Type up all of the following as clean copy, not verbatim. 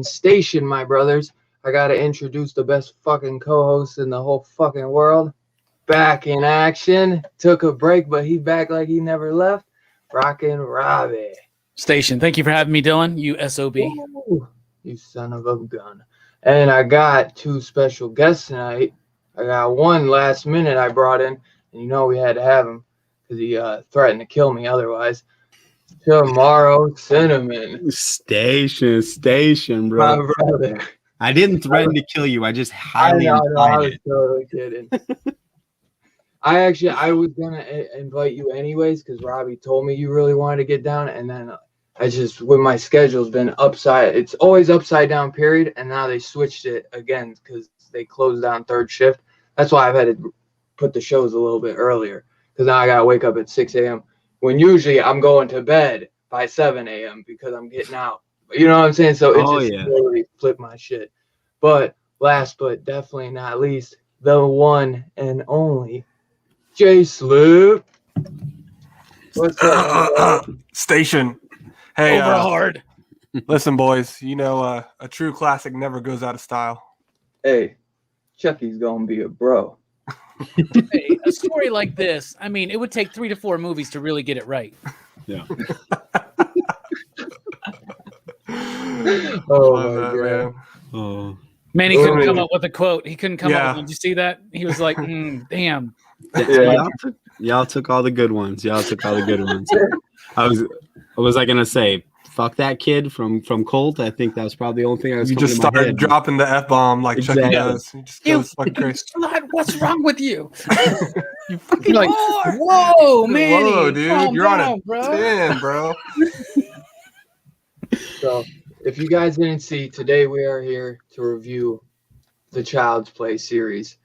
Station, my brothers. I gotta introduce the best fucking co-host in the whole fucking world. Back in action. Took a break, but he back like he never left. Rockin' Robbie. Station. Thank you for having me, Dylan. You SOB. Ooh, you son of a gun. And I got two special guests tonight. I got one last minute I brought in, and you know we had to have him because he threatened to kill me otherwise. Tomorrow Cinnamon. Station, bro. My brother. I didn't threaten to kill you. I just highly I implied was it. totally kidding. I was gonna invite you anyways because Robbie told me you really wanted to get down, and then I just with my schedule's been upside. It's always upside down period, and now they switched it again because they closed down third shift. That's why I've had to put the shows a little bit earlier because now I gotta wake up at 6 a.m. when usually I'm going to bed by 7 a.m. because I'm getting out. You know what I'm saying? So it really flipped my shit. But last but definitely not least, the one and only Jay Slip. What's up? Station. Hey, Over hard. Listen, boys. You know, a true classic never goes out of style. Hey, Chucky's gonna be a bro. Hey, a story like this, I mean, it would take 3 to 4 movies to really get it right. Yeah. Oh my god. Man. Oh. Man, he couldn't come up with a quote. He couldn't come up with one. Did you see that? He was like, damn. Yeah. Y'all took all the good ones. What was I gonna say? Fuck that kid from Colt. I think that was probably the only thing I was. You just started dropping the F-bomb like Chucky does. He just goes fucking crazy. What's wrong with you? You fucking like, whoa, man. Whoa, dude. You're on a 10, bro. So, if you guys didn't see, today we are here to review the Child's Play series,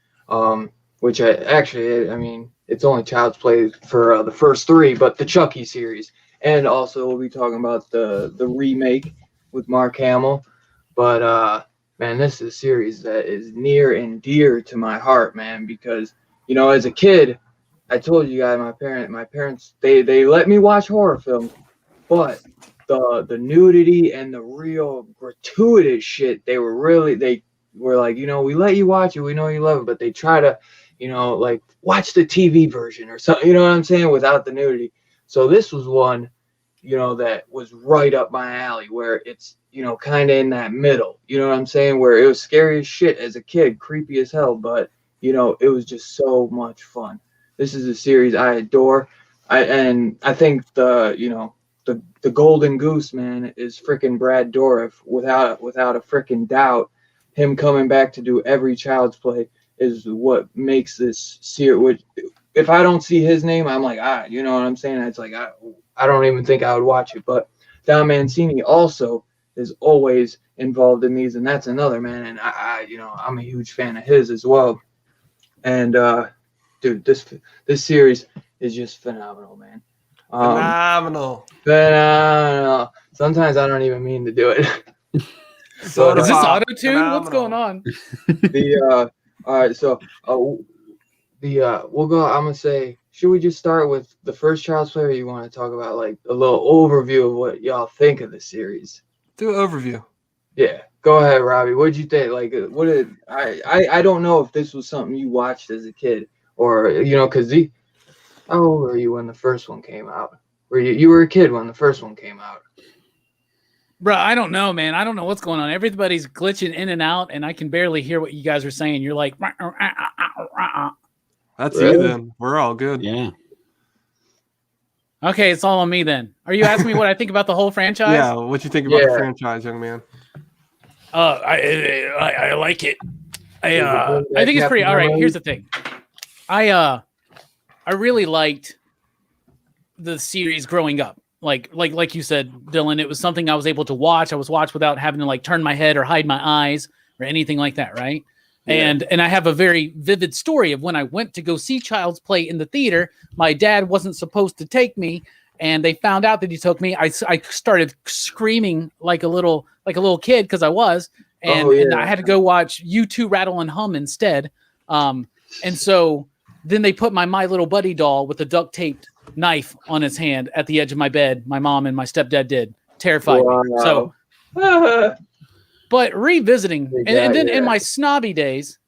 which I mean, it's only Child's Play for the first 3, but the Chucky series. And also we'll be talking about the remake with Mark Hamill. But, man, this is a series that is near and dear to my heart, man, because, you know, as a kid, I told you guys, my parents, they let me watch horror films, but the nudity and the real gratuitous shit, they were like, you know, we let you watch it, we know you love it, but they try to, you know, like watch the TV version or something, you know what I'm saying, without the nudity. So this was one, you know, that was right up my alley where it's, you know, kind of in that middle, you know what I'm saying, where it was scary as shit as a kid, creepy as hell, but, you know, it was just so much fun. This is a series I adore. I think the golden goose, man, is freaking Brad Dourif. Without a freaking doubt, him coming back to do every Child's Play is what makes this series. If I don't see his name, I'm like, you know what I'm saying? It's like I don't even think I would watch it. But Don Mancini also is always involved in these, and that's another man. And I'm a huge fan of his as well. And dude, this series is just phenomenal, man. Phenomenal. Sometimes I don't even mean to do it. Soda Is this pop. auto tune? What's going on? All right, so we'll go. I'm gonna say, should we just start with the first Child's Play, or you want to talk about like a little overview of what y'all think of the series? Do an overview. Yeah, go ahead, Robbie. What did you think? Like, what did I don't know if this was something you watched as a kid, or because how old were you when the first one came out? Were you were a kid when the first one came out? Bro, I don't know, man. I don't know what's going on. Everybody's glitching in and out, and I can barely hear what you guys are saying. You're like, That's Really? you then. We're all good. Yeah. okay, it's all on me then. Are you asking me what I think about the whole franchise? Yeah. What you think about the Yeah. franchise, young man? I like it. Is it I good think it's that pretty all right. Captain Here's the thing. I really liked the series growing up. Like you said, Dylan, it was something I was able to watch. I was watched without having to like turn my head or hide my eyes or anything like that, right? Yeah. And I have a very vivid story of when I went to go see Child's Play in the theater. My dad wasn't supposed to take me, and they found out that he took me. I started screaming like a little kid because I was, and I had to go watch U2 Rattle and Hum instead. And so then they put my Little Buddy doll with a duct taped knife on his hand at the edge of my bed. My mom and my stepdad did. Terrified me. So, but revisiting, and then in my snobby days,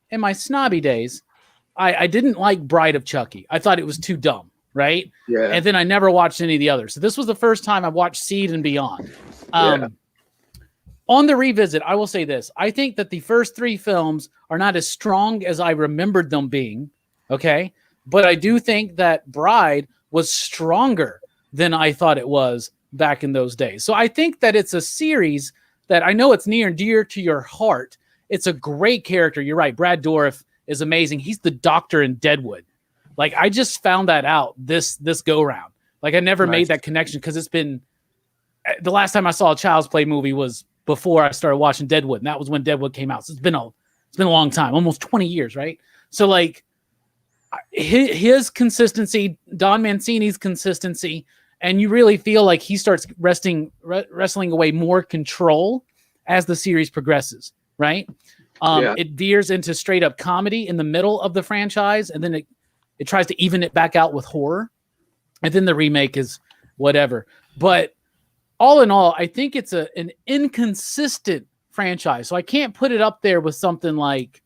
I didn't like Bride of Chucky. I thought it was too dumb, right? Yeah. And then I never watched any of the others. So this was the first time I watched Seed and Beyond. On the revisit, I will say this. I think that the first three films are not as strong as I remembered them being, okay? But I do think that Bride was stronger than I thought it was back in those days. So I think that it's a series that I know it's near and dear to your heart. It's a great character. You're right. Brad Dourif is amazing. He's the doctor in Deadwood. Like, I just found that out this go round. Like, I never made that connection because it's been the last time I saw a Child's Play movie was before I started watching Deadwood, and that was when Deadwood came out. So it's been a long time, almost 20 years, right? So like his consistency, Don Mancini's consistency, and you really feel like he starts wrestling away more control as the series progresses, right? It veers into straight up comedy in the middle of the franchise, and then it tries to even it back out with horror, and then the remake is whatever. But all in all, I think it's an inconsistent franchise. So I can't put it up there with something like,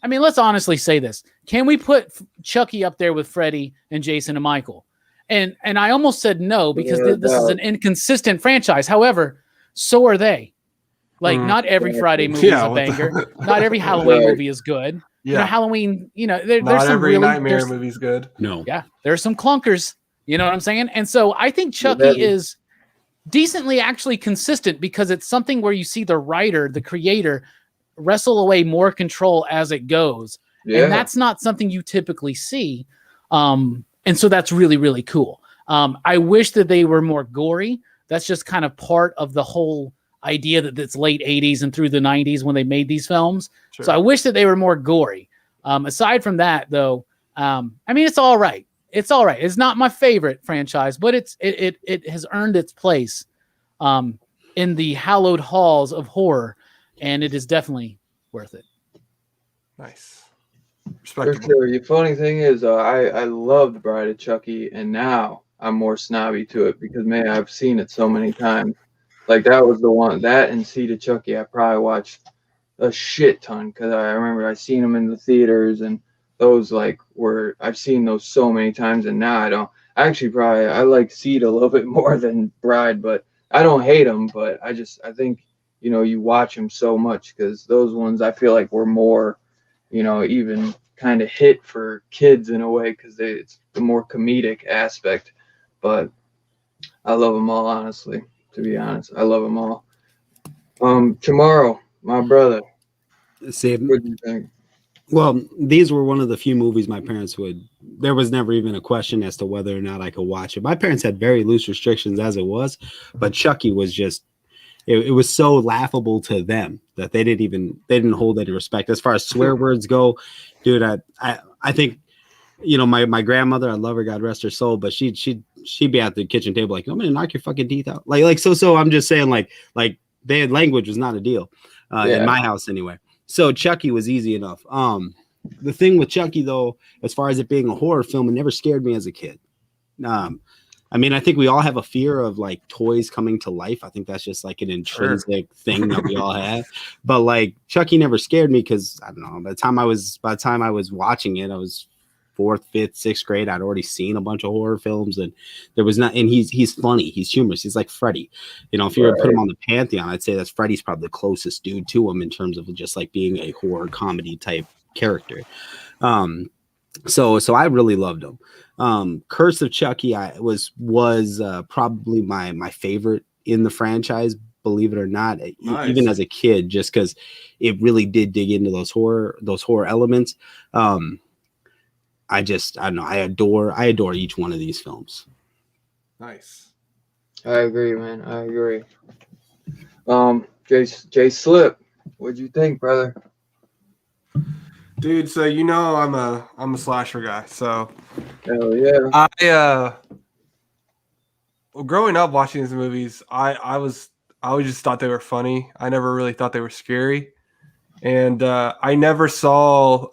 I mean, let's honestly say this. Can we put Chucky up there with Freddy and Jason and Michael? And I almost said no, because this is an inconsistent franchise. However, so are they. Like, not every Friday movie is a banger. Not every Halloween movie is good. Yeah. You know, Halloween, there's Not some every really, nightmare movie's good. No. Yeah, there's some clunkers. You know what I'm saying? And so I think Chucky is decently actually consistent, because it's something where you see the writer, the creator, wrestle away more control as it goes. And that's not something you typically see. And so that's really, really cool. I wish that they were more gory. That's just kind of part of the whole idea that it's late 80s and through the 90s when they made these films. Sure. So I wish that they were more gory. Aside from that, though, I mean, it's all right. It's all right. It's not my favorite franchise, but it has earned its place in the hallowed halls of horror, and it is definitely worth it. Nice. For sure. The funny thing is, I loved Bride of Chucky, and now I'm more snobby to it because, man, I've seen it so many times. Like, that was the one, that and Seed of Chucky, I probably watched a shit ton, because I remember I seen them in the theaters, and those I've seen those so many times, and now I don't. Actually, I like Seed a little bit more than Bride, but I don't hate them. But I think you watch them so much, because those ones I feel like were more, even kind of hit for kids in a way, because it's the more comedic aspect. But I love them all, honestly. To be honest, I love them all. Tomorrow, my brother. What do you think? Well, these were one of the few movies my parents there was never even a question as to whether or not I could watch it. My parents had very loose restrictions as it was, but Chucky was just, it was so laughable to them that they didn't hold any respect. As far as swear words go, dude, I think, my grandmother, I love her, God rest her soul, but she'd she'd be at the kitchen table like, I'm gonna knock your fucking teeth out. So I'm just saying like their language was not a deal in my house anyway. So Chucky was easy enough. The thing with Chucky though, as far as it being a horror film, it never scared me as a kid. I mean, I think we all have a fear of like toys coming to life. I think that's just like an intrinsic thing that we all have. But like Chucky never scared me because I don't know. By the time I was watching it, I was 4th, 5th, 6th grade. I'd already seen a bunch of horror films, and there was not. And he's funny. He's humorous. He's like Freddy. You know, if you were to put him on the pantheon, I'd say that Freddy's probably the closest dude to him in terms of just like being a horror comedy type character. So I really loved him. Curse of Chucky was probably my favorite in the franchise, believe it or not. Nice. Even as a kid, just because it really did dig into those horror elements. I don't know. I adore each one of these films. Nice. I agree, man. I agree. Jay Slip, what'd you think, brother? Dude, so you know I'm a slasher guy. So hell yeah. Well, growing up watching these movies, I always just thought they were funny. I never really thought they were scary. And I never saw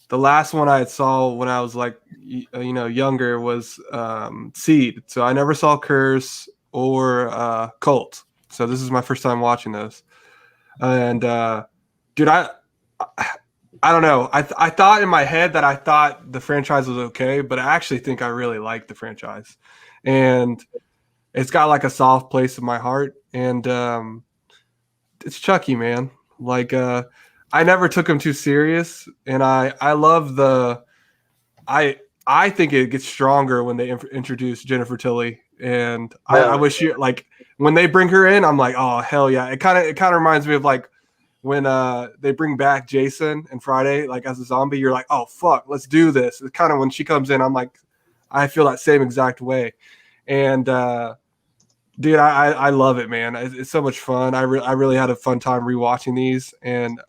the last one I saw when I was like younger was Seed. So I never saw Curse or Cult. So this is my first time watching those. And dude, I don't know. I thought in my head that I thought the franchise was okay, but I actually think I really like the franchise, and it's got like a soft place in my heart. And it's Chucky, man. Like I never took him too serious, and I love I think it gets stronger when they introduce Jennifer Tilly, and I wish you like when they bring her in, I'm like, oh hell yeah! It kind of reminds me of like when they bring back Jason and Friday like as a zombie. You're like, oh fuck, let's do this. It's kind of when she comes in, I'm like, I feel that same exact way. And dude, I love it, man. It's so much fun. I really had a fun time rewatching these, and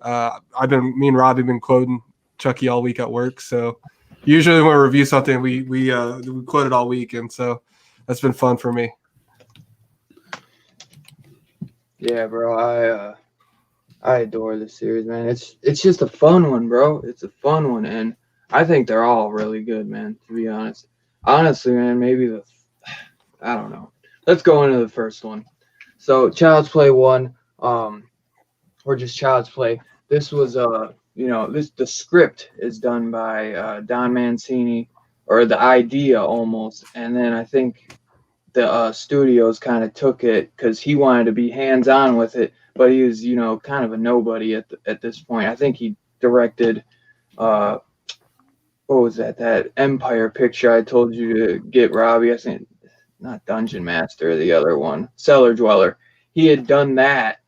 me and Robbie have been quoting Chucky all week at work. So usually when we review something, we quote it all week, and so that's been fun for me. Yeah, bro. I adore this series, man. It's just a fun one, bro. It's a fun one, and I think they're all really good, man. To be honest, honestly, man, maybe I don't know. Let's go into the first one. So, Child's Play 1, or just Child's Play. This was the script is done by Don Mancini, or the idea almost, and then I think the studios kind of took it because he wanted to be hands-on with it, but he was, kind of a nobody at this point. I think he directed, what was that Empire picture I told you to get, Robbie? I think not Dungeon Master, the other one, Cellar Dweller. He had done that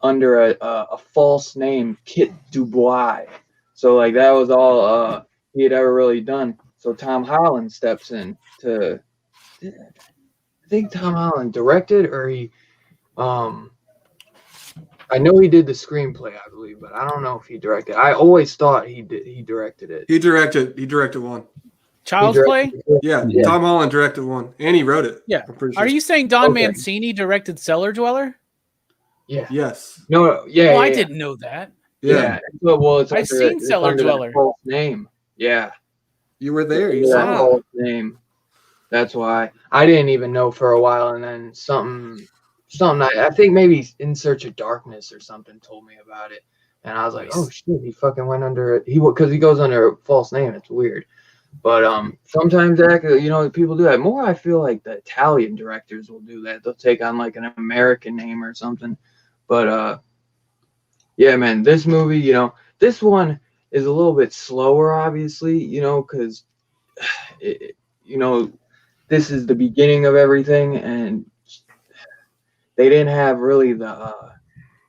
under a false name, Kit Dubois. So like that was all he had ever really done. So Tom Holland steps in to. I think Tom Holland directed, or he, I know he did the screenplay, I believe, but I don't know if he directed. I always thought he directed it. He directed one. Child's Play? Yeah, Tom Holland directed one, and he wrote it. Yeah. Are you saying Don Mancini directed Cellar Dweller? Yeah. Yes. No. Yeah. I didn't know that. Yeah. Well, I've seen Cellar Dweller. False name. Yeah. You were there. You saw false name. That's why I didn't even know for a while, and then something. I think maybe In Search of Darkness or something told me about it, and I was like, oh shit, he fucking went under it. Because he goes under a false name. It's weird, but sometimes people do that. More, I feel like the Italian directors will do that. They'll take on like an American name or something. But yeah, man, this movie, this one is a little bit slower, obviously, because this is the beginning of everything, and they didn't have really the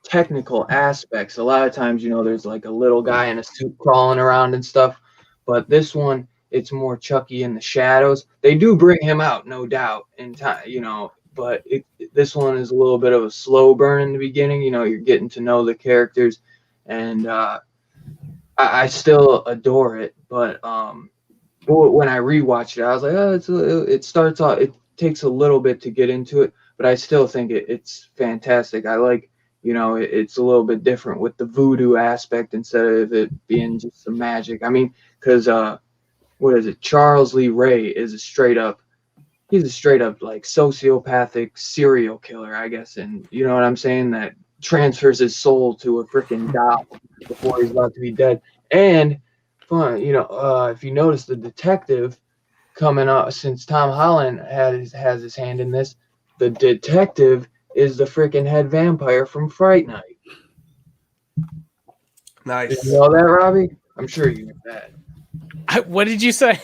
technical aspects. A lot of times, there's like a little guy in a suit crawling around and stuff, but this one, it's more Chucky in the shadows. They do bring him out, no doubt, in time, but this one is a little bit of a slow burn in the beginning. You're getting to know the characters, and I still adore it, but when I rewatched it, I was like, oh, it starts off. It takes a little bit to get into it, but I still think it's fantastic. I like, it's a little bit different with the voodoo aspect instead of it being just some magic. I mean, because what is it? Charles Lee Ray is he's a straight up like sociopathic serial killer, I guess, and you know what I'm saying? That transfers his soul to a freaking doll before he's about to be dead. And fun, if you notice the detective coming up, since Tom Holland has his hand in this, the detective is the freaking head vampire from Fright Night. Nice. Did you know that, Robbie? I'm sure you knew that. What did you say?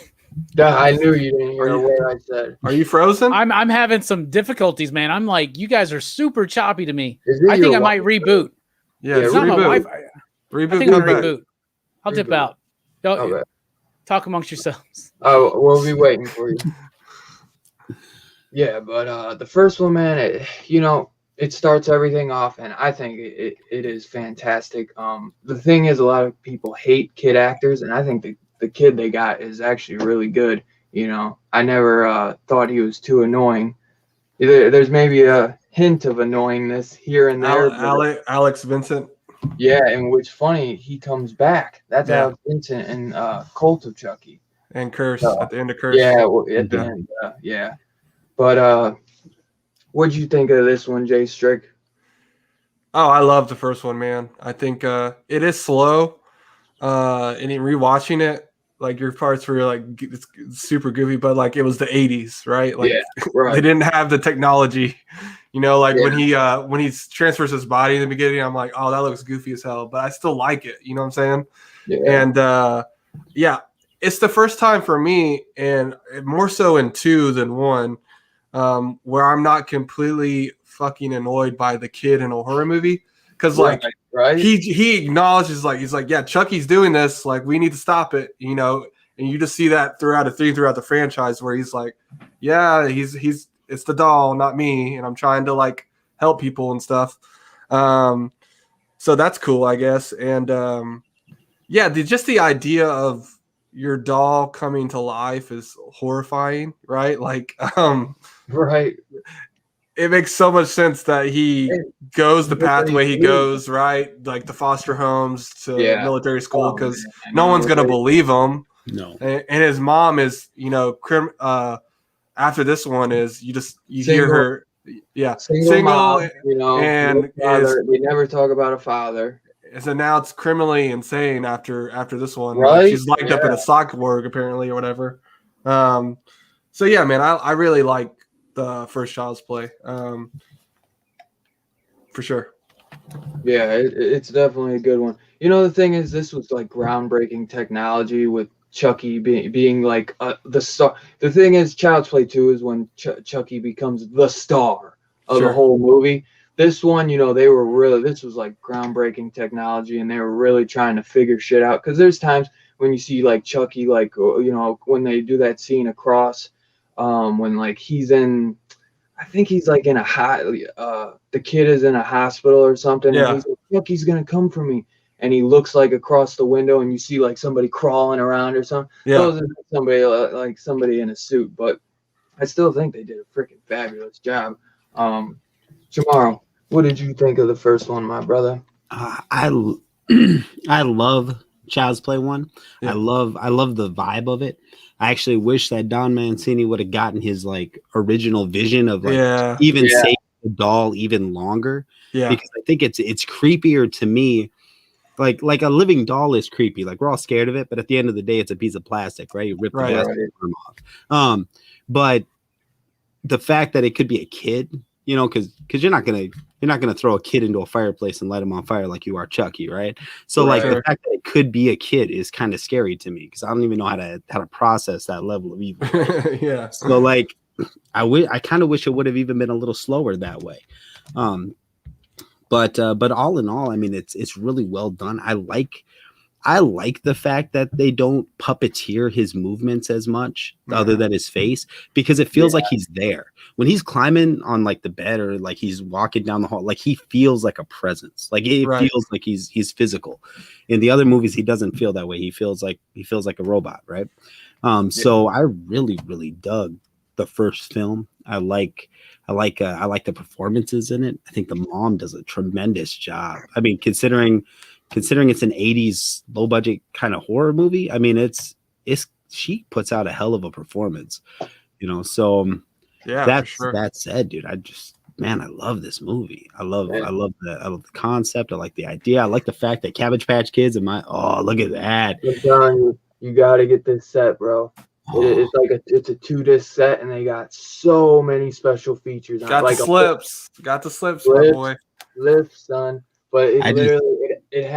Yeah, I knew you didn't hear what I said. Are you frozen? I'm having some difficulties, man. I'm like, you guys are super choppy to me. Is it I think your I might reboot. Yeah, It's not my reboot. Wi-Fi. Reboot. I think I'm come gonna back. reboot. I'll dip Reboot. out. Don't Okay. talk amongst yourselves. Oh, we'll be waiting for you. Yeah, but the first one, man, it starts everything off, and I think it is fantastic. The thing is, a lot of people hate kid actors, and I think the kid they got is actually really good. I never thought he was too annoying. There's maybe a hint of annoyingness here and there. Alex Vincent. Yeah, and which funny, he comes back. That's Yeah. Alex Vincent in Cult of Chucky. And Curse Oh. at the end of Curse. Yeah, at the Yeah. end, yeah. But what'd you think of this one, Jay Strick? Oh, I love the first one, man. I think it is slow. And in rewatching it, like your parts were like it's super goofy, but like it was the 80s, right? Like Yeah, they right. didn't have the technology. Like Yeah. when he transfers his body in the beginning, I'm like, oh, that looks goofy as hell, but I still like it. You know what I'm saying? Yeah. And yeah, it's the first time for me, and more so in 2 than 1, where I'm not completely fucking annoyed by the kid in a horror movie, because like right. he acknowledges, like he's like, yeah, Chucky's doing this, like we need to stop it, and you just see that throughout the franchise, where he's like, yeah, he's it's the doll, not me, and I'm trying to like help people and stuff. So that's cool, I guess. And yeah, just the idea of your doll coming to life is horrifying, right? Like Right. it makes so much sense that he goes the pathway he goes, right? Like the foster homes to military school, because no one's gonna believe him. No. And his mom is, after this one is you Single. hear her, Single mom, and no father. They never talk about a father. is announced criminally insane after this one. Right? Like, she's locked up in a sock org apparently or whatever. So yeah, man, I really like the first Child's Play, for sure. Yeah, it's definitely a good one. The thing is, this was like groundbreaking technology with Chucky being like the star. The thing is, Child's Play 2 is when Chucky becomes the star of the whole movie. This one, this was like groundbreaking technology, and they were really trying to figure shit out. Because there's times when you see like Chucky, like, when they do that scene across, when like he's in, I think he's like in the kid is in a hospital or something. Yeah. And he's like, Chucky's going to come for me. And he looks like across the window, and you see like somebody crawling around or something. Yeah. Those are somebody in a suit, but I still think they did a freaking fabulous job. Jamaro, what did you think of the first one, my brother? I love Child's Play 1. Yeah. I love the vibe of it. I actually wish that Don Mancini would have gotten his like original vision of like saving the doll even longer. Yeah, because I think it's creepier to me. Like a living doll is creepy. Like we're all scared of it, but at the end of the day, it's a piece of plastic, right? You rip the arm off. But the fact that it could be a kid, because you're not gonna throw a kid into a fireplace and light him on fire like you are Chucky, right? So like the fact that it could be a kid is kind of scary to me, because I don't even know how to process that level of evil. Right? Yeah. So like I kind of wish it would have even been a little slower that way. But all in all, I mean, it's really well done. I like the fact that they don't puppeteer his movements as much, other than his face, because it feels like he's there when he's climbing on like the bed, or like he's walking down the hall. Like he feels like a presence. Like it feels like he's physical. In the other movies, he doesn't feel that way. He feels like a robot, right? So I really, really dug the first film. I like the performances in it. I think the mom does a tremendous job. I mean, considering it's an 80s low budget kind of horror movie, I mean, it's she puts out a hell of a performance, So Yeah, for that's sure. that said, dude, I love this movie. I love the concept. I like the idea. I like the fact that Cabbage Patch Kids look at that. I'm telling you, you got to get this set, bro. Oh, It's like it's a 2-disc set, and they got so many special features on it. Got Like the slips. Got the slips, my Slips. boy. lift, son. But it I just- literally it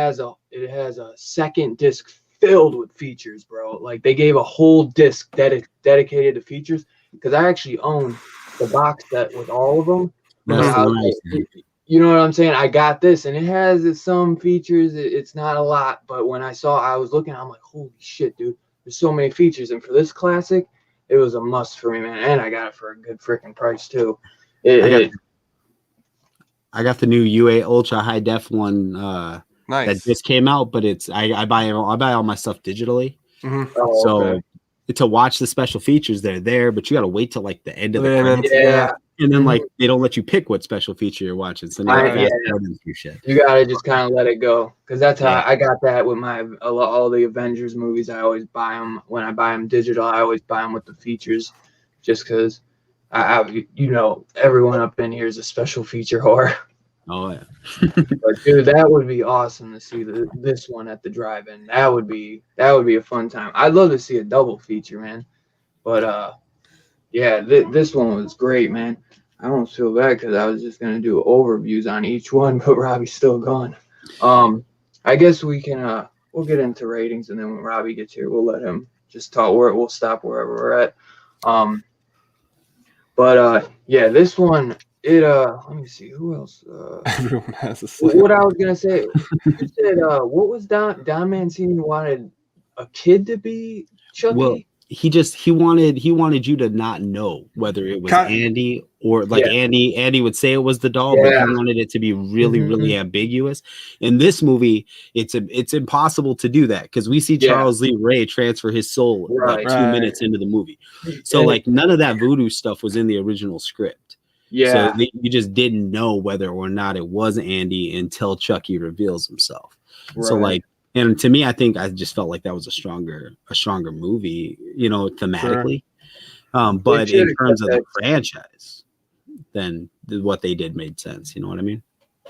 has a second disc filled with features, bro. Like they gave a whole disc dedicated to features because I actually own the box set with all of them. That's And I was nice, like, you know what I'm saying? I got this, and it has some features. It's not a lot, but when I was looking, I'm like, holy shit, dude! There's so many features, and for this classic, it was a must for me, man. And I got it for a good freaking price too. I got the new UA Ultra High Def one that Nice. just came out, but it's I buy all my stuff digitally. Mhm. Oh, So okay. to watch the special features, they're there, but you got to wait till like the end of the And then- credits. Yeah, And then like they don't let you pick what special feature you're watching, so now I- you fast yeah. forwarding through shit. you gotta just kind of let it go, because that's how Yeah. I got that with all the Avengers movies. I always buy them when I buy them digital. I always buy them with the features, just because everyone up in here is a special feature whore. Oh yeah, But dude, that would be awesome to see this one at the drive-in. That would be a fun time. I'd love to see a double feature, man. But yeah, this one was great, man. I almost feel bad because I was just gonna do overviews on each one, but Robbie's still gone. I guess we can we'll get into ratings, and then when Robbie gets here, we'll let him just talk. We'll stop wherever we're at. But yeah, this one let me see who else. Everyone has a slip. What I was gonna say, you said what was Don Mancini wanted a kid to be Chucky? well, he wanted you to not know whether it was Andy or like Yeah. Andy would say it was the doll, but Yeah. he wanted it to be really Mhm. really ambiguous. In this movie, it's impossible to do that because we see Yeah. Charles Lee Ray transfer his soul like Right. 2 minutes into the movie. So And- like none of that voodoo stuff was in the original script. yeah, So you just didn't know whether or not it was Andy until Chucky reveals himself. So right. like, and to me, I think I just felt like that was a stronger movie, thematically. But They in should've terms of kept the franchise, then what they did made sense. You know what I mean?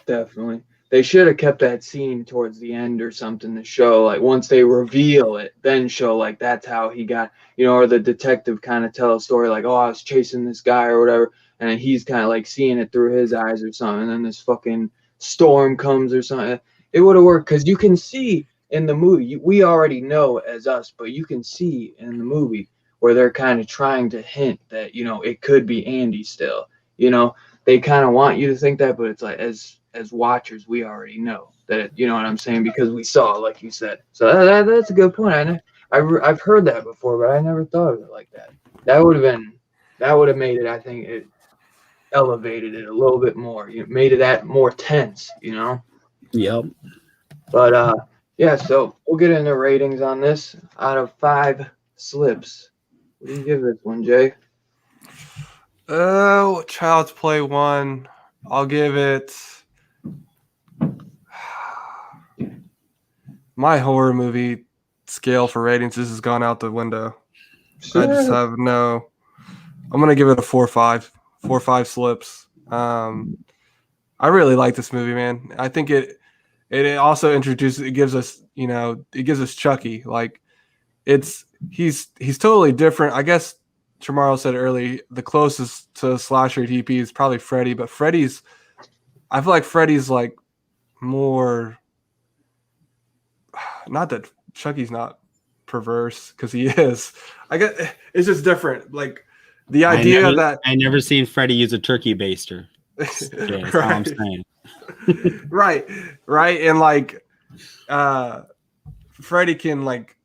Definitely. They should have kept that scene towards the end or something to show, like, once they reveal it, then show, like, that's how he got, or the detective kind of tell a story, like, oh, I was chasing this guy or whatever, and he's kind of, like, seeing it through his eyes or something, and then this fucking storm comes or something. It would have worked, because you can see in the movie, we already know as us, but you can see in the movie where they're kind of trying to hint that, it could be Andy still, they kind of want you to think that, but it's like as watchers, we already know that. You know what I'm saying? Because we saw, like you said. So that's a good point. I've heard that before, but I never thought of it like that. That would have made it. I think it elevated it a little bit more. Made it that more tense. Yep. But yeah. So we'll get into ratings on this. Out of 5 slips, what do you give this one, Jay? Oh, Child's Play 1. I'll give it. My horror movie scale for ratings, this has gone out the window. I just have no. I'm gonna give it a 4.5. 4.5 slips. I really like this movie, man. I think it also introduces. It gives us, it gives us Chucky. Like, he's totally different. I guess Chamorro said earlier, the closest to slasher TP is probably Freddy, but I feel like Freddy's like more. Not that Chucky's not perverse, because he is. I guess it's just different. Like the idea that I never seen Freddy use a turkey baster. That's all I'm saying. right, and like Freddy can, like,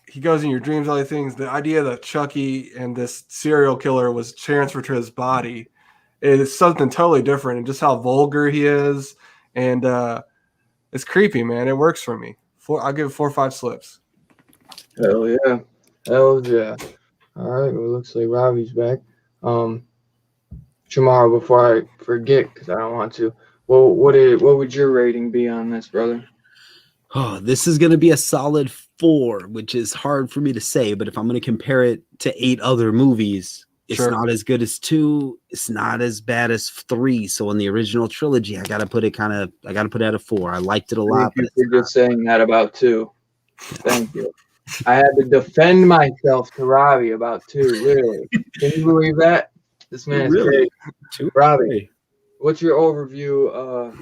he goes in your dreams, all these things. The idea that Chucky and this serial killer was transferred to his body is something totally different, and just how vulgar he is, and it's creepy, man. It works for me. I'll give it 4 or 5 slips. Hell yeah. Hell yeah. All right. Well, looks like Robbie's back. Tomorrow, before I forget, because I don't want to. Well, what would your rating be on this, brother? Oh, this is going to be a solid 4, which is hard for me to say. But if I'm going to compare it to 8 other movies, it's Sure. not as good as 2. It's not as bad as 3. So in the original trilogy, I got to put it at a 4. I liked it a lot. Thank you for just saying that about 2. Thank you. I had to defend myself to Robbie about 2. Really? Can you believe that? This man's Really? great. Robbie, what's your overview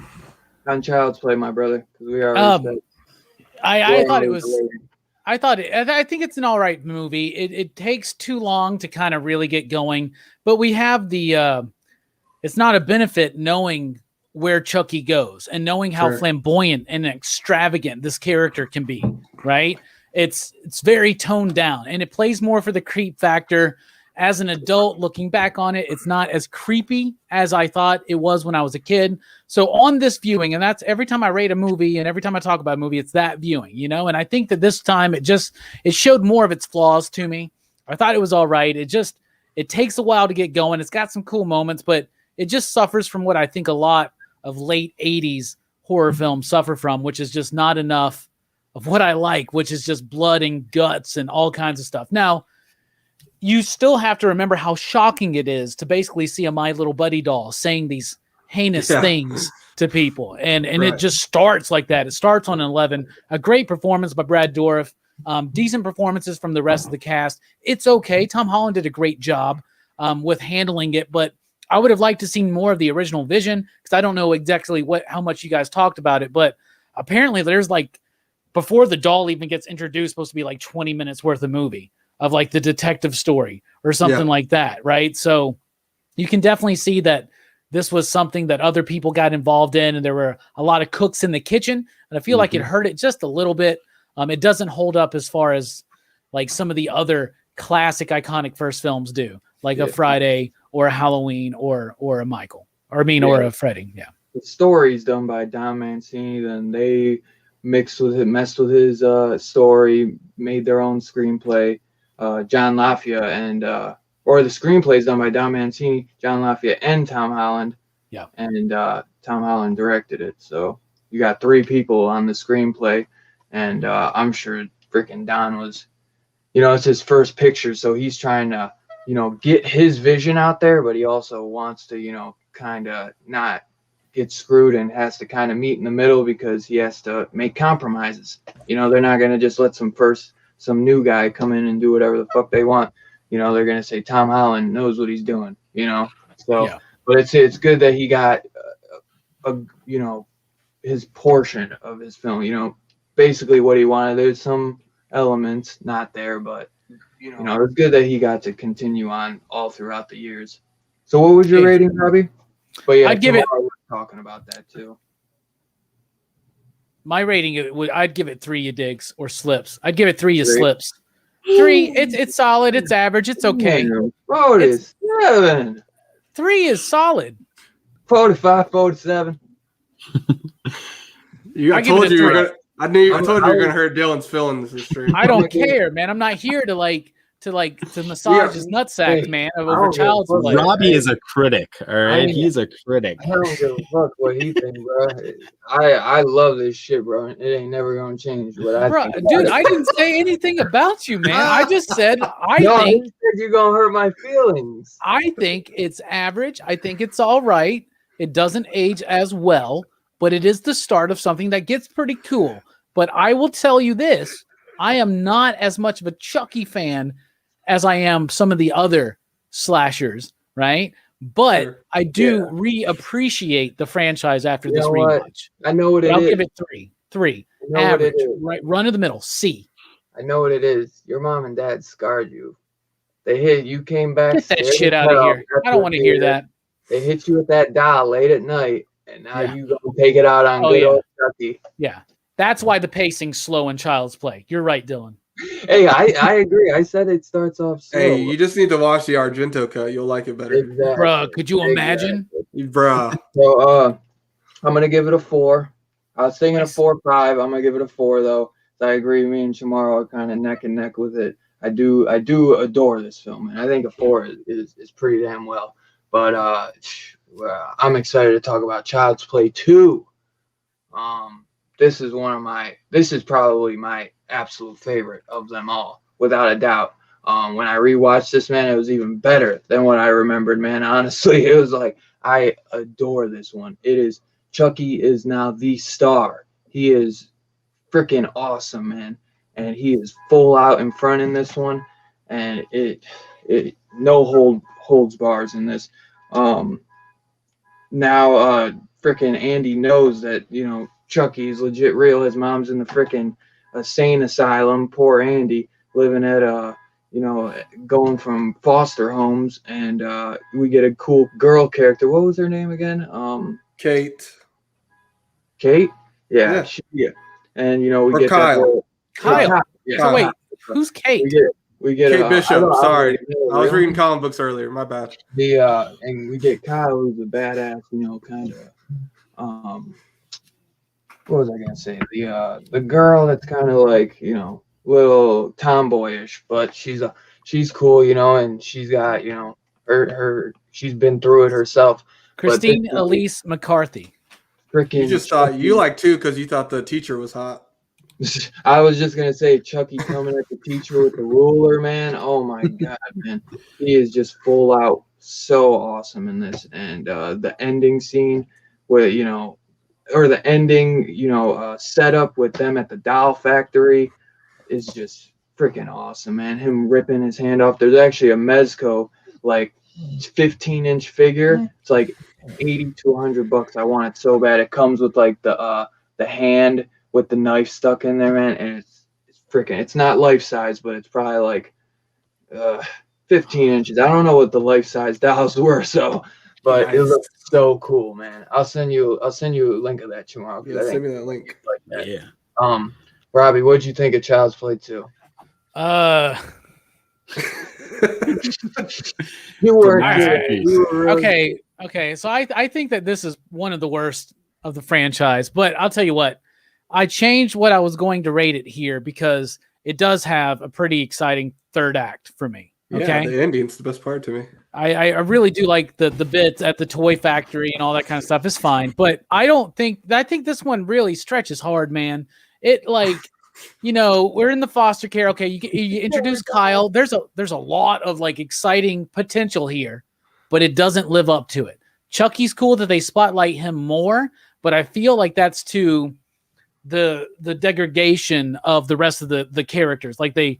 on Child's Play, my brother? Because we already said. I thought it was. I think it's an all right movie. It takes too long to kind of really get going, but we have the. It's not a benefit knowing where Chucky goes and knowing how Sure. flamboyant and extravagant this character can be. Right? It's very toned down, and it plays more for the creep factor. As an adult, looking back on it, it's not as creepy as I thought it was when I was a kid. So on this viewing, and that's every time I rate a movie and every time I talk about a movie, it's that viewing, you know? And I think that this time it showed more of its flaws to me. I thought it was all right. It takes a while to get going. It's got some cool moments, but it just suffers from what I think a lot of late 80s horror films suffer from, which is just not enough of what I like, which is just blood and guts and all kinds of stuff. Now, you still have to remember how shocking it is to basically see a My Little Buddy doll saying these heinous things to people. And Right. it just starts like that. It starts on 11. A great performance by Brad Dourif. Decent performances from the rest of the cast. It's okay. Tom Holland did a great job with handling it, but I would have liked to see more of the original vision because I don't know exactly how much you guys talked about it, but apparently there's like, before the doll even gets introduced, supposed to be like 20 minutes worth of movie of like the detective story or something like that, right? So you can definitely see that this was something that other people got involved in, and there were a lot of cooks in the kitchen, and I feel like it hurt it just a little bit. It doesn't hold up as far as like some of the other classic iconic first films do, like a Friday or a Halloween or a Michael, or a Freddy. Yeah. The story's done by Don Mancini, then they messed with his story, made their own screenplay. John Lafia or the screenplay is done by Don Mancini, John Lafia, and Tom Holland. Yeah. And Tom Holland directed it. So you got 3 people on the screenplay, and I'm sure freaking Don was, it's his first picture, so he's trying to, get his vision out there, but he also wants to, kind of not get screwed and has to kind of meet in the middle because he has to make compromises. They're not going to just let some new guy come in and do whatever the fuck they want. They're going to say Tom Holland knows what he's doing, So, but it's good that he got, his portion of his film, basically what he wanted. There's some elements not there, but, it's good that he got to continue on all throughout the years. So what was your rating, Robbie? But yeah, I'd give it. We're talking about that too. My rating, I'd give it 3 you digs or slips. I'd give it 3 you slips. 3, it's solid, it's average, it's okay. 47. 3 is solid. 45, 47. I told you I told you you were gonna hurt Dylan's feelings this stream. I don't care, man. I'm not here to massage his nutsack, man, over Child's Play. Robbie is a critic, all right? He's a critic. I don't give a fuck what he thinks, bro. I love this shit, bro. It ain't never gonna change what I think. Dude, I didn't say anything about you, man. I just said I think you're gonna hurt my feelings. I think it's average. I think it's all right. It doesn't age as well, but it is the start of something that gets pretty cool. But I will tell you this: I am not as much of a Chucky fan as I am some of the other slashers, right? But I do reappreciate the franchise after this rewatch. I know what it is. I'll give it 3. 3. Average. Right, run of the middle. C. I know what it is. Your mom and dad scarred you. They hit you, came back. Get that shit out of here. I don't want to hear that. They hit you with that doll late at night, and now you gonna take it out on good old Chucky. Yeah. That's why the pacing's slow in Child's Play. You're right, Dylan. Hey, I agree. I said it starts off slow. Hey, you just need to watch the Argento cut. You'll like it better. Exactly. Bruh, could you imagine? Bruh. So I'm gonna give it a 4. I was thinking a 4.5. I'm gonna give it a 4 though. So I agree. Me and Shamaro are kind of neck and neck with it. do adore this film, and I think a 4 is pretty damn well. But I'm excited to talk about Child's Play 2. This is probably my absolute favorite of them all, without a doubt. When I rewatched this, man, it was even better than what I remembered, man. Honestly, it was like, I adore this one. Chucky is now the star. He is freaking awesome, man. And he is full out in front in this one. And it no holds bars in this. Now freaking Andy knows that, Chucky is legit real. His mom's in the freaking insane asylum. Poor Andy living at going from foster homes, and we get a cool girl character. What was her name again? Kate. Kate? Yeah. Yeah. And we get Kyle. Kyle. Yeah. So wait, who's Kate? We get Kate Bishop. Sorry, I was really? reading comic books earlier. My bad. And we get Kyle, who's a badass, kind of what was I gonna say? The girl that's kind of like, little tomboyish, but she's cool, and she's got, she's been through it herself. Christine Elise McCarthy. Freaking You just thought you like too because you thought the teacher was hot. I was just gonna say Chucky coming at the teacher with the ruler, man. Oh my god, man, he is just full out so awesome in this, and the ending scene where or the ending setup with them at the doll factory is just freaking awesome, man. Him ripping his hand off. There's actually a Mezco like 15-inch figure. It's like $80 to $100. I want it so bad. It comes with like the hand with the knife stuck in there, man, and it's freaking. It's not life size, but it's probably like 15 inches. I don't know what the life size dolls were, but nice. It looks so cool, man. I'll send you a link of that tomorrow. Yeah, send me that link. Like that. Yeah. Robbie, what'd you think of Child's Play 2? You were really okay. So I think that this is one of the worst of the franchise, but I'll tell you what. I changed what I was going to rate it here because it does have a pretty exciting third act for me. Okay, yeah, the ending's the best part to me. I really do like the bits at the toy factory and all that kind of stuff is fine, but I think this one really stretches hard, man. It like, we're in the foster care. Okay, you introduce Kyle. There's a lot of like exciting potential here, but it doesn't live up to it. Chucky's cool that they spotlight him more, but I feel like that's too the degradation of the rest of the characters. Like they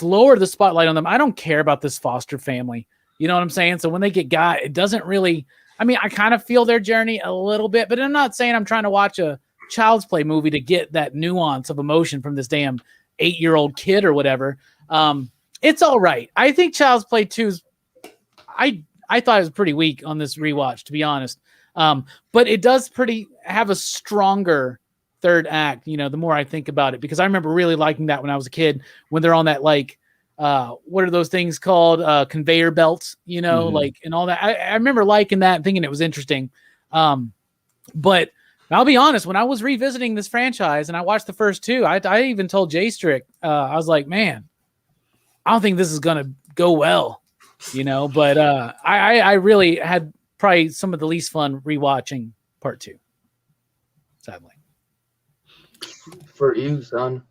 lower the spotlight on them. I don't care about this foster family. You know what I'm saying? So when they get got, it doesn't really, I kind of feel their journey a little bit, but I'm not saying I'm trying to watch a Child's Play movie to get that nuance of emotion from this damn 8-year-old kid or whatever. It's all right. I think Child's Play 2's, I thought it was pretty weak on this rewatch, to be honest. But it does have a stronger third act, the more I think about it, because I remember really liking that when I was a kid, when they're on that, like, what are those things called? Conveyor belts, like, and all that. I remember liking that and thinking it was interesting. But I'll be honest, when I was revisiting this franchise and I watched the first two, I even told Jay Strick, I was like, man, I don't think this is going to go well, but I really had probably some of the least fun rewatching part 2, sadly. For you, son.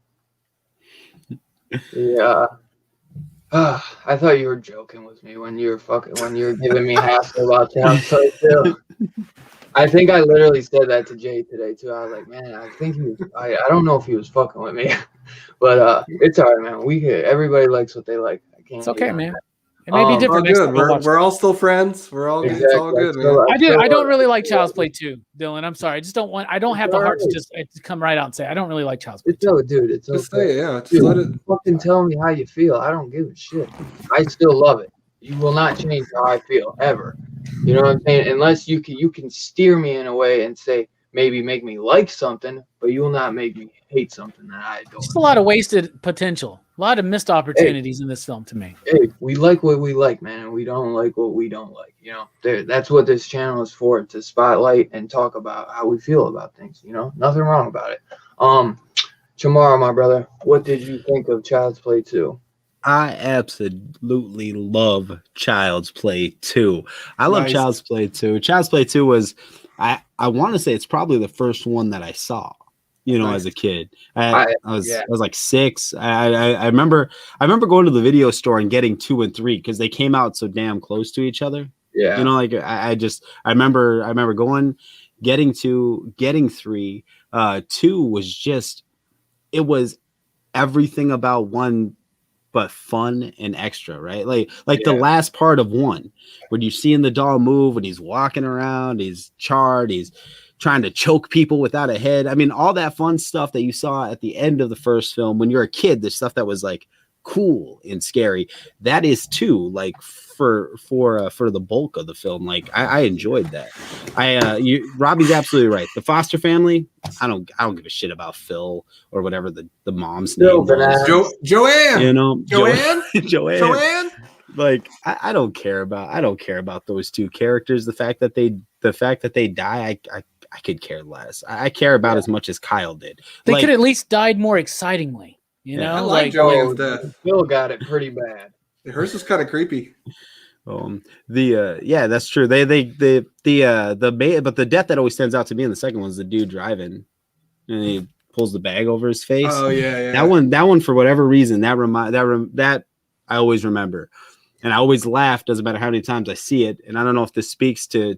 Yeah. I thought you were joking with me when you were giving me hassle about Child's Play 2. I think I literally said that to Jay today too. I was like, man, I think he was. I don't know if he was fucking with me, but it's all right, man. Everybody likes what they like. It's okay, man. It may be different. Good. We're all still friends. We're all exactly. It's all good, man. I don't really like Child's Play 2, Dylan. I'm sorry. I don't have the heart to just come right out and say I don't really like Child's Play 2. No, dude. It's okay. Just say, yeah. Just dude, let it. Fucking tell me how you feel. I don't give a shit. I still love it. You will not change how I feel ever. You know what I'm saying? Unless you can steer me in a way and say maybe make me like something, but you will not make me hate something that I don't. Just a lot of wasted potential, a lot of missed opportunities in this film to me. Hey, we like what we like, man, and we don't like what we don't like. That's what this channel is for, to spotlight and talk about how we feel about things. Nothing wrong about it. Tomorrow, my brother, what did you think of Child's Play 2? I absolutely love Child's Play 2. I love Nice. Child's Play 2. Child's Play 2 was, I want to say it's probably the first one that I saw, Nice. as a kid. I I was like 6. I remember going to the video store and getting 2 and 3 because they came out so damn close to each other. Yeah. Like I remember getting 2, getting 3. 2 was just, it was everything about 1 but fun and extra, right? Like the last part of 1, when you seeing the doll move, when he's walking around, he's charred, he's trying to choke people without a head. I mean, all that fun stuff that you saw at the end of the first film when you're a kid, the stuff that was like cool and scary, that is 2, like for the bulk of the film. Like I enjoyed that. Robbie's absolutely right. The Foster family, I don't give a shit about Phil or whatever the mom's name was. Joanne. Joanne. Like I don't care about those 2 characters. The fact that they die, I could care less. I care about as much as Kyle did. They could at least died more excitingly. I like Joanne's death. Phil got it pretty bad. Hers was kind of creepy. That's true. But the death that always stands out to me in the second one is the dude driving and he pulls the bag over his face. Oh yeah. That one for whatever reason that I always remember. And I always laugh, doesn't matter how many times I see it. And I don't know if this speaks to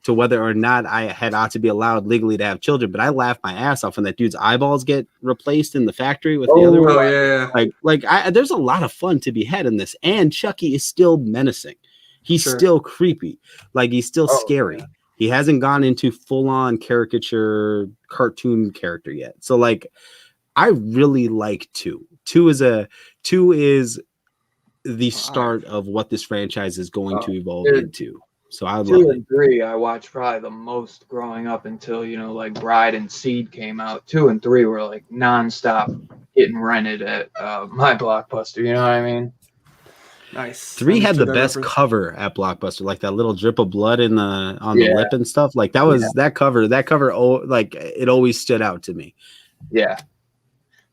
whether or not I ought to be allowed legally to have children, but I laugh my ass off when that dude's eyeballs get replaced in the factory with the other one. Oh yeah. Like there's a lot of fun to be had in this, and Chucky is still menacing. He's still creepy. Like he's still scary. Yeah. He hasn't gone into full-on caricature cartoon character yet. So like, I really like 2. 2 is the start of what this franchise is going to evolve into. So I love 2 it. and 3 I watched probably the most growing up until like Bride and Seed came out. 2 and 3 were like nonstop getting rented at my Blockbuster. You know what I mean? Nice. 3 had the best cover at Blockbuster, like that little drip of blood on the lip and stuff. Like that was that cover. That cover, like it always stood out to me. Yeah.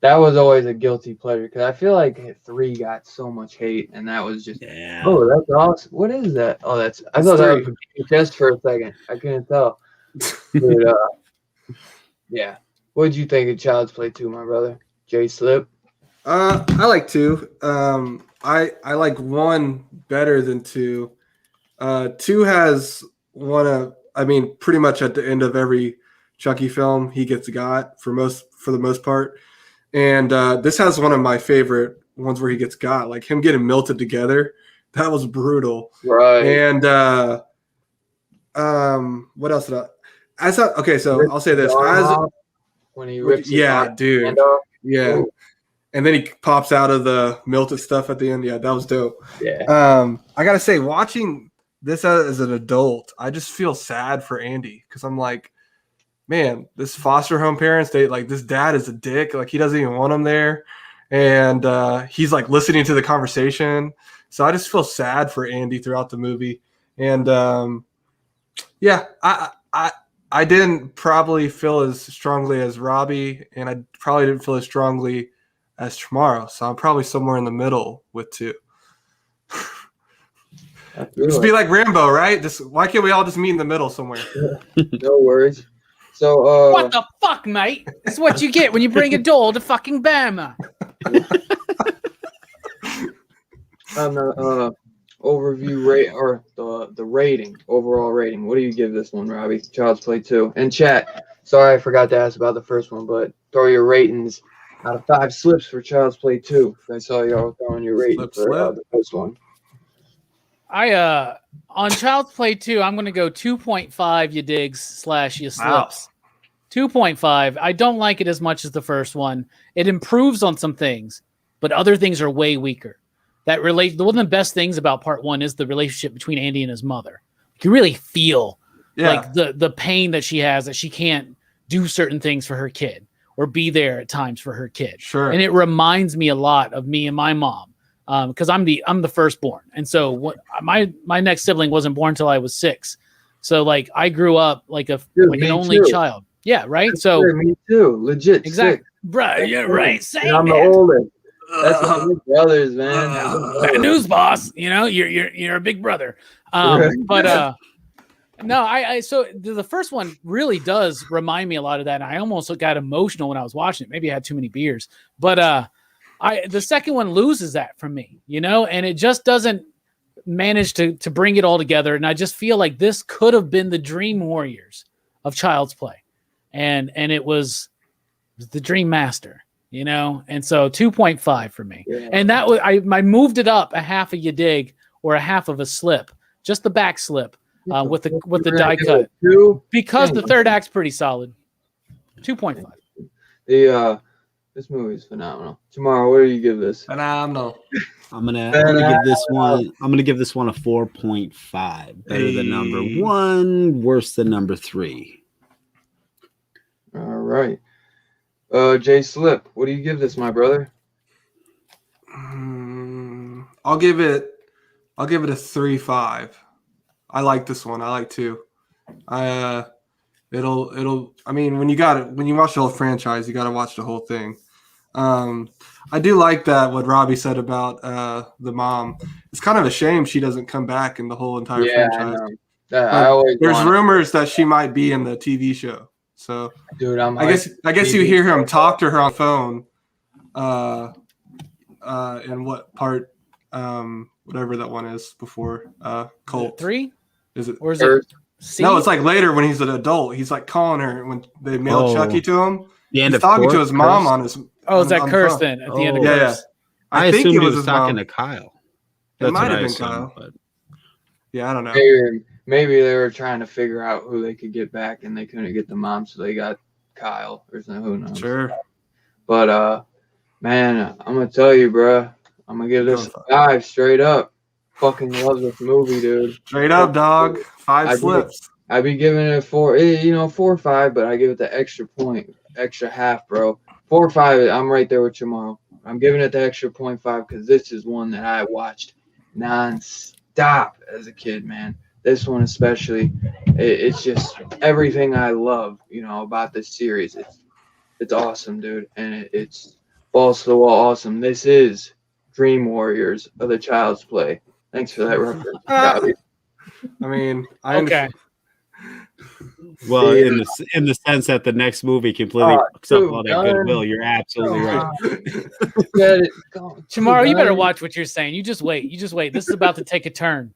That was always a guilty pleasure because I feel like 3 got so much hate, and that was just oh, that's awesome. What is that? Oh, I thought that was just for a second. I couldn't tell. But, yeah. What did you think of Child's Play 2, my brother? Jay Slip? I like 2. I like 1 better than 2. 2 has pretty much at the end of every Chucky film he gets got for the most part. And this has one of my favorite ones where he gets got, like him getting melted together. That was brutal. Right. And what else did okay, so I'll say this. When he rips dude. Yeah. Ooh. And then he pops out of the melted stuff at the end. Yeah, that was dope. Yeah. I gotta say, watching this as an adult, I just feel sad for Andy because I'm like, man, this foster home parents, this dad is a dick. Like he doesn't even want him there. And he's like listening to the conversation. So I just feel sad for Andy throughout the movie. And I didn't probably feel as strongly as Robbie, and I probably didn't feel as strongly as Tomorrow. So I'm probably somewhere in the middle with 2. Just be like Rambo, right? Why can't we all just meet in the middle somewhere? No worries. So, what the fuck, mate? That's what you get when you bring a doll to fucking Bama. On the overview rate or the rating, overall rating, what do you give this one, Robbie? Child's Play 2. And chat, sorry I forgot to ask about the first one, but throw your ratings out of 5 slips for Child's Play 2. I saw y'all throwing your rating for the first one. On Child's Play 2, I'm going to go 2.5 you digs / you slips. Wow. 2.5. I don't like it as much as the first one. It improves on some things, but other things are way weaker. One of the best things about part 1 is the relationship between Andy and his mother. You can really feel like the pain that she has, that she can't do certain things for her kid or be there at times for her kid. Sure. And it reminds me a lot of me and my mom. Because I'm the firstborn, and so my next sibling wasn't born until I was 6, so like I grew up like an only child. Yeah, right. So me too, legit. Exactly, 6. bro. Yeah, right. Same. I'm man. the oldest. That's my big brothers, man. My big Bad brothers. news, boss. You know, you're a big brother. But no, I so the first one really does remind me a lot of that. And I almost got emotional when I was watching it. Maybe I had too many beers, but the second one loses that from me, you know, and it just doesn't manage to bring it all together. And I just feel like this could have been the Dream Warriors of Child's Play, and it was the Dream Master, you know. And so 2.5 for me. Yeah. And that was I moved it up a half of you dig or a half of a slip, just the back slip. With the die cut, because the third act's pretty solid. 2.5. This movie is phenomenal. Tomorrow, what do you give this? Phenomenal. I'm gonna give this one. I'm gonna give this one a 4.5. Better than number 1, worse than number 3. All right. Jay Slip, what do you give this, my brother? I'll give it a 3.5. I like this one. I like 2. It'll. I mean, when you watch the whole franchise, you got to watch the whole thing. I do like that what Robbie said about the mom. It's kind of a shame she doesn't come back in the whole entire franchise. I always there's rumors that she might be in the TV show. So, dude, I guess you hear him talk to her on the phone. In what part? Whatever that one is before Colt. 3? Is it? Or is it C? No, it's like later when he's an adult. He's like calling her when they mail Chucky to him. He's talking to his mom on his. Oh, is that Curse phone. then? At the end of Yeah, Curse? I think assumed it he was was his talking mom. to Kyle. It might what have I been assumed, Kyle. but Yeah, I don't know. Maybe they were trying to figure out who they could get back, and they couldn't get the mom, so they got Kyle or something. Who knows? Sure. But man, I'm gonna tell you, bro. I'm gonna give this a 5 straight up. Fucking love this movie, dude. Straight up, dog. 5 slips. I'd be giving it a 4, 4 or 5, but I give it the extra point, extra half, bro. 4 or 5, I'm right there with Tomorrow. I'm giving it the extra 0.5 because this is one that I watched non-stop as a kid, man. This one especially, it's just everything I love, you know, about this series. It's awesome, dude, and it's balls to the wall awesome. This is Dream Warriors of the Child's Play. Thanks for that reference, Bobby. I mean, Okay. well, in the sense that the next movie completely fucks up all that goodwill. You're absolutely right. Tomorrow, you better watch what you're saying. You just wait. This is about to take a turn.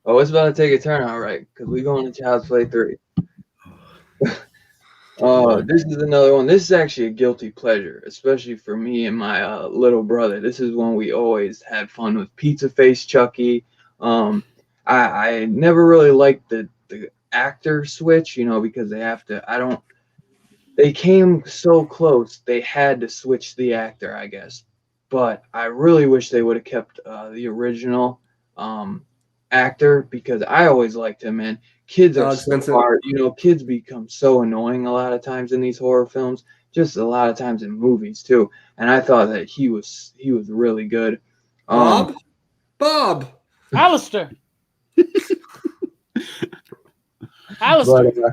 Oh, it's about to take a turn, all right, because we going to Child's Play 3. This is another one. This is actually a guilty pleasure, especially for me and my little brother. This is one we always had fun with. Pizza Face Chucky. I never really liked the actor switch, you know, because they have to. They came so close. They had to switch the actor, I guess. But I really wish they would have kept the original actor because I always liked him, man. Kids are so hard, you know. Kids become so annoying a lot of times in these horror films, just a lot of times in movies too. And I thought that he was really good. Bob, Alistair. Alistair. But,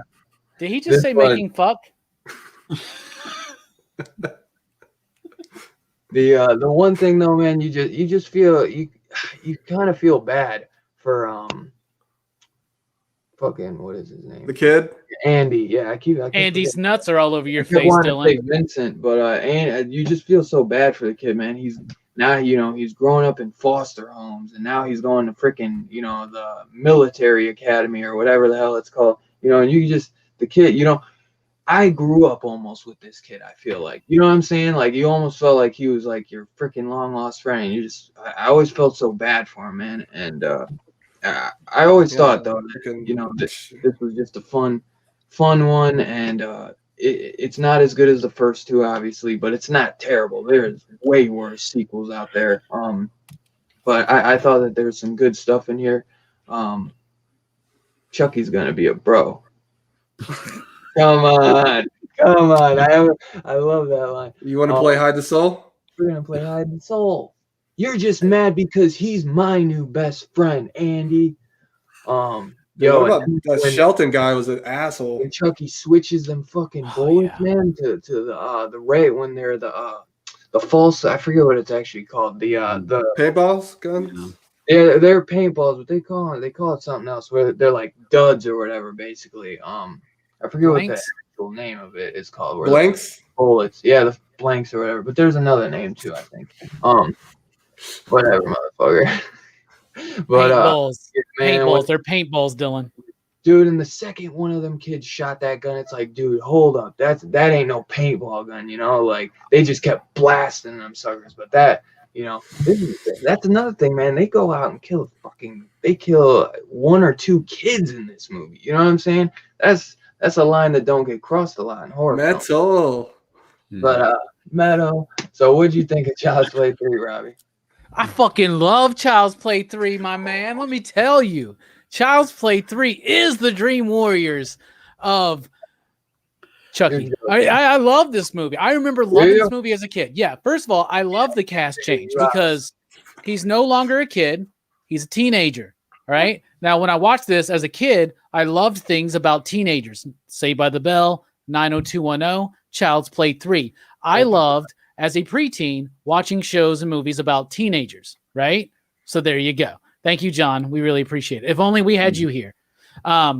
did he just say making fuck? The one thing though, man, you just feel you kind of feel bad for fucking what is his name? The kid? Andy. Yeah, I keep Andy's nuts are all over your I face, wanted to say Dylan. Vincent, but and you just feel so bad for the kid, man. He's now, you know, he's growing up in foster homes, and now he's going to freaking, you know, the military academy or whatever the hell it's called, you know. And you just the kid, you know, I grew up almost with this kid. I feel like, you know what I'm saying? Like you almost felt like he was like your freaking long lost friend. And I always felt so bad for him, man. And I always thought though, that, you know, this was just a fun one, and it's not as good as the first two, obviously, but it's not terrible. There's way worse sequels out there. But I thought that there's some good stuff in here. Chucky's gonna be a bro. Come on. I love that line. You want to play Hide the Soul? We're gonna play Hide the Soul. You're just mad because he's my new best friend, Andy. What about that Shelton guy was an asshole. When Chucky switches them fucking bullets, man, to the rate when they're the the false. I forget what it's actually called. The Paintballs, guns. yeah, they're paintballs, but they call it something else where they're like duds or whatever. Basically, I forget what the Blanks? actual name of it is called. Where Blanks. bullets, yeah, the blanks or whatever. But there's another name too, I think. Whatever, motherfucker. But Paintballs. man, Paintballs. They're paintballs, Dylan. dude, and the second one of them kids shot that gun, it's like, dude, hold up, that ain't no paintball gun, you know? Like they just kept blasting them suckers. But that, you know, that's another thing, man. They go out and kill they kill 1 or 2 kids in this movie. You know what I'm saying? That's a line that don't get crossed a lot in horror films. Metal. But metal. So what'd you think of Child's Play 3, Robbie? I fucking love Child's Play 3, my man. Let me tell you. Child's Play 3 is the Dream Warriors of Chucky. I love this movie. I remember loving this movie as a kid. Yeah, first of all, I love the cast change because he's no longer a kid. He's a teenager, right? Now, when I watched this as a kid, I loved things about teenagers. Saved by the Bell, 90210, Child's Play 3. I loved, as a preteen, watching shows and movies about teenagers, right? So there you go. Thank you, John. We really appreciate it. If only we had you here. I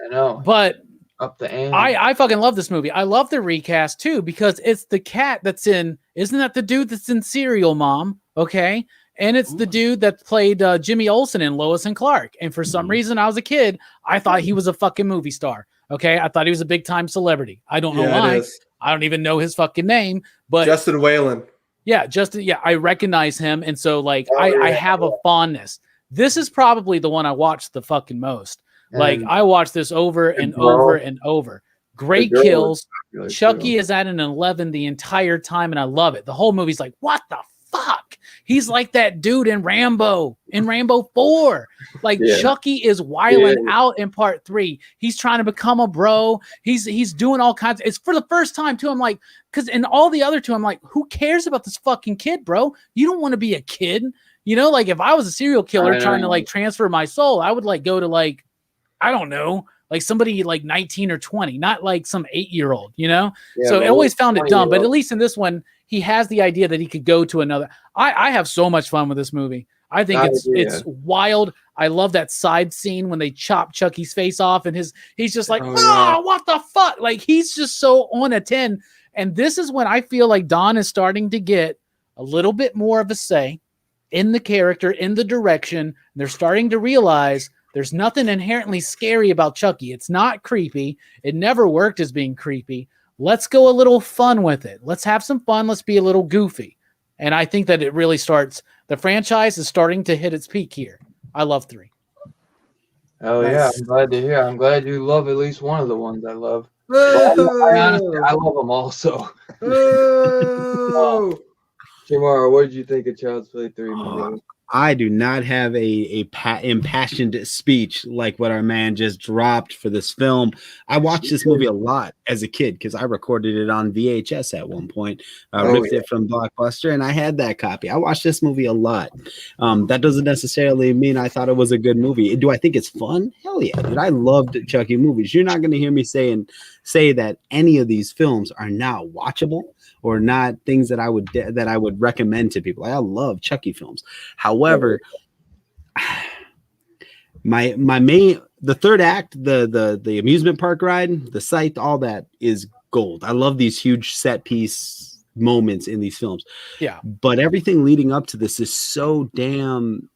know. But up the ante. I fucking love this movie. I love the recast too because it's the cat that's in. Isn't that the dude that's in Serial Mom? Okay, and it's the dude that played Jimmy Olsen in Lois and Clark. And for some reason, I was a kid. I thought he was a fucking movie star. Okay, I thought he was a big time celebrity. I don't know why. I don't even know his fucking name. But Justin Whalen. Yeah, Justin. Yeah, I recognize him, and so like I have a fondness. This is probably the one I watched the fucking most. Like I watched this over and over and over. Great kills. Chucky is at an 11 the entire time, and I love it. The whole movie's like, what the fuck? He's like that dude in Rambo 4. Like Chucky is wilding out in part 3. He's trying to become a bro. He's doing all kinds. It's for the first time too. I'm like, because in all the other two, I'm like, who cares about this fucking kid, bro? You don't want to be a kid. You know, like if I was a serial killer trying to like transfer my soul, I would like go to like, I don't know, like somebody like 19 or 20, not like some 8-year-old, you know? So I always found it dumb, but at least in this one, he has the idea that he could go to another. I have so much fun with this movie. I think it's wild. I love that side scene when they chop Chucky's face off and he's just like, what the fuck? Like he's just so on a 10. And this is when I feel like Don is starting to get a little bit more of a say in the character, in the direction. They're starting to realize there's nothing inherently scary about Chucky. It's not creepy. It never worked as being creepy. Let's go a little fun with it. Let's have some fun. Let's be a little goofy. And I think that it really starts, the franchise is starting to hit its peak here. I love 3. Oh yeah, I'm glad to hear. I'm glad you love at least one of the ones I love. Honestly, I love them all. So, Jamar, what did you think of Child's Play 3, my brother? I do not have a impassioned speech like what our man just dropped for this film. I watched this movie a lot as a kid because I recorded it on VHS at one point, ripped it from Blockbuster, and I had that copy. I watched this movie a lot. That doesn't necessarily mean I thought it was a good movie. Do I think it's fun? Hell yeah, dude. I loved Chucky movies. You're not going to hear me say that any of these films are not watchable or not things that I would recommend to people. I love Chucky films. However, the third act, the amusement park ride, the site, all that is gold. I love these huge set piece moments in these films. Yeah. But everything leading up to this is so damn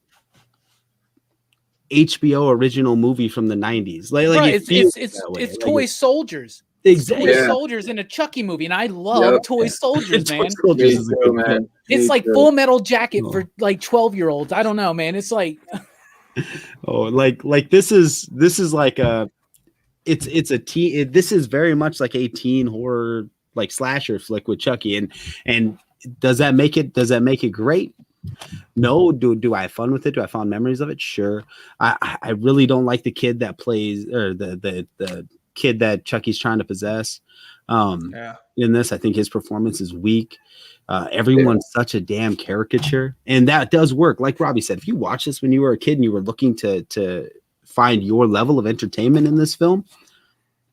HBO original movie from the 90s. Like right. It's toy soldiers. Exactly. Toy soldiers in a Chucky movie, and I love toy soldiers, man. Man. It's like Full Metal Jacket for like 12-year-olds. I don't know, man. It's like like this is like it's a teen. This is very much like a teen horror like slasher flick with Chucky, and does that make it great? No. Do I have fun with it? Do I find memories of it? Sure. I really don't like the kid that plays, or the kid that Chucky's trying to possess. In this, I think his performance is weak. Everyone's such a damn caricature, and that does work. Like Robbie said, if you watch this when you were a kid and you were looking to find your level of entertainment in this film,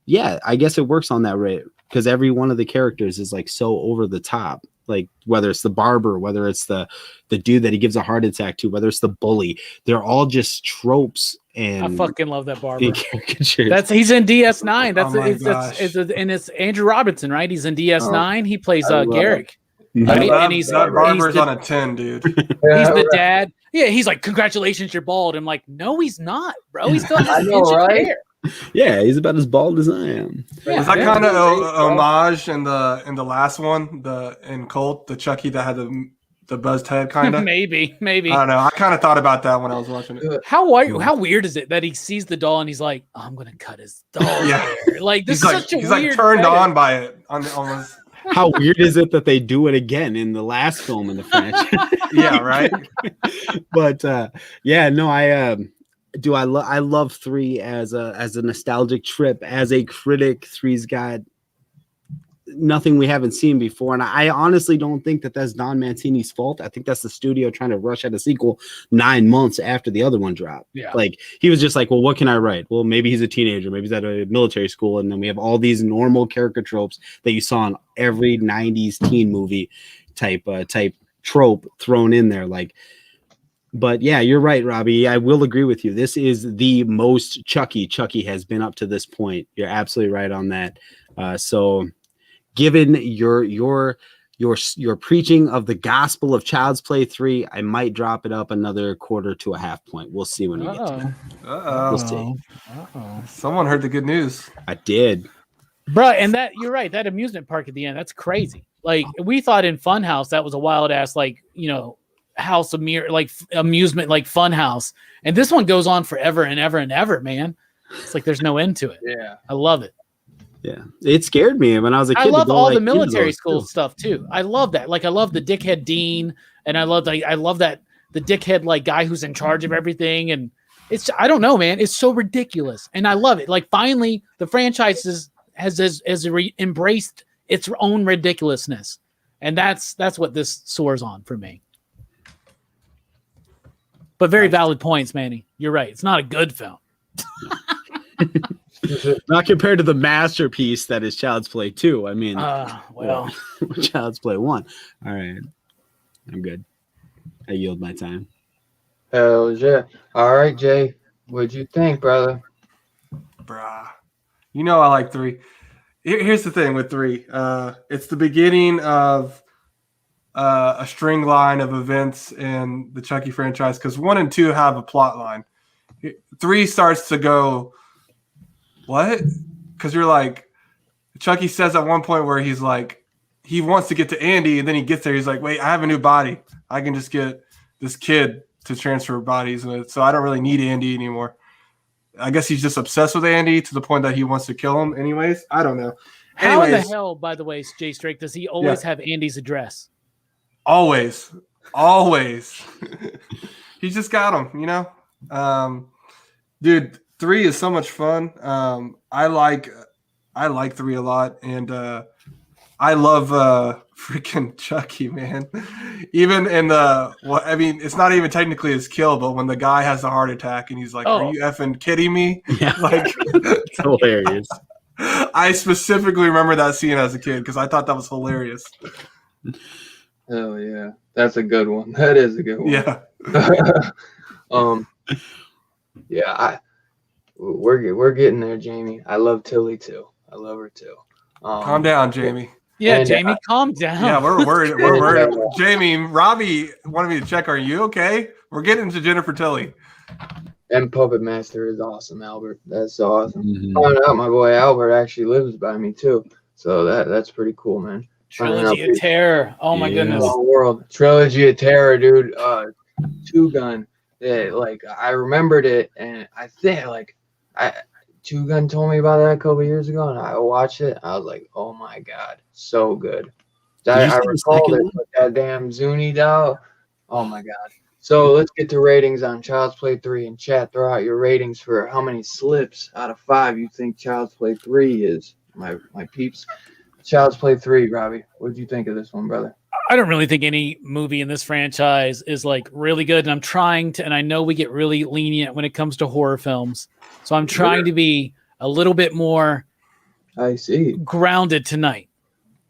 yeah, I guess it works on that rate because every one of the characters is like so over the top Like whether it's the barber, whether it's the dude that he gives a heart attack to, whether it's the bully, they're all just tropes and I fucking love that barber. caricatures. He's in DS9. That's Oh my gosh. and it's Andrew Robinson, right? He's in DS9. He plays I love Garrick. Mhm. Right? That, And he's that barber's the- on a 10, dude. He's the dad. Yeah, he's like, congratulations, you're bald. I'm like, no, he's not, bro. He's still I has know, inch of right? hair. Yeah, he's about as bald as I am. Yeah, Is that yeah. kind of Bro. homage in the last one, in Cult, the Chucky that had the buzzed head, kind of? maybe. I don't know. I kind of thought about that when I was watching it. How weird is it that he sees the doll and he's like, oh, I'm gonna cut his doll's Yeah. hair? Like this He's is like such a he's weird. like turned fetish. on by it. Almost. How weird is it that they do it again in the last film in the franchise? Yeah, right. But yeah, no, I love 3 as a nostalgic trip. As a critic, 3's got nothing we haven't seen before, and I honestly don't think that that's Don Mancini's fault. I think that's the studio trying to rush out a sequel 9 months after the other one dropped. Yeah. Like he was just like, well, what can I write? Well, maybe he's a teenager, maybe he's at a military school, and then we have all these normal character tropes that you saw in every 90s teen movie type trope thrown in there. Like, but yeah, you're right, Robbie. I will agree with you. This is the most Chucky has been up to this point. You're absolutely right on that. So given your preaching of the gospel of Child's Play 3, I might drop it up another quarter to a half point. We'll see when we get to it. We'll see. Someone heard the good news. I did. Bro, and that you're right. That amusement park at the end, that's crazy. Like we thought in Funhouse that was a wild ass, like, you know, house of like amusement, like Funhouse. And this one goes on forever and ever and ever, man. It's like there's no end to it. Yeah. I love it. Yeah, it scared me when I was a kid. I love all the into military those, school too. stuff too. I love that. Like I love the dickhead dean, and I love that the dickhead like guy who's in charge of everything. And it's I don't know, man. It's so ridiculous, and I love it. Like finally, the franchise has embraced its own ridiculousness, and that's what this soars on for me. But very valid points, Manny. You're right. It's not a good film. Not compared to the masterpiece that is Child's Play 2. I mean, Well, Child's Play 1. All right, I'm good. I yield my time. Hell yeah. All right, Jay. What'd you think, brother? Bruh. You know I like 3. Here's the thing with 3. It's the beginning of a string line of events in the Chucky franchise, because 1 and 2 have a plot line. 3 starts to go, what? Because you're like, Chucky says at one point where he's like, he wants to get to Andy, and then he gets there. He's like, wait, I have a new body. I can just get this kid to transfer bodies with, so I don't really need Andy anymore. I guess he's just obsessed with Andy to the point that he wants to kill him anyways. I don't know. how in the Anyways, hell, by the way, Jay Strake, does he always have Andy's address? always. He just got him, you know? Dude, 3 is so much fun. I like 3 a lot, and I love freaking Chucky, man. Even in it's not even technically his kill, but when the guy has a heart attack and he's like, "Are you effing kidding me?" Yeah, Like, it's hilarious. I specifically remember that scene as a kid because I thought that was hilarious. Hell yeah. That's a good one. That is a good one. Yeah. Yeah, we're getting there, Jamie. I love Tilly too. I love her too. Calm down, Jamie. Yeah, And, Jamie, calm down. Yeah, we're worried. We're worried. Jamie, Robbie wanted me to check. Are you okay? We're getting to Jennifer Tilly. And Puppet Master is awesome, Albert. That's so awesome. Mhm. Found out my boy Albert actually lives by me too. So that's pretty cool, man. Trilogy of Terror. Oh my Yeah. goodness. Long world. Trilogy of Terror, dude. Two Gun. Yeah, like I remembered it, and I think Two Gun told me about that a couple years ago, and I watched it. I was like, oh my god, so good. Did you I see the recall second it one? with that damn Zuni doll. Oh my god. So let's get to ratings on Child's Play 3 and chat. Throw out your ratings for how many slips out of 5 you think Child's Play 3 is. My peeps. Child's Play 3, Robbie. What did you think of this one, brother? I don't really think any movie in this franchise is like really good. And I'm trying to, and I know we get really lenient when it comes to horror films. So I'm trying to be a little bit more I see. grounded tonight.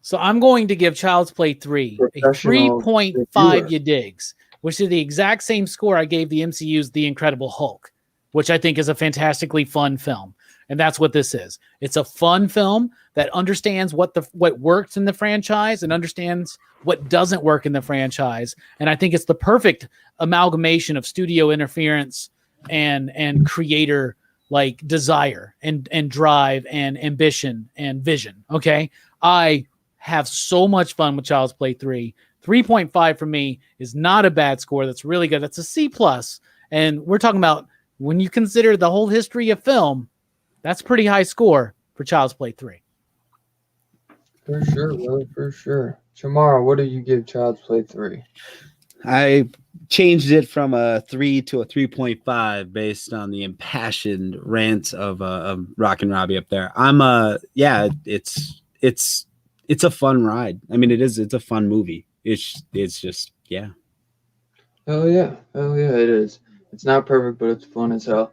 So I'm going to give Child's Play 3 a Professional 3.5 reviewer. you digs, which is the exact same score I gave the MCU's The Incredible Hulk, which I think is a fantastically fun film. And that's what this is. It's a fun film that understands what works in the franchise and understands what doesn't work in the franchise. And I think it's the perfect amalgamation of studio interference and creator like desire and drive and ambition and vision. Okay. I have so much fun with Child's Play 3. 3.5 for me is not a bad score. That's really good. That's a C+. And we're talking about when you consider the whole history of film, that's a pretty high score for Child's Play 3. For sure, brother, for sure. Chamara, what do you give Child's Play 3? I changed it from a 3 to a 3.5 based on the impassioned rants of Rock and Robbie up there. It's a fun ride. I mean, it's a fun movie. It's just, yeah. Hell yeah, it is. It's not perfect, but it's fun as hell.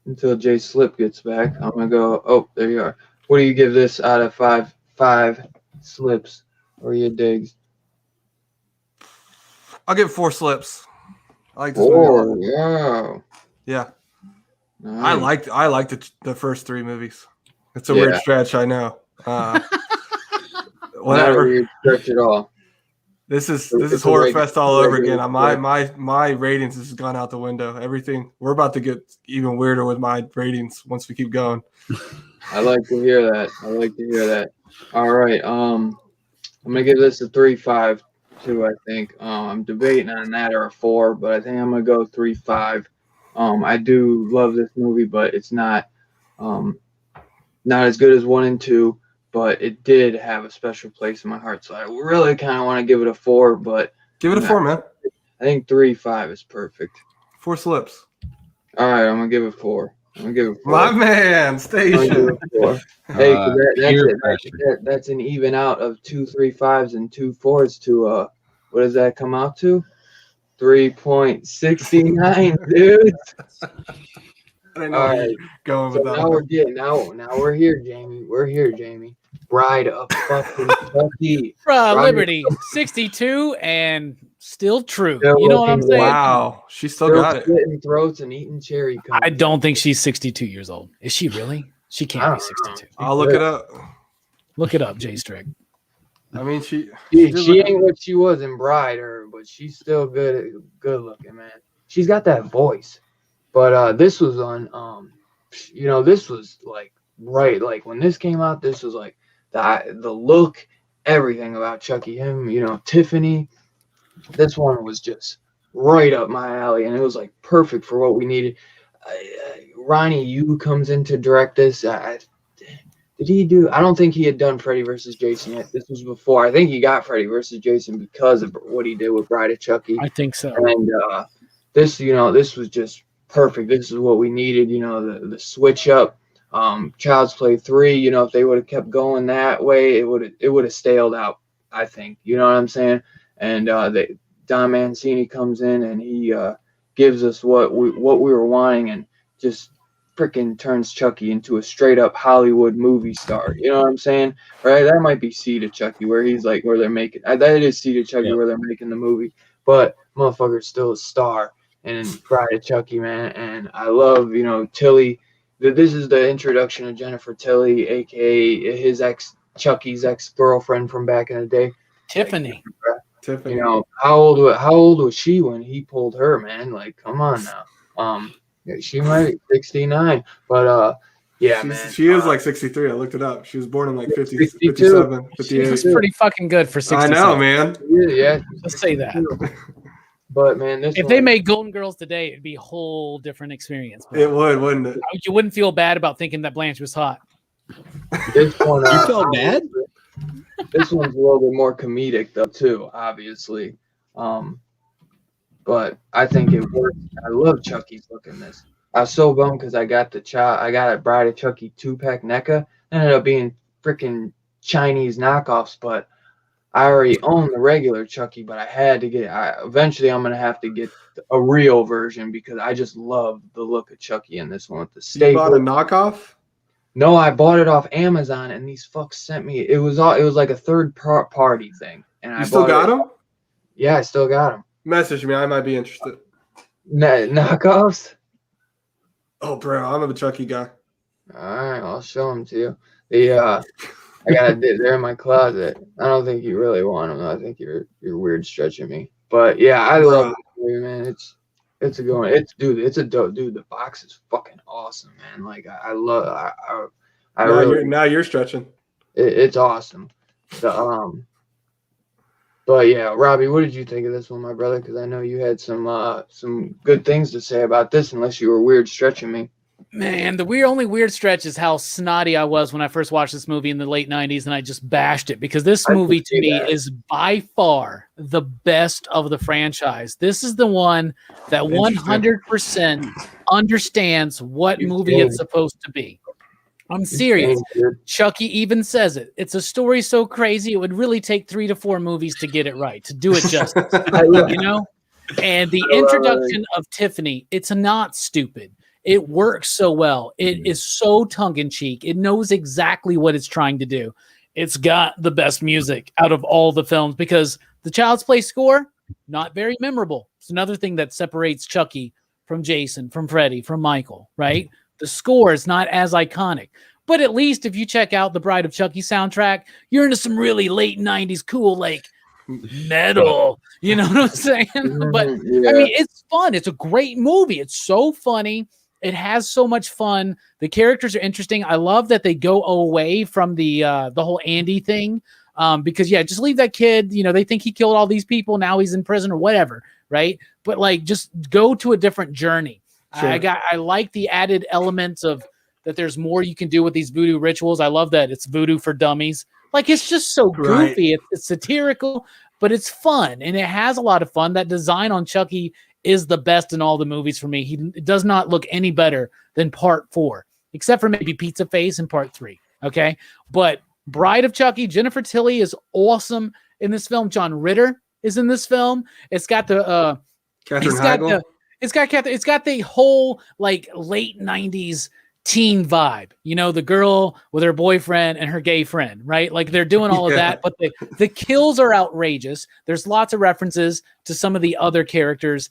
Until Jay Slip gets back, I'm gonna go. Oh, there you are. What do you give this out of five slips or your digs? I'll give 4 slips. I like this movie a lot. Yeah. Yeah, Nice. I liked the first 3 movies. It's a weird stretch, I know. Not a Whatever. weird stretch at all. This is It's a Horror regular- Fest all over regular again. My ratings has gone out the window. Everything. We're about to get even weirder with my ratings once we keep going. I like to hear that. All right. I'm gonna give this a 3.5 too. I think. I'm debating on that or a 4, but I think I'm gonna go 3.5. I do love this movie, but it's not as good as 1 and 2. But it did have a special place in my heart, so I really kind of want to give it a 4. But Give it a 4, man. I think 3.5 is perfect. 4 slips. All right, I'm gonna give it 4. My man, I'm gonna give Station. it 4. Hey, 'cause that's peer it. pressure. That's an even out of 2 3.5s and 2 4s to what does that come out to? 3.69, dude. I didn't know All where right. you were going So with that. now one. now we're here, Jamie. We're here, Jamie. Bride of fucking Chucky. Liberty 62 and still true. Still You know what I'm looking saying? Wow, she still Still got it. slitting throats and eating cherry cones. I don't think she's 62 years old. Is she really? She I can't be don't know. 62. I'll look it up. Look it up, Jay Strick. I mean, she She ain't what she was in Bride, but she's still good looking, man. She's got that voice. But this was on this was like right, like when this came out, this was like the look, everything about Chucky, him, Tiffany. This one was just right up my alley, and it was like perfect for what we needed. Ronnie Yu comes in to direct this. Did he do? I don't think he had done Freddy versus Jason yet. This was before. I think he got Freddy versus Jason because of what he did with Bride of Chucky. I think so. And this was just perfect. This is what we needed. The switch up. Child's Play 3. If they would have kept going that way, it would have staled out. I think. You know what I'm saying? And Don Mancini comes in and he gives us what we were wanting and just freaking turns Chucky into a straight up Hollywood movie star. You know what I'm saying? Right? That might be Seed of Chucky where he's like where they're making that is Seed of Chucky where they're making the movie. But motherfucker's still a star and Bride of Chucky, man. And I love, Tilly. This is the introduction of Jennifer Tilly, aka his Chucky's ex-girlfriend from back in the day. Tiffany. Tiffany. How old was she when he pulled her, man? Like, come on now. She might be 69, but man. She is like 63. I looked it up. She was born in like 50, 62. 57, She 58. was pretty fucking good for 60. I know, man. Yeah. Let's say that. But man, If they made Golden Girls today, it'd be a whole different experience. It would, wouldn't it? You wouldn't feel bad about thinking that Blanche was hot. this one, You felt bad? This one's a little bit more comedic though, too. Obviously, but I think it works. I love Chucky's look in this. I was so bummed because I got a Bride of Chucky 2-pack NECA. Ended up being freaking Chinese knockoffs, but I already own the regular Chucky. But I had to get. Eventually, I'm gonna have to get a real version because I just love the look of Chucky in this one with the You bought a staple. knockoff? No, I bought it off Amazon, and these fucks sent me. It was like a party thing, and You still got them? Yeah, I still got them. Message me. I might be interested. Knockoffs. Oh, bro, I'm a Chucky guy. All right, I'll show them to you. They're in my closet. I don't think you really want them. I think you're weird stretching me. But yeah, I love this movie, man. It's a good one. It's a dope dude. The box is fucking awesome, man. Like I love. I really. Now you're stretching. It's awesome. But yeah, Robbie, what did you think of this one, my brother? Because I know you had some good things to say about this, unless you were weird stretching me. Man, the only weird stretch is how snotty I was when I first watched this movie in the late 90s, and I just bashed it because this movie to me is by far the best of the franchise. This is the one that 100% understands what movie it's supposed to be. I'm serious. Chucky even says it. It's a story so crazy, it would really take 3 to 4 movies to get it right, to do it justice. You know? And the introduction of Tiffany, it's not stupid. It works so well. It is so tongue-in-cheek. It knows exactly what it's trying to do. It's got the best music out of all the films because the Child's Play score, not very memorable. It's another thing that separates Chucky from Jason, from Freddy, from Michael, right? The score is not as iconic. But at least if you check out the Bride of Chucky soundtrack, you're into some really late 90s cool, like, metal. You know what I'm saying? But, yeah. I mean, it's fun. It's a great movie. It's so funny. It has so much fun. The characters are interesting. I love that they go away from the whole Andy thing because, yeah, just leave that kid. You know, they think he killed all these people. Now he's in prison or whatever, right? But, like, just go to a different journey. Sure. I like the added elements of that there's more you can do with these voodoo rituals. I love that it's voodoo for dummies. Like, it's just so goofy. Right. It's satirical, but it's fun, and it has a lot of fun. That design on Chucky is the best in all the movies for me. He does not look any better than part 4, except for maybe Pizza Face in part 3. Okay. But Bride of Chucky, Jennifer Tilly is awesome in this film. John Ritter is in this film. It's got the, it's got the whole like late 90s teen vibe, you know, the girl with her boyfriend and her gay friend, right? Like they're doing all of that, but the kills are outrageous. There's lots of references to some of the other characters,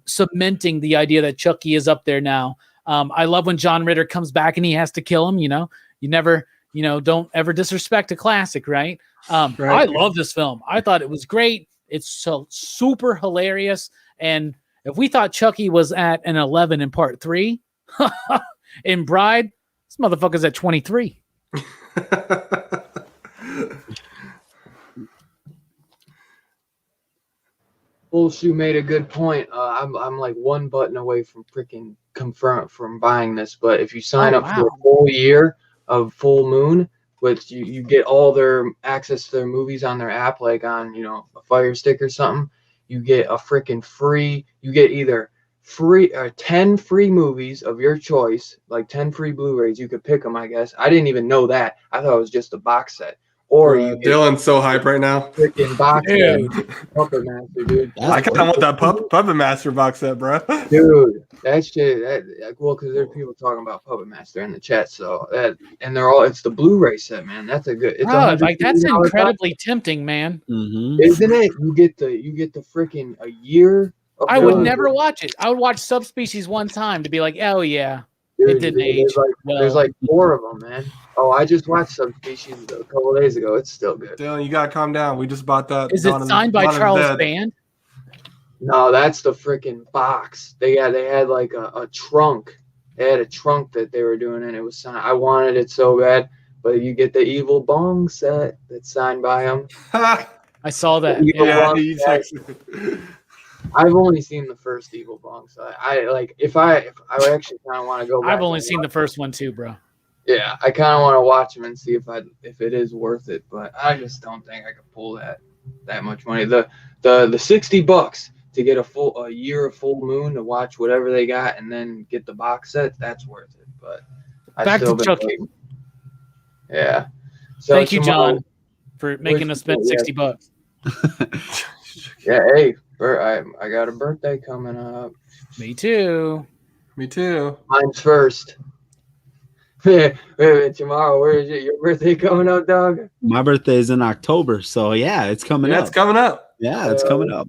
cementing the idea that Chucky is up there now. I love when John Ritter comes back and he has to kill him. You know, you never, don't ever disrespect a classic, right? Right. I love this film. I thought it was great. It's so super hilarious. And if we thought Chucky was at an 11 in part 3, in Bride, this motherfucker's at 23. Bullshoe made a good point. I'm like one button away from freaking from buying this, but if you sign up for a full year of Full Moon, which you get all their access to their movies on their app, like on a Fire Stick or something, you get a freaking free. You get either 10 free movies of your choice, like 10 free Blu-rays. You could pick them, I guess. I didn't even know that. I thought it was just a box set. Or Dylan's so hype right now. Freaking box set. Puppet Master, dude. I kind of want that Puppet Master box set, bro. Dude, that shit. Because there's people talking about Puppet Master in the chat, so and they're all. It's the Blu-ray set, man. That's a good. It's like that's incredibly tempting, man. Mm-hmm. Isn't it? You get the freaking a year. I would never watch it. I would watch Subspecies one time to be like, oh yeah, it didn't age. There's like 4 of them, man. Oh, I just watched Subspecies a couple of days ago. It's still good. Dylan, you gotta calm down. We just bought that. Is it signed by Charles Band? No, that's the freaking box. They had like a trunk. They had a trunk that they were doing, and it was signed. I wanted it so bad, but you get the Evil Bong set that's signed by him. I saw that. I've only seen the first Evil Bong, so I actually kind of want to go back. I've only seen the first one too, bro. Yeah, I kind of want to watch them and see if it is worth it, but I just don't think I could pull that much money. The $60 to get a year of Full Moon to watch whatever they got and then get the box set, that's worth it. But back to Chucky. Yeah. So thank you, John, for making us spend $60. Yeah, hey. I got a birthday coming up. Me too. Me too. Mine's first. Wait, tomorrow, where is it? Your birthday coming up, dog? My birthday is in October, so yeah, it's coming Yeah, up. it's coming up. Yeah, it's coming up.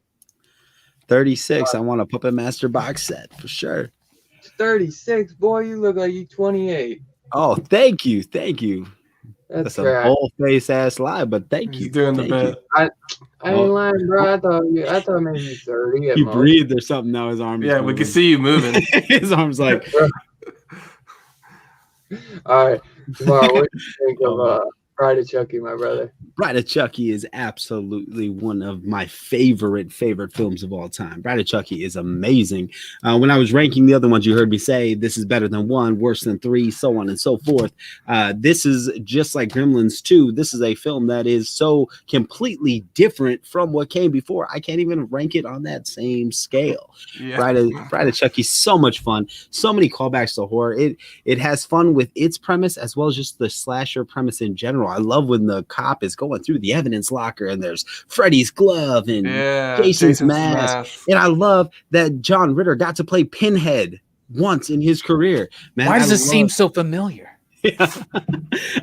36. I want a Puppet Master box set for sure. 36, boy. You look like you 28. Oh, thank you. Thank you. That's a crap. bold face ass lie, but thank He's you. doing the Thank bit. I ain't lying, bro. I thought maybe 30 at He most. breathed or something. Now his arm is Yeah, we moving. can see you moving. His arm's like, All right, tomorrow. What do you think of Bride of Chucky, my brother? Bride of Chucky is absolutely one of my favorite films of all time. Bride of Chucky is amazing. When I was ranking the other ones, you heard me say this is better than 1, worse than 3, so on and so forth. This is just like Gremlins 2. This is a film that is so completely different from what came before. I can't even rank it on that same scale. Yeah. Bride of Chucky, so much fun. So many callbacks to horror. It has fun with its premise as well as just the slasher premise in general. I love when the cop is going through the evidence locker and there's Freddy's glove and Jason's mask. And I love that John Ritter got to play Pinhead once in his career. Man, why does it seem so familiar?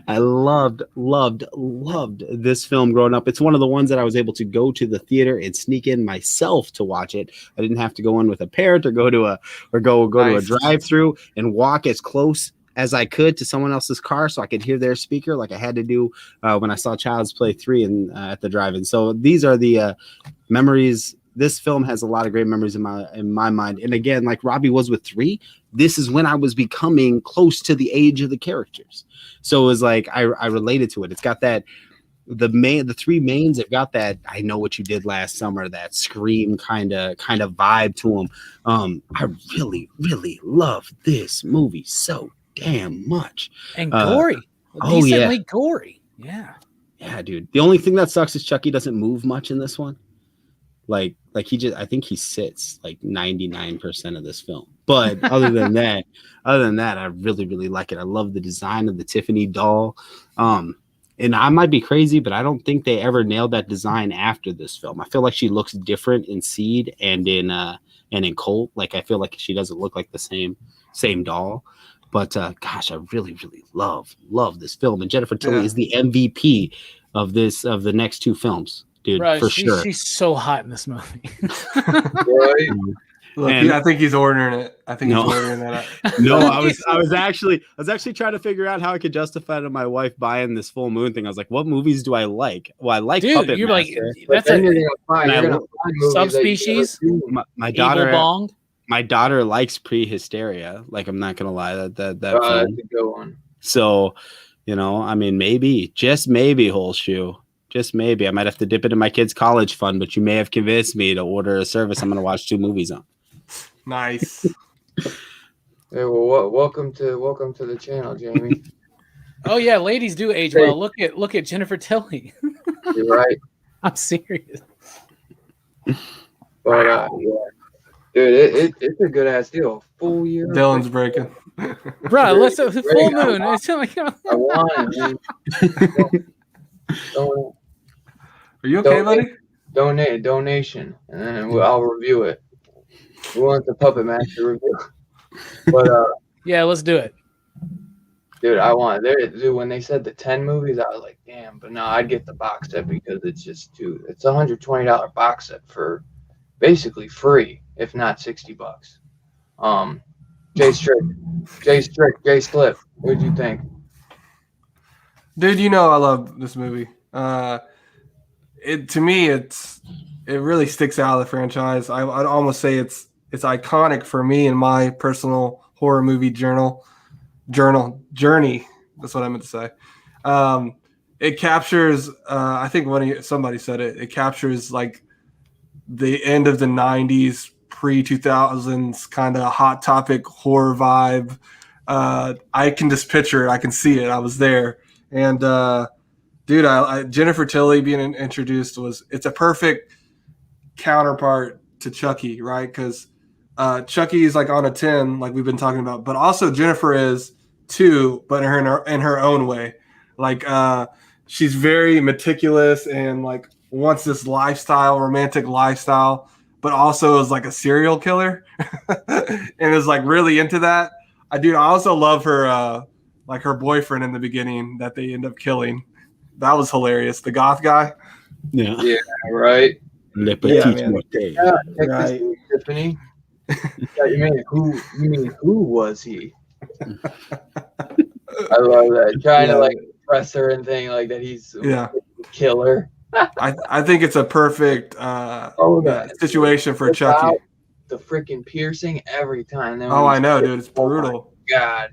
I loved this film growing up. It's one of the ones that I was able to go to the theater and sneak in myself to watch it. I didn't have to go in with a parent or go to a drive-through and walk as close as I could to someone else's car so I could hear their speaker, like I had to do when I saw Child's Play 3 at the drive-in. So these are the memories. This film has a lot of great memories in my mind. And again, like Robbie was with 3, this is when I was becoming close to the age of the characters. So it was like I related to it. It's got that the 3 mains have got that I know what you did last summer, that Scream kind of vibe to them. I really, really love this movie so damn much. And gory. Decently gory. Yeah. Yeah, dude. The only thing that sucks is Chucky doesn't move much in this one. Like I think he sits like 99% of this film. But other than that, I really, really like it. I love the design of the Tiffany doll. And I might be crazy, but I don't think they ever nailed that design after this film. I feel like she looks different in Seed and in Colt. Like I feel like she doesn't look like the same doll. But gosh, I really, really love this film. And Jennifer Tilly is the MVP of the next 2 films, dude. Bro, for sure. She's so hot in this movie. Right? Look, I think he's ordering it. I think he's ordering that up. No, I was actually trying to figure out how I could justify to my wife buying this full moon thing. I was like, what movies do I like? Well, I like Dude, Puppet you're Master. like, that's a subspecies. My daughter, Evil Bong. My daughter likes Pre-Hysteria. Like, I'm not gonna lie, that film. That's a good one. So, I mean, maybe, just maybe, Whole Shoe. Just maybe. I might have to dip into my kid's college fund, but you may have convinced me to order a service I'm going to watch 2 movies on. Nice. Hey, well, welcome to the channel, Jamie. Oh yeah, ladies do age well. Look at Jennifer Tilly. You're right. I'm serious. But yeah, dude, it's a good ass deal. Full year. Dylan's breaking. Bro, let's full moon. It's like, I want it, man. Are you okay, buddy? Donation, and then I'll review it. We want the Puppet Master review, but yeah, let's do it, dude. I want it. Dude, when they said the 10 movies, I was like, damn. But no, I'd get the box set because it's just it's $120 box set for basically free, if not $60. Jay Slip, what did you think? Dude, I love this movie. To me, it really sticks out of the franchise. I'd almost say it's iconic for me in my personal horror movie journey. That's what I meant to say. It captures. I think somebody said it. It captures like the end of the '90s, pre-2000s kind of hot topic horror vibe. I can just picture it. I can see it. I was there, and dude, Jennifer Tilly being introduced it's a perfect counterpart to Chucky, right? Because Chucky is like on a 10, like we've been talking about, but also Jennifer is too, but in her own way. Like she's very meticulous and like wants this romantic lifestyle, but also is like a serial killer and is like really into that. I also love her like her boyfriend in the beginning that they end up killing. That was hilarious. The goth guy. Yeah. Yeah, right. Le Yeah, Petit man. Mortel. Yeah, check Right. this out, Tiffany. Yeah, you mean who was he? I love that. Trying to Yeah. like impress her and thing like that he's Yeah. a killer. I think it's a perfect situation for Chucky. Without the freaking piercing every time. Then Oh, when I know, dude. It's oh my brutal. God,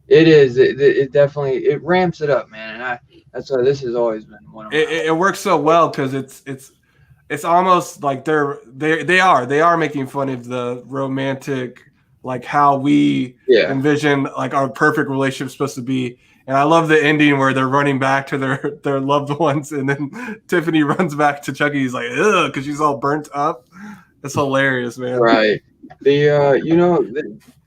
it is. It definitely it ramps it up, man. And that's why this has always been one of my. It works so well because it's almost like they are making fun of the romantic, like how we envision like our perfect relationship supposed to be. And I love the ending where they're running back to their loved ones, and then Tiffany runs back to Chucky. He's like, ugh, because she's all burnt up. It's hilarious, man. Right.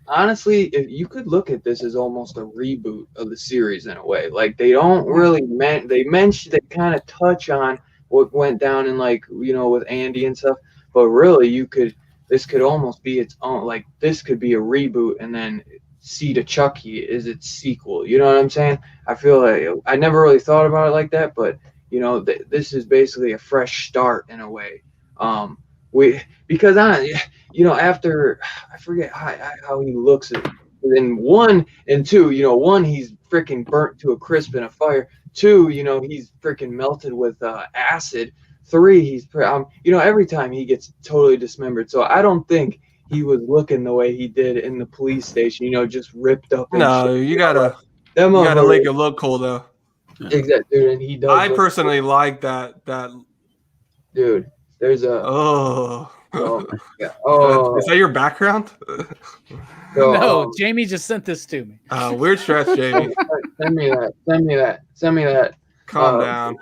Honestly, if you could look at this as almost a reboot of the series in a way. Like they don't really they kind of touch on what went down in like, with Andy and stuff, but really this could almost be its own, like this could be a reboot and then Seed of Chucky is its sequel. You know what I'm saying? I feel like I never really thought about it like that, but this is basically a fresh start in a way. Because after I forget how he looks at in 1 and 2, 1 he's freaking burnt to a crisp in a fire. 2, he's freaking melted with acid. 3, he's every time he gets totally dismembered. So I don't think he was looking the way he did in the police station, just ripped up. And no, shit. you gotta make it look cool though. Exactly, dude. And he does. I personally like that. Dude, there's a. Oh. Yeah. Oh. Is that your background? No, Jamie just sent this to me. Weird stretch, Jamie. Send me that. Calm down.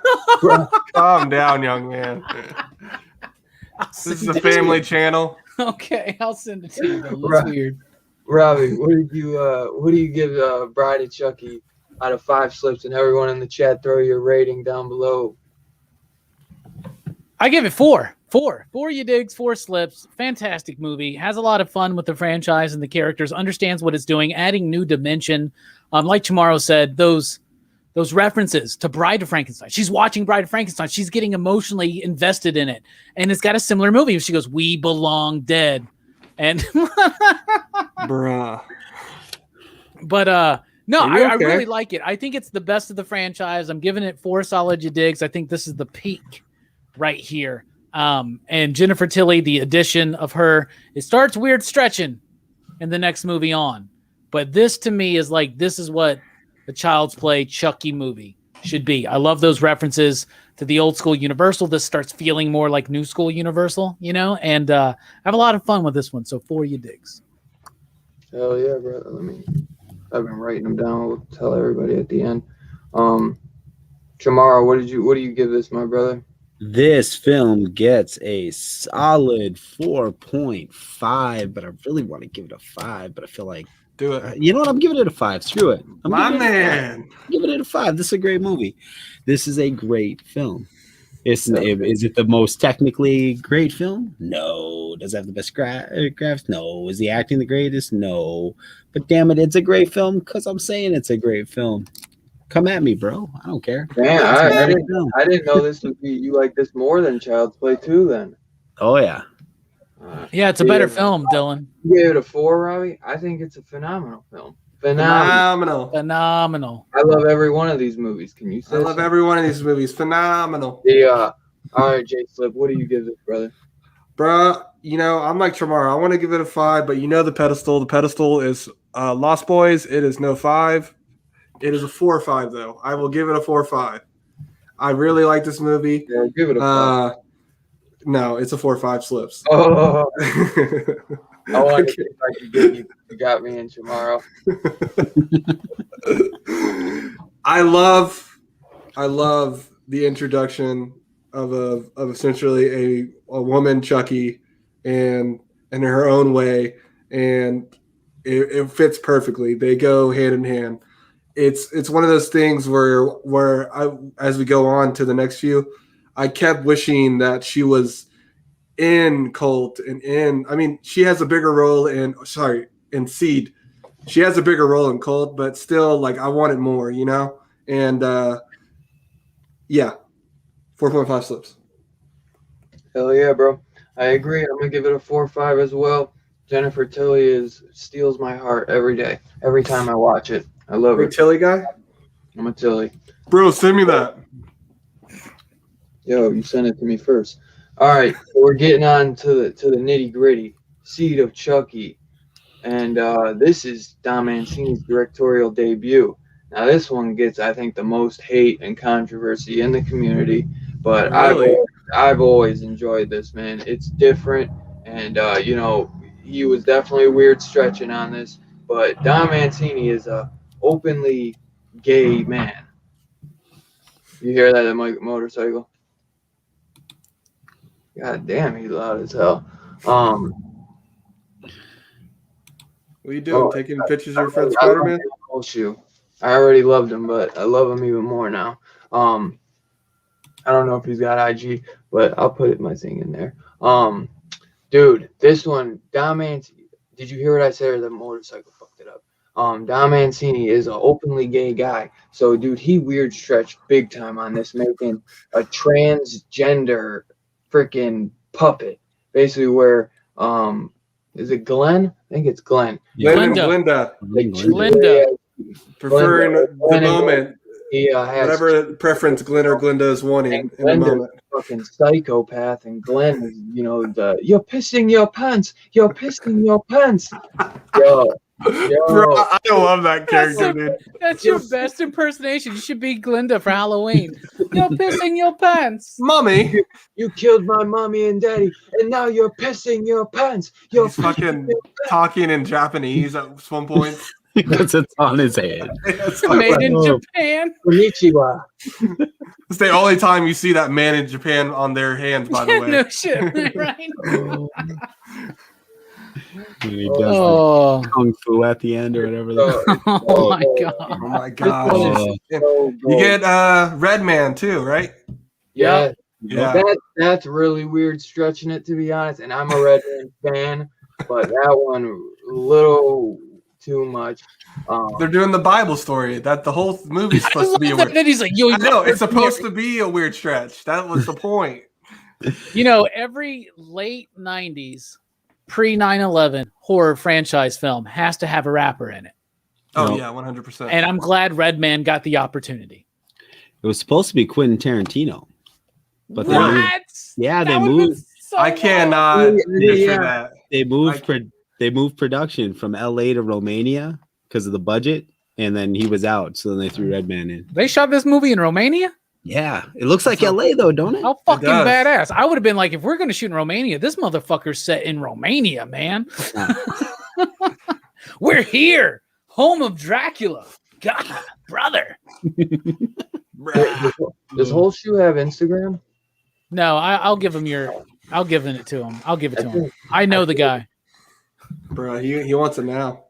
Calm down, young man. This is a family channel. Okay, I'll send it to you. It looks weird. Robbie, what do you give Bride of Chucky out of 5 slips? And everyone in the chat, throw your rating down below. I give it 4. 4, you digs, 4 slips. Fantastic movie. Has a lot of fun with the franchise and the characters. Understands what it's doing, adding new dimension. Like Chamorro said, those references to Bride of Frankenstein. She's watching Bride of Frankenstein. She's getting emotionally invested in it. And it's got a similar movie. She goes, "We belong dead." And bruh. But no, Okay. I really like it. I think it's the best of the franchise. I'm giving it 4 solid you digs. I think this is the peak right here. And Jennifer Tilly, the addition of her, it starts weird stretching in the next movie on. But this to me is like, this is what the Child's Play Chucky movie should be. I love those references to the old school Universal. This starts feeling more like new school Universal, and I have a lot of fun with this one. So 4 you digs. Hell yeah, brother. I've been writing them down. We'll tell everybody at the end. Chamorro, what do you give this, my brother? This film gets a solid 4.5, but I really want to give it a 5, but I feel like do it. You know what? I'm giving it a 5. Screw it. My man. I'm giving it a 5. This is a great movie. This is a great film. Is it the most technically great film? No. Does it have the best graphics? No. Is the acting the greatest? No. But damn it, it's a great film because I'm saying it's a great film. Come at me, bro. I don't care. Man, I didn't know this would be you like this more than Child's Play 2 then. Oh yeah. Yeah, it's a better film, Dylan. You gave it a 4, Robbie? I think it's a phenomenal film. Phenomenal. I love every one of these movies. Can you say I love every one of these movies. Phenomenal. Yeah. All right, Jay Slip, what do you give this, brother? Bruh, I'm like Chamorro. I want to give it a 5, but the pedestal. The pedestal is Lost Boys. It is no 5. It is a 4 or 5, though. I will give it a 4 or 5. I really like this movie. Yeah, give it a 5. No, it's a 4 or 5 slips. Oh. I want to see if I can get you. You got me in tomorrow. I love the introduction of essentially a woman, Chucky, and in her own way, and it fits perfectly. They go hand in hand. It's one of those things where as we go on to the next few, I kept wishing that she was in Cult and she has a bigger role in Seed she has a bigger role in Cold, but still, like, I wanted more, you know? And yeah, 4.5 slips. Hell yeah, bro. I agree. I'm gonna give it a 4.5 as well. Jennifer Tilly steals my heart every day, every time I watch it. I love Big her. Tilly guy? I'm a Tilly. Bro, send me that. Yo, you sent it to me first. All right, so we're getting on to the nitty gritty. Seed of Chucky, and this is Don Mancini's directorial debut. Now, this one gets, I think, the most hate and controversy in the community, but Really? I've always enjoyed this, man. It's different, and you know, he was definitely weird stretching on this, but Don Mancini is a openly gay man. You hear that motorcycle? God damn, he's loud as hell. What are you doing? Oh, Taking pictures of your I friend love Spider-Man? the whole shoe. I already loved him, but I love him even more now. I don't know if he's got IG, but I'll put my thing in there. Dude, this one, Don Mancini. Did you hear what I said? Or the motorcycle fucked it up. Don Mancini is an openly gay guy. So, dude, he weird stretched big time on this, making a transgender freaking puppet. Basically, where is it Glenn? I think it's Glenn. Glenn and Glinda. Glinda. Preferring the moment. He has Whatever preference Glenn or Glinda is wanting in the Glenda's moment. a fucking psychopath, and Glenn is, you know, you're pissing your pants. You're pissing your pants. Yo, Bro, I love that character, dude. That's your best impersonation. You should be Glinda for Halloween. You're pissing your pants. Mommy. you killed my mommy and daddy, and now you're pissing your pants. You're He's fucking talking in Japanese at some point. Because it's on his head. Made in Japan. Konnichiwa. It's the only time you see that man in Japan on their hands, by the way. No shit, right? When he does Oh, the kung fu at the end or whatever. oh my god. Oh my gosh. Oh. You get Red Man too, right? Yeah. Yeah. That's really weird stretching it, to be honest. And I'm a Red Man fan, but that one a little too much. They're doing the Bible story. That the whole movie's I supposed to be a love that. weird. Then he's like, yo, I know it's supposed to be a weird stretch. That was the point. You know, every late 90s, pre 9/11 horror franchise film has to have a rapper in it. Oh No. yeah, 100%. And I'm glad Redman got the opportunity. It was supposed to be Quentin Tarantino. But they What? moved- yeah, That they would've been moved. so I cannot Yeah. picture that. They moved production from LA to Romania because of the budget, and then he was out. So then they threw Redman in. They shot this movie in Romania? Yeah, it looks like LA though, don't it? How fucking does. badass. I would have been like, if we're going to shoot in Romania, this motherfucker's set in Romania, man. We're here. Home of Dracula. God, brother. Does whole shoe have Instagram? No, I'll give him I'll give it to him. I'll give it to him. I know the guy. Bro, he wants it now.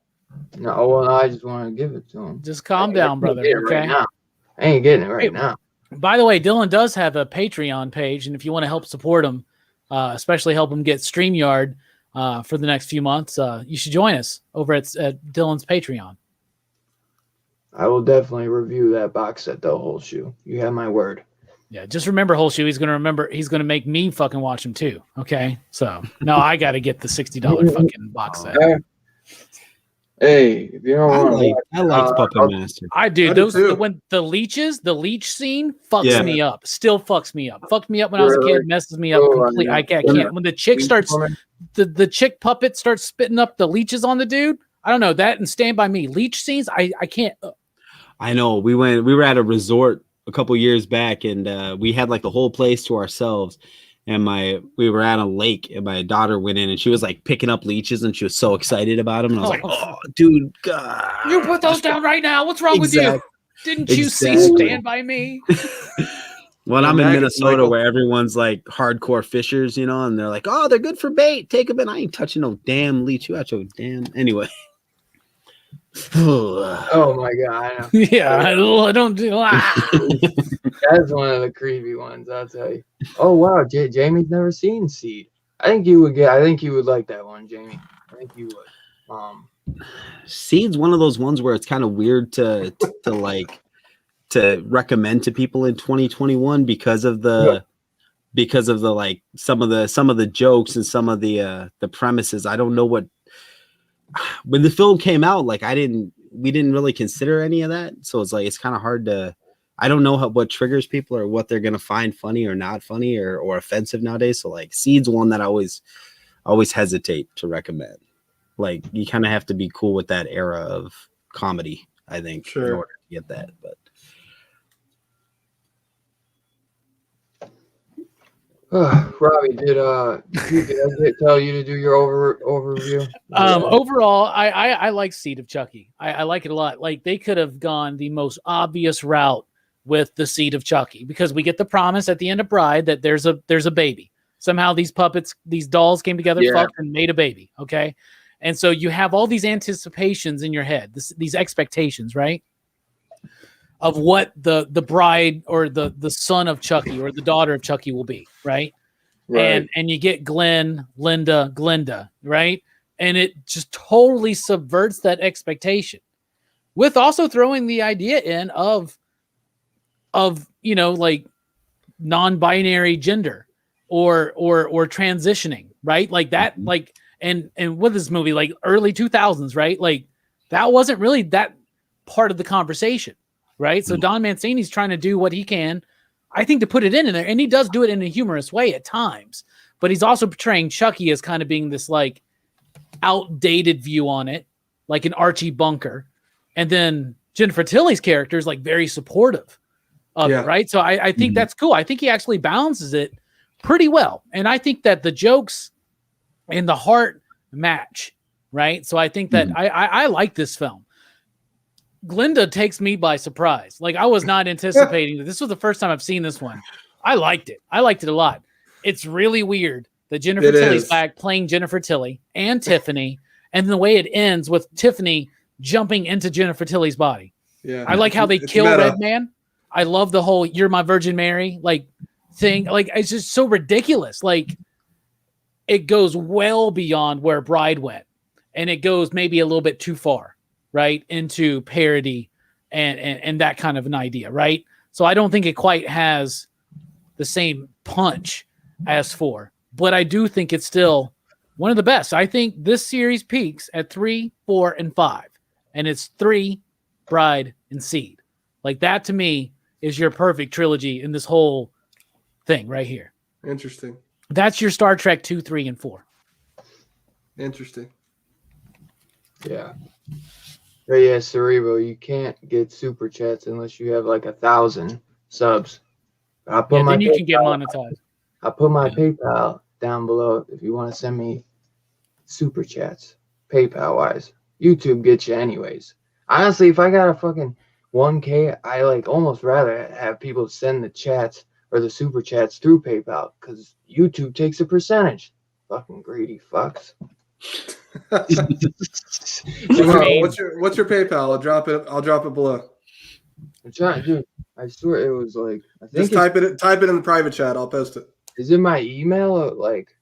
No, well, I just want to give it to him. Just calm down, brother. I ain't getting it Okay. right now. I ain't getting it right Hey, now. By the way, Dylan does have a Patreon page, and if you want to help support him, especially help him get StreamYard for the next few months, you should join us over at Dylan's Patreon. I will definitely review that box set, though, whole shoe. You have my word. Yeah, just remember, whole shoe. He's gonna make me fucking watch him too. Okay, so no, I got to get the $60 fucking box set. Hey, if you don't want I like Puppet Master. I do. I do Those too. when the leech scene fucks Yeah. me up. Still fucks me up. Fucked me up when I was a kid. Messes me up completely. I can't. When the chick starts, the chick puppet starts spitting up the leeches on the dude. I don't know that and Stand By Me. Leech scenes. I can't. I know. We were at a resort a couple years back, and we had like the whole place to ourselves. And we were at a lake, and my daughter went in, and she was like picking up leeches, and she was so excited about them. And I was like, "Oh, dude, God. You put those down right now. What's wrong with you? Didn't you see Exactly. Stand By Me? When I'm in Maggots, Minnesota, Michael. where everyone's like hardcore fishers, you know, and they're like, "Oh, they're good for bait. Take them in." I ain't touching no damn leech. You got your damn anyway. Oh my god, I know. Yeah, I don't do. That's one of the creepy ones, I'll tell you. Oh wow, Jamie's never seen Seed. I think you would like that one, Jamie. I think you would. Seed's one of those ones where it's kind of weird to recommend to people in 2021 because of the like some of the jokes and some of the premises. I don't know what when the film came out, like we didn't really consider any of that, so it's like it's kind of hard to. I don't know what triggers people or what they're gonna find funny or not funny or offensive nowadays. So like Seed's one that I always hesitate to recommend. Like you kind of have to be cool with that era of comedy, I think, in order to get that. But Robbie, did I tell you to do your overview? Overall, I like Seed of Chucky. I like it a lot. Like they could have gone the most obvious route with the Seed of Chucky because we get the promise at the end of Bride that there's a baby. Somehow these dolls came together, fucked, and made a baby. Okay, and so you have all these anticipations in your head, these expectations, right? Of what the bride or the son of Chucky or the daughter of Chucky will be, right? And you get Glenn, Linda, Glenda, right? And it just totally subverts that expectation with also throwing the idea in of like non-binary gender or transitioning, right? Like that, like and with this movie, like early 2000s, right? Like that wasn't really that part of the conversation. Right. So Don Mancini's trying to do what he can, I think, to put it in there. And he does do it in a humorous way at times. But he's also portraying Chucky as kind of being this like outdated view on it, like an Archie Bunker. And then Jennifer Tilly's character is like very supportive of it. Right. So I think that's cool. I think he actually balances it pretty well. And I think that the jokes and the heart match. Right. So I think that I like this film. Glenda takes me by surprise. Like I was not anticipating that. This was the first time I've seen this one. I liked it. I liked it a lot. It's really weird that Jennifer Tilly's back playing Jennifer Tilly and Tiffany, and the way it ends with Tiffany jumping into Jennifer Tilly's body. Yeah, I like how they kill Redman. I love the whole "You're my Virgin Mary" like thing. Like it's just so ridiculous. Like it goes well beyond where Bride went, and it goes maybe a little bit too far. Right, into parody and that kind of an idea, right? So I don't think it quite has the same punch as 4, but I do think it's still one of the best. I think this series peaks at 3, 4, and 5, and it's 3, Bride, and Seed. Like that to me is your perfect trilogy in this whole thing right here. Interesting. That's your Star Trek 2, 3, and 4. Interesting. Yeah. But yeah, Cerebro, you can't get super chats unless you have like 1,000 subs. Then you can get monetized. I put my PayPal down below if you want to send me super chats, PayPal wise. YouTube gets you anyways. Honestly, if I got a fucking 1K, I like almost rather have people send the chats or the super chats through PayPal because YouTube takes a percentage. Fucking greedy fucks. What's your PayPal? I'll drop it below. I'm trying, dude. I swear it was like I think just type it in the private chat. I'll post it. Is it my email or like?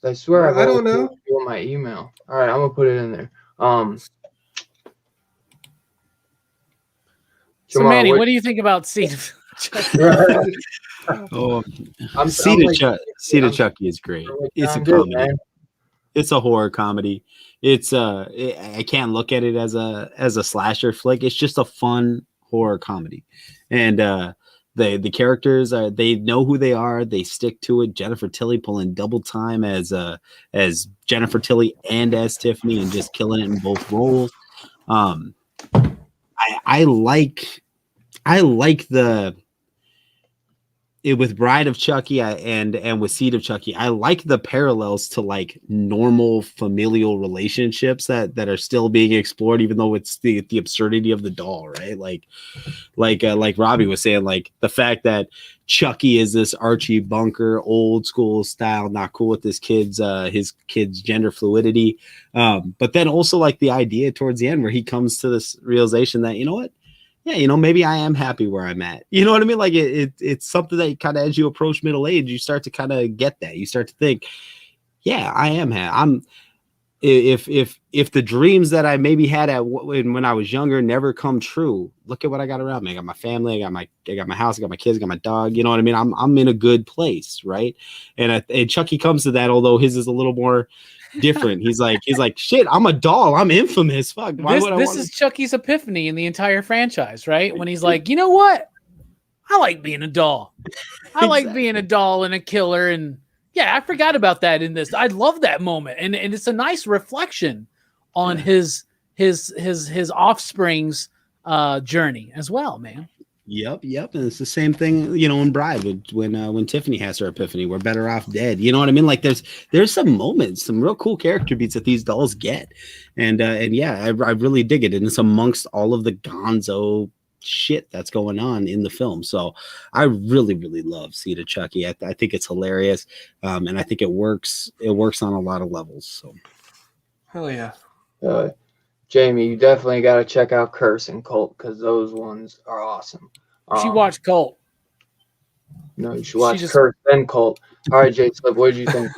I swear I don't know. My email. All right, I'm gonna put it in there. So Manny, what do you think about Seed of Seed of Chucky is great. It's a comedy. Good, it's a horror comedy. It's I can't look at it as a slasher flick. It's just a fun horror comedy, and the characters they know who they are. They stick to it. Jennifer Tilly pulling double time as Jennifer Tilly and as Tiffany, and just killing it in both roles. I like with Bride of Chucky and with Seed of Chucky, I like the parallels to like normal familial relationships that are still being explored, even though it's the absurdity of the doll, right? Like Robbie was saying, like the fact that Chucky is this Archie Bunker, old school style, not cool with his kid's gender fluidity. But then also like the idea towards the end where he comes to this realization that, you know what? Yeah, maybe I am happy where I'm at. You know what I mean? Like it's something that kind of, as you approach middle age, you start to kind of get that. You start to think, yeah, I am happy. if the dreams that I maybe had when I was younger never come true, look at what I got around me. I got my family, I got my house, I got my kids, I got my dog. You know what I mean? I'm in a good place, right? And Chucky comes to that, although his is a little more different. He's like, shit, I'm a doll, I'm infamous. Fuck. Why would I this want is Chucky's epiphany in the entire franchise, right? When he's like, you know what? I like being a doll. I like being a doll and a killer. And yeah, I forgot about that in this. I love that moment. And it's a nice reflection on his offspring's journey as well, man. Yep. And it's the same thing, in Bride when Tiffany has her epiphany. We're better off dead. You know what I mean? Like there's some moments, some real cool character beats that these dolls get, and yeah, I really dig it, and it's amongst all of the Gonzo shit that's going on in the film. So I really love Seed of Chucky. I think it's hilarious, and I think it works. It works on a lot of levels. So hell yeah. Jamie, you definitely got to check out Curse and Cult because those ones are awesome. She watched Cult. No, you should watch Curse then Cult. All right, Jay Slip, what did you think?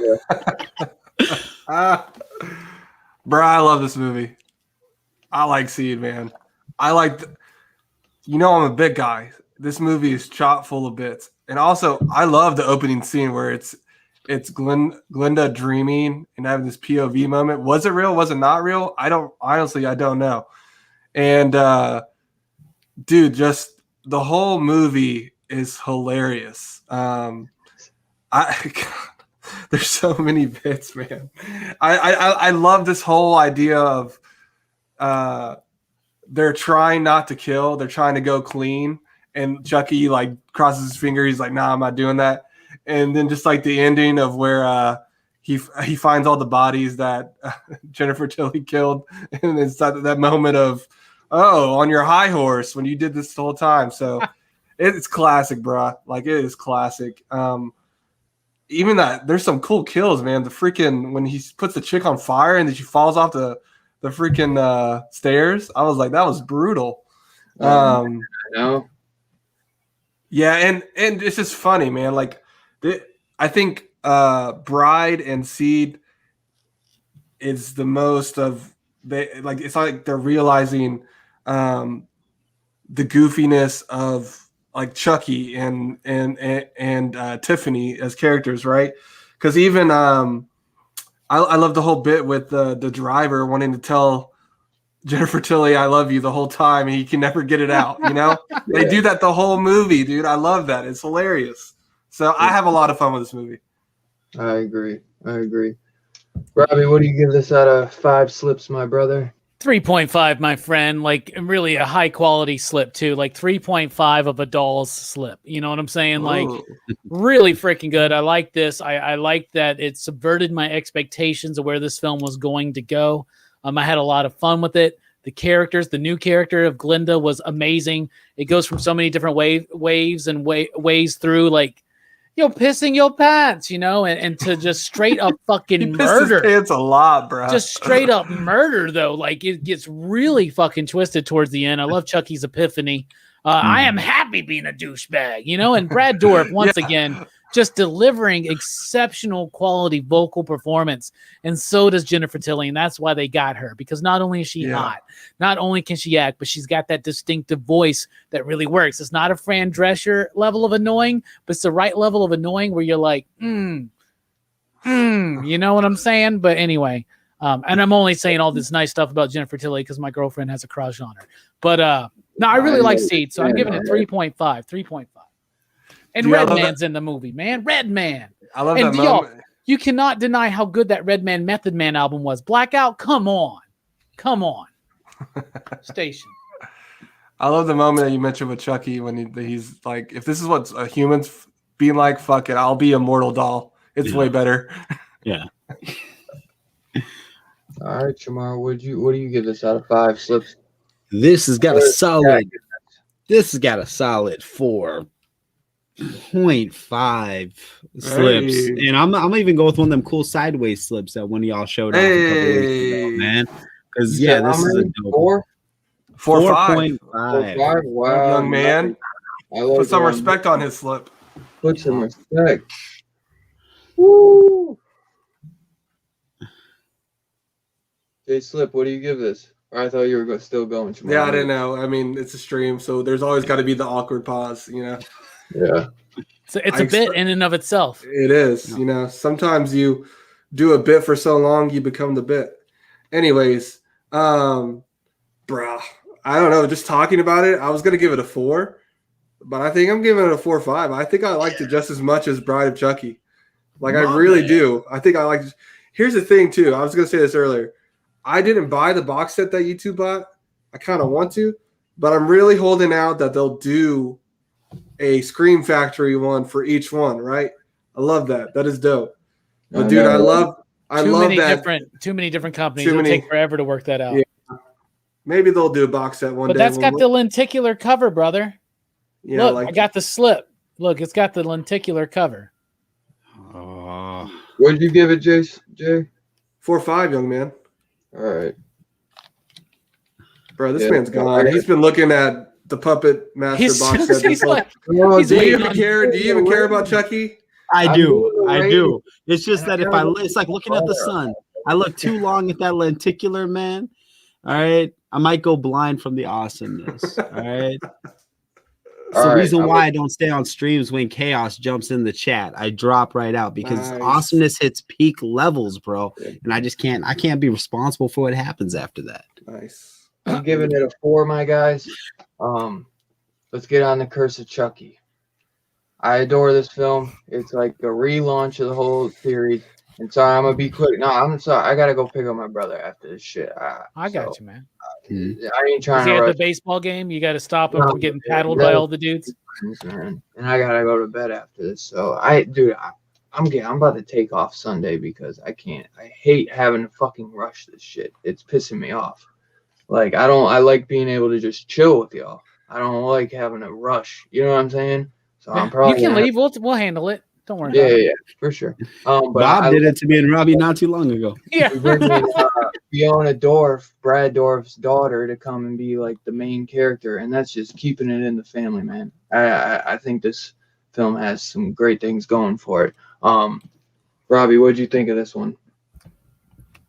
Bro, I love this movie. I like Seed, man. I'm a big guy. This movie is chock full of bits. And also, I love the opening scene where it's Glinda dreaming and having this POV moment. Was it real? Was it not real? I don't know. And dude, just the whole movie is hilarious. There's so many bits, man. I love this whole idea of they're trying not to kill, they're trying to go clean, and Chucky like crosses his finger. He's like, "Nah, I'm not doing that." And then just like the ending of where he finds all the bodies that Jennifer Tilly killed, and it's that moment of, oh, on your high horse when you did this the whole time. So it's classic, bro. Like it is classic. Even that there's some cool kills, man. The freaking when he puts the chick on fire and then she falls off the freaking stairs. I was like, that was brutal. No. Yeah, and it's just funny, man. Like I think Bride and Seed is the most of it's like they're realizing the goofiness of like Chucky and Tiffany as characters, right? Because even I love the whole bit with the driver wanting to tell Jennifer Tilly I love you the whole time and he can never get it out, They do that the whole movie, dude. I love that. It's hilarious. So I have a lot of fun with this movie. I agree. Robbie, what do you give this out of 5 slips, my brother? 3.5, my friend. Like really a high quality slip too. Like 3.5 of a doll's slip. You know what I'm saying? Like really freaking good. I like this. I like that it subverted my expectations of where this film was going to go. I had a lot of fun with it. The characters, the new character of Glinda was amazing. It goes from so many different waves and ways through, like, you're pissing your pants, and to just straight up fucking murder. It's a lot, bro. Just straight up murder, though. Like, it gets really fucking twisted towards the end. I love Chucky's epiphany. I am happy being a douchebag, and Brad Dourif, once again, just delivering exceptional quality vocal performance. And so does Jennifer Tilly. And that's why they got her, because not only is she hot, not only can she act, but she's got that distinctive voice that really works. It's not a Fran Drescher level of annoying, but it's the right level of annoying where you're like, you know what I'm saying? But anyway, and I'm only saying all this nice stuff about Jennifer Tilly because my girlfriend has a crush on her. But no, I really like Seed, so I'm giving it 3.5. And Redman's in the movie, man. Redman. I love that moment. You cannot deny how good that Redman Method Man album was. Blackout, come on. Station. I love the moment that you mentioned with Chucky when he's like, if this is what a human's being like, fuck it, I'll be a mortal doll. It's way better. Yeah. All right, Shamar, what do you give this out of 5 slips? This has got a solid 4.5 slips, and I'm even go with one of them cool sideways slips that one of y'all showed off a couple weeks ago, man. Because this is a dope 4.5. Wow, young man. Put some respect on his slip. Put some respect. Woo! Jay Slip, what do you give this? Or I thought you were still going tomorrow. Yeah, I didn't know. I mean, it's a stream, so there's always got to be the awkward pause, you know. Yeah. So it's a bit in and of itself. It is, you know. Sometimes you do a bit for so long, you become the bit. Anyways, bruh, I don't know. Just talking about it, I was gonna give it a 4, but I think I'm giving it a 4.5. I think I liked it just as much as Bride of Chucky. Like I really do. I think I like. Here's the thing too. I was gonna say this earlier. I didn't buy the box set that you two bought. I kind of want to, but I'm really holding out that they'll do a Scream Factory one for each one. Right? I love that. That is dope. But dude, I love that. Too many different companies. It'll take forever to work that out. Yeah. Maybe they'll do a box set one day. But that's got the lenticular cover, brother. Yeah, look, I got the slip. Look, it's got the lenticular cover. What did you give it, Jay? 4.5, young man. All right. Bro, this man's gone. He's been looking at the Puppet Master box set. He's like, do you even care about Chucky? I do. It's just that it's like looking at the sun. I look too long at that lenticular, man. All right. I might go blind from the awesomeness. All right. It's the reason why I don't stay on streams when chaos jumps in the chat. I drop right out because awesomeness hits peak levels, bro. And I can't be responsible for what happens after that. Nice. I'm giving it a 4, my guys. Let's get on the Curse of Chucky. I adore this film. It's like a relaunch of the whole series. And sorry, I'm gonna be quick. No, I'm sorry. I gotta go pick up my brother after this shit. I got you, man. I ain't trying to. At the baseball game, you got to stop him from getting paddled by all the dudes. Man. And I gotta go to bed after this. So I'm about to take off Sunday because I can't. I hate having to fucking rush this shit. It's pissing me off. Like I like being able to just chill with y'all. I don't like having to rush. You know what I'm saying? So I'm probably. You can leave. We'll handle it. Don't worry about it. Yeah, for sure. But Bob did it to me and Robbie not too long ago. Yeah. Fiona Dorff, Brad Dorff's daughter, to come and be like the main character, and that's just keeping it in the family, man. I think this film has some great things going for it. Robbie, what did you think of this one?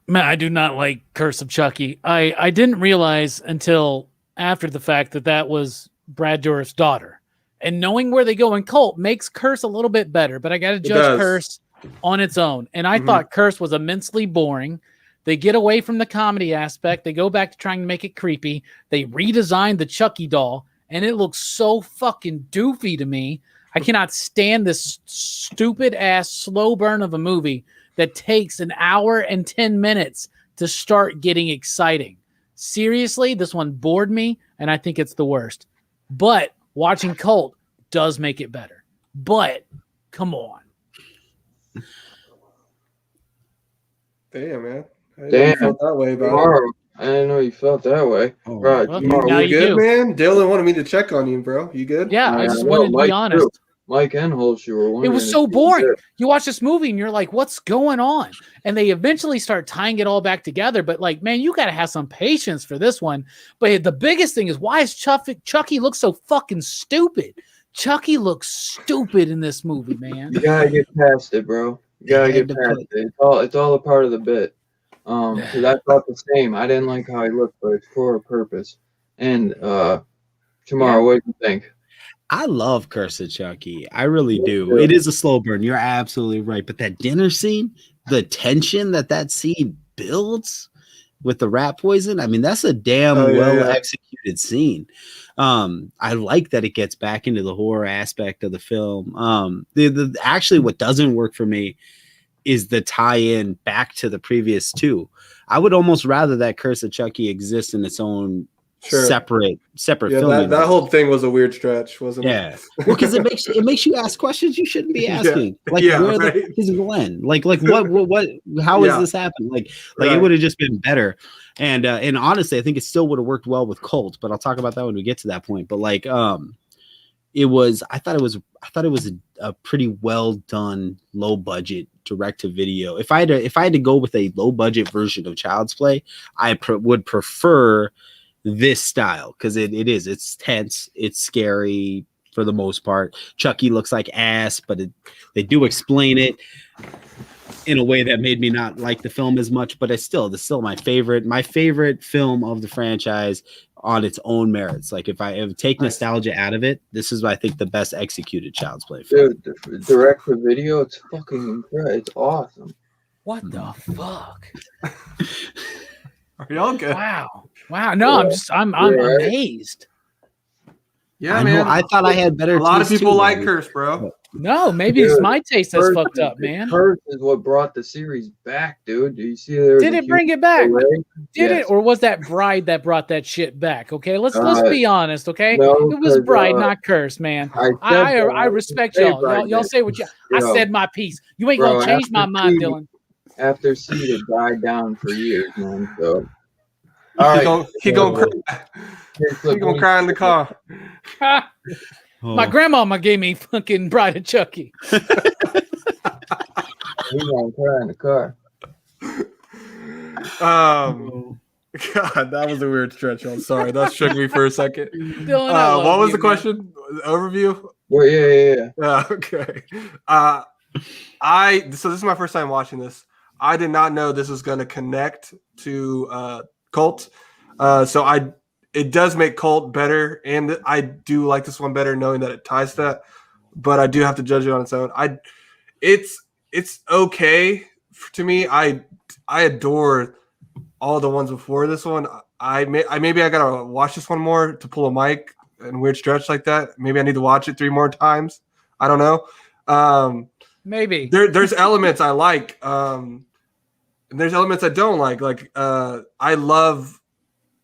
Man, I do not like Curse of Chucky. I didn't realize until after the fact that was Brad Dourif's daughter. And knowing where they go in Cult makes Curse a little bit better, but I got to judge Curse on its own. And I thought Curse was immensely boring. They get away from the comedy aspect. They go back to trying to make it creepy. They redesigned the Chucky doll, and it looks so fucking doofy to me. I cannot stand this stupid-ass slow burn of a movie that takes an hour and 10 minutes to start getting exciting. Seriously, this one bored me, and I think it's the worst. But watching Cult does make it better. But come on. Damn, man. I didn't felt that way about it. I didn't know you felt that way. Right. Well, you good, man? Dylan wanted me to check on you, bro. You good? Yeah, I just wanted to be honest. Too. Mike and Holscher were wondering. It was so boring. You watch this movie and you're like, what's going on? And they eventually start tying it all back together. But like, man, you got to have some patience for this one. But the biggest thing is, why is Chucky look so fucking stupid? Chucky looks stupid in this movie, man. You got to get past it, bro. You got to get past it. It's all a part of the bit. Because I thought the same. I didn't like how he looked, but it's for a purpose. And Tamara, what do you think? I love Curse of Chucky. I really do. It is a slow burn. You're absolutely right. But that dinner scene, the tension that scene builds with the rat poison, I mean, that's a damn executed scene. I like that it gets back into the horror aspect of the film. Actually, what doesn't work for me is the tie-in back to the previous two. I would almost rather that Curse of Chucky exist in its own separate film. That whole thing was a weird stretch, wasn't it? Yeah. Well, because it makes you ask questions you shouldn't be asking. Where the fuck is Glenn? Like what how is this happening? Like it would have just been better. And honestly, I think it still would have worked well with Colt, but I'll talk about that when we get to that point. But like I thought it was a pretty well done low budget direct to video. If I had to go with a low budget version of Child's Play, I would prefer this style because it's tense, it's scary for the most part. Chucky looks like ass, but they do explain it. in a way that made me not like the film as much, but it's still my favorite film of the franchise on its own merits. Like if I take nostalgia out of it, this is I think the best executed Child's Play film. Dude, direct to video, it's fucking incredible. It's awesome. What the fuck? Are y'all good? Wow. No, I'm amazed. Yeah, I man. know, I thought I had better. A lot of taste people too, like man. Curse, bro. No, maybe it's my taste that's fucked up, man. Curse is what brought the series back, dude. Do you see there? Did it bring it back? Did Yes. it, or was that Bride that brought that shit back? Okay, let's be honest. Okay, no, it was 'cause, Bride, not Curse, man. I respect y'all. Y'all say what you. I said my piece. You ain't gonna change my mind, Dylan. After Seed, it died down for years, man. So, all right, He gonna cry. He gonna cry in the car. My grandmama gave me fucking Bride of Chucky. He gonna cry in the car. God, that was a weird stretch. I'm sorry, that shook me for a second. Dylan, what was the question? Overview? Well, yeah. Okay. So this is my first time watching this. I did not know this was going to connect to Cult. It does make Cult better, and I do like this one better knowing that it ties to that. But I do have to judge it on its own. It's okay to me. I adore all the ones before this one. Maybe I gotta watch this one more to pull a mic and weird stretch like that. Maybe I need to watch it 3 more times. I don't know. Maybe there's elements I like, and there's elements I don't like. Like I love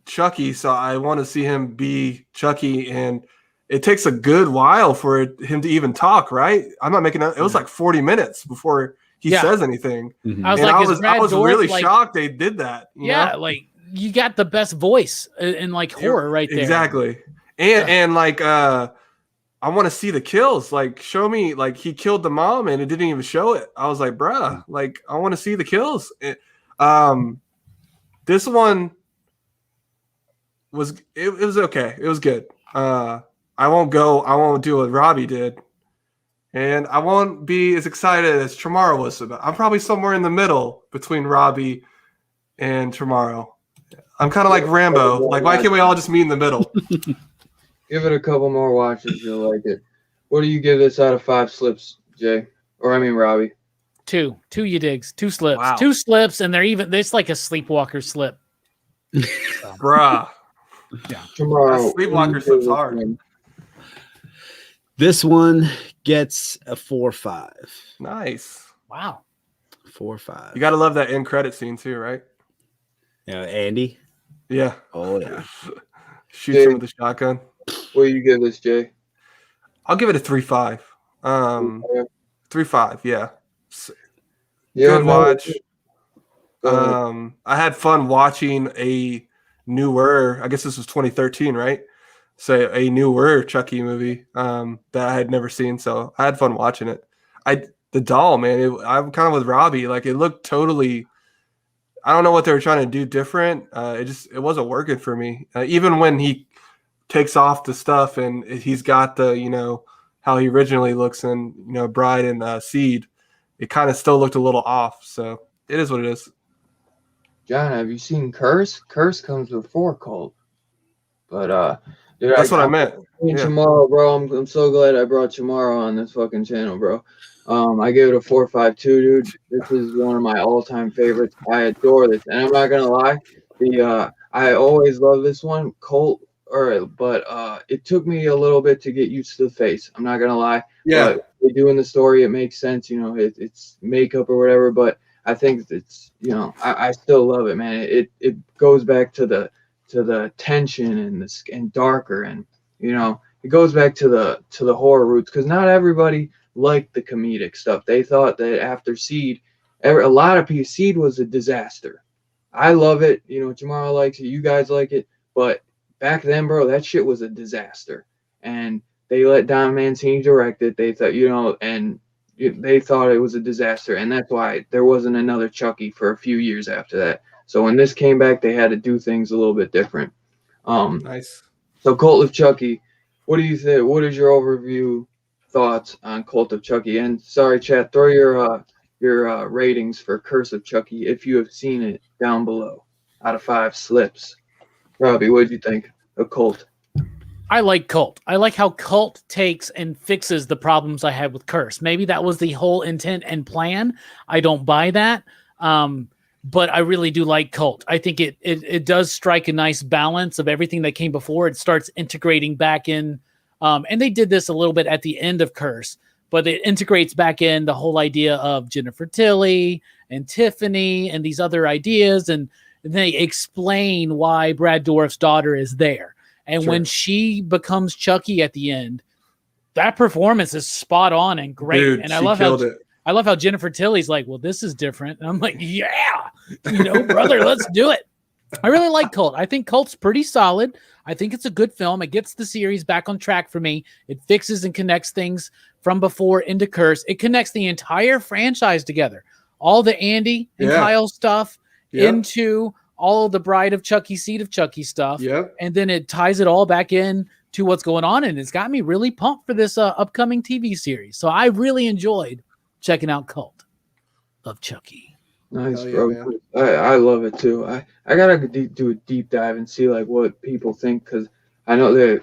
Chucky, so I want to see him be Chucky, and it takes a good while for him to even talk. Right? I'm not making it. It was like 40 minutes before he says anything. I was I was really shocked they did that. You know? Like you got the best voice in like horror right there. Exactly, and like I want to see the kills. Like show me, like he killed the mom and it didn't even show it. I was like, bruh, like I want to see the kills. This one was it was okay. It was good. I won't do what Robbie did. And I won't be as excited as Tomorrow was about. I'm probably somewhere in the middle between Robbie and Tomorrow. I'm kind of like Rambo. Like, why can't we all just meet in the middle? Give it a couple more watches, you'll like it. What do you give this out of 5 slips, Jay? Or I mean, Robbie? 2 you digs. 2 slips. Wow. 2 slips, and it's like a sleepwalker slip. Bruh. Yeah. Tomorrow. Sleepwalker slips hard. This one gets a 4-5. Nice. Wow. 4-5. You gotta love that end credit scene too, right? Yeah, Andy. Yeah. Oh yeah. Shoots him with the shotgun. What do you give this, Jay? I'll give it a 3-5. 3-5. Yeah. Yeah, Good watch. I had fun watching a newer. I guess this was 2013, right? So a newer Chucky movie that I had never seen. So I had fun watching it. The doll, man. I'm kind of with Robbie. Like it looked totally. I don't know what they were trying to do different. It wasn't working for me. Even when he takes off the stuff and he's got the how he originally looks in Bride and Seed, it kind of still looked a little off. So it is what it is. John, have you seen Curse? Curse comes before Cult. But dude, That's what I meant. Yeah. Tomorrow, bro. I'm so glad I brought Tomorrow on this fucking channel, bro. I give it a 4.52, dude. This is one of my all-time favorites. I adore this, and I'm not gonna lie. I always love this one, Cult. But it took me a little bit to get used to the face. I'm not gonna lie. Yeah. But they do in the story, it makes sense. It's makeup or whatever. But I think it's I still love it, man. It goes back to the tension and darker, and it goes back to the horror roots, because not everybody liked the comedic stuff. They thought that after Seed, a lot of people, Seed was a disaster. I love it. Tomorrow likes it. You guys like it. But back then, bro, that shit was a disaster. And they let Don Mancini direct it. They thought, they thought it was a disaster. And that's why there wasn't another Chucky for a few years after that. So when this came back, they had to do things a little bit different. Nice. So Cult of Chucky, what do you think? What is your overview thoughts on Cult of Chucky? And sorry, chat, throw your your ratings for Curse of Chucky if you have seen it down below. Out of 5 slips. Robbie, what did you think of Cult? I like Cult. I like how Cult takes and fixes the problems I had with Curse. Maybe that was the whole intent and plan. I don't buy that. But I really do like Cult. I think it does strike a nice balance of everything that came before. It starts integrating back in. And they did this a little bit at the end of Curse, but it integrates back in the whole idea of Jennifer Tilly and Tiffany and these other ideas. And they explain why Brad Dourif's daughter is there. And when she becomes Chucky at the end, that performance is spot on and great. Dude, and she killed it. I love how Jennifer Tilly's like, well, this is different. And I'm like, yeah, brother, let's do it. I really like Cult. I think Cult's pretty solid. I think it's a good film. It gets the series back on track for me. It fixes and connects things from before into Curse. It connects the entire franchise together. All the Andy and Kyle stuff into all of the Bride of Chucky, Seed of Chucky stuff. Yep. And then it ties it all back in to what's going on. And it's got me really pumped for this upcoming TV series. So I really enjoyed checking out Cult of Chucky. Nice, bro. I love it too. I gotta do a deep dive and see like what people think, because I know that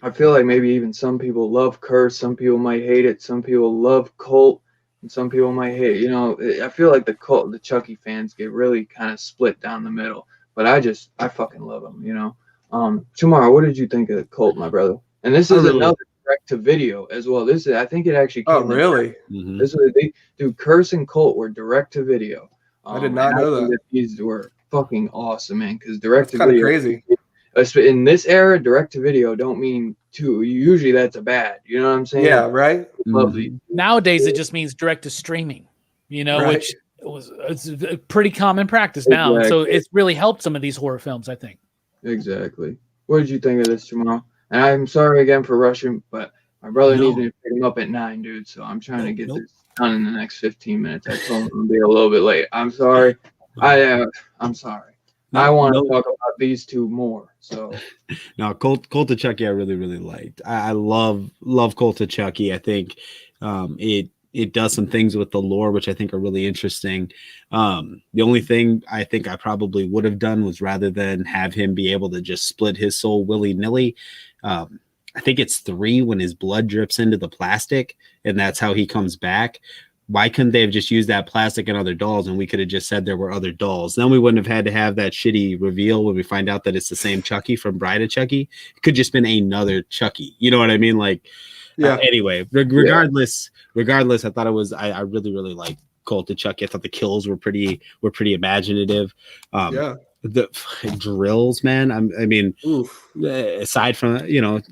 I feel like maybe even some people love Curse, some people might hate it, some people love Cult, and some people might hate. I feel like the Chucky fans get really kind of split down the middle. But I fucking love them. Tomorrow, what did you think of Cult, my brother? And this is another direct to video as well. I think it actually came really? Mm-hmm. This is Curse and Cult were direct to video. I did not know that. These were fucking awesome, man. Because direct to video, crazy. In this era, direct to video don't mean two. Usually that's a bad. You know what I'm saying? Yeah, right. Lovely. Nowadays it just means direct to streaming. Which it's a pretty common practice now. Exactly. So it's really helped some of these horror films, I think. Exactly. What did you think of this, Jamal? And I'm sorry again for rushing, but my brother needs me to pick him up at 9, dude. So I'm trying to get this done in the next 15 minutes. I told him I'll be a little bit late. I'm sorry. I'm sorry. I want to talk about these two more. So no, Cult of Chucky I really, really liked. I love Cult of Chucky. I think it does some things with the lore which I think are really interesting. The only thing I think I probably would have done was, rather than have him be able to just split his soul willy-nilly, I think it's 3 when his blood drips into the plastic and that's how he comes back. Why couldn't they have just used that plastic and other dolls, and we could have just said there were other dolls? Then we wouldn't have had to have that shitty reveal when we find out that it's the same Chucky from Bride of Chucky. It could just been another Chucky. You know what I mean? Anyway, regardless, I thought it was, I really, really liked Cult of Chucky. I thought the kills were pretty imaginative. The drills, man. I mean, aside from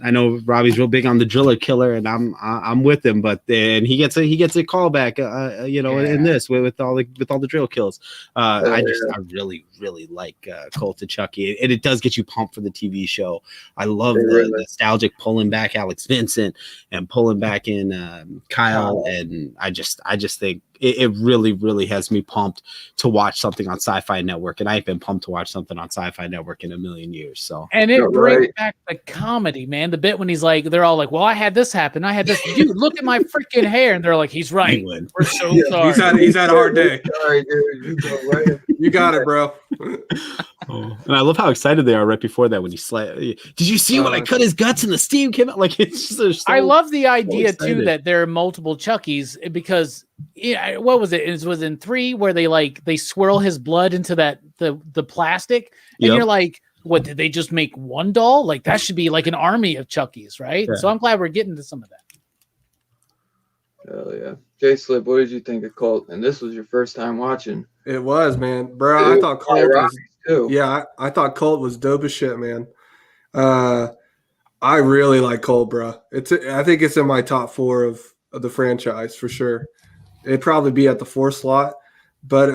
I know Robbie's real big on the driller killer, and I'm with him, but then he gets a callback, in this with all the drill kills. I really, really like Cult of Chucky, and it does get you pumped for the TV show. I love the nostalgic pulling back Alex Vincent and pulling back in Kyle, and I just think it really, really has me pumped to watch something on Sci-Fi Network, and I've been pumped to watch something on Sci-Fi Network in a million years. So, and it brings back the comedy, man. The bit when he's like, they're all like, "Well, I had this happen. I had this. Dude, look at my freaking hair," and they're like, "He's right. We're so sorry. He's had a hard day. Sorry, dude. You got it, bro." And I love how excited they are right before that when he did you see when I cut his guts and the steam came out? Like, it's just I love the idea too that there are multiple Chuckies, because what was it? It was in 3 where they swirl his blood into the plastic, and you're like, what, did they just make one doll? Like, that should be like an army of Chuckies, right? Yeah. So I'm glad we're getting to some of that. Hell yeah. Jay Slip, what did you think of Cult? And this was your first time watching. It was, man. Bro, I thought Cult was too. Yeah, I thought Cult was dope as shit, man. I really like Cult, bro. I think it's in my top 4 of the franchise for sure. It'd probably be at the 4 slot. But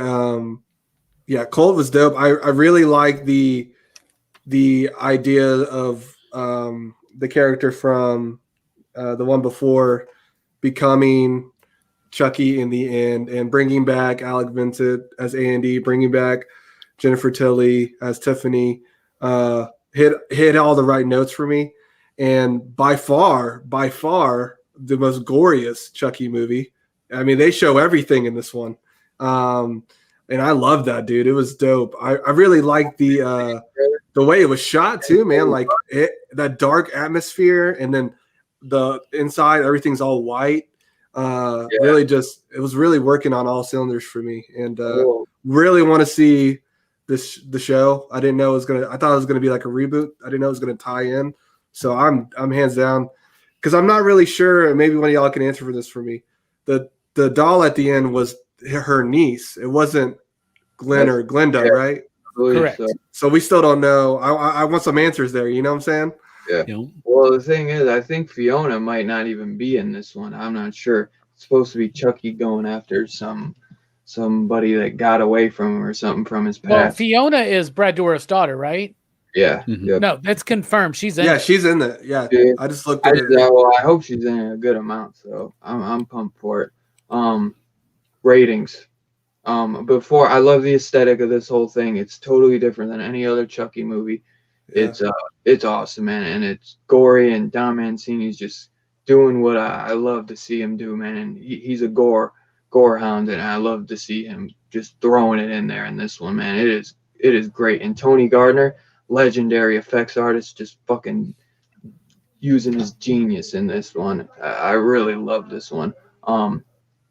Cult was dope. I really like the idea of the character from the one before becoming Chucky in the end, and bringing back Alec Vincent as Andy, bringing back Jennifer Tilly as Tiffany, hit all the right notes for me. And by far, the most goriest Chucky movie I mean, they show everything in this one. And I love that, dude. It was dope. I really liked the way it was shot too, man. Like that dark atmosphere, and then the inside, everything's all white. Really just, it was really working on all cylinders for me, and really want to see the show. I didn't know it was gonna. I thought it was gonna be like a reboot. I didn't know it was gonna tie in. So I'm hands down, because I'm not really sure. Maybe one of y'all can answer for this for me. The doll at the end was her niece. It wasn't Glenn or Glenda, right? Correct. So we still don't know. I want some answers there. You know what I'm saying? Yeah. Well, the thing is, I think Fiona might not even be in this one. I'm not sure. It's supposed to be Chucky going after somebody that got away from him or something from his past. Well, Fiona is Brad Dourif's daughter, right? Yeah. Mm-hmm. Yep. No, that's confirmed. She's in. Yeah, it. she's in there. Yeah. I just looked at her. Well, I hope she's in a good amount. So I'm pumped for it. Ratings. Before, I love the aesthetic of this whole thing. It's totally different than any other Chucky movie. Yeah. It's awesome, man, and it's gory, and Don Mancini's just doing what I love to see him do, man. And he's a gore hound, and I love to see him just throwing it in there in this one, man. It is great. And Tony Gardner, legendary effects artist, just fucking using his genius in this one. I really love this one.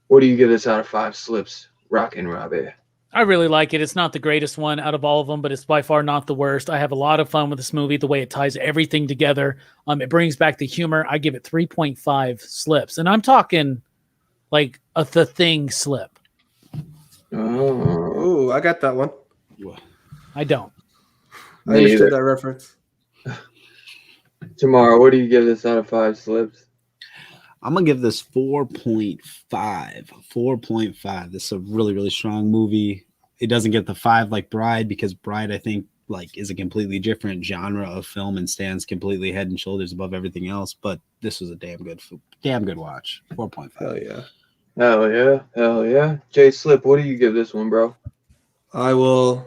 What do you give this out of 5 slips, Rockin' Robbie? I really like it. It's not the greatest one out of all of them, but it's by far not the worst. I have a lot of fun with this movie, the way it ties everything together. It brings back the humor. I give it 3.5 slips. And I'm talking like a The Thing slip. Oh, I got that one. I don't. I understood that reference. Tomorrow, what do you give this out of 5 slips? I'm going to give this 4.5. 4.5. This is a really, really strong movie. It doesn't get the 5 like Bride, because Bride, I think, like, is a completely different genre of film and stands completely head and shoulders above everything else. But this was a damn good watch. 4.5. Hell yeah. Hell yeah. Hell yeah. Jay Slip, what do you give this one, bro? I will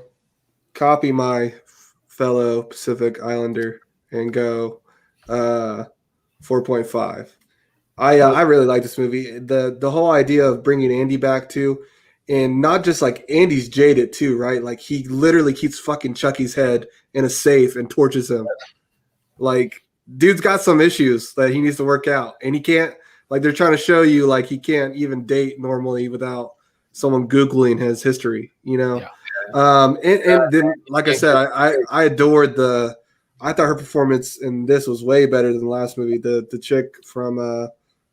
copy my fellow Pacific Islander and go 4.5. I really like this movie. The whole idea of bringing Andy back too, and not just like Andy's jaded too, right? Like he literally keeps fucking Chucky's head in a safe and tortures him. Like dude's got some issues that he needs to work out, and he can't. Like they're trying to show you like he can't even date normally without someone Googling his history, you know. Yeah. And then like I said, I adored I thought her performance in this was way better than the last movie. The chick from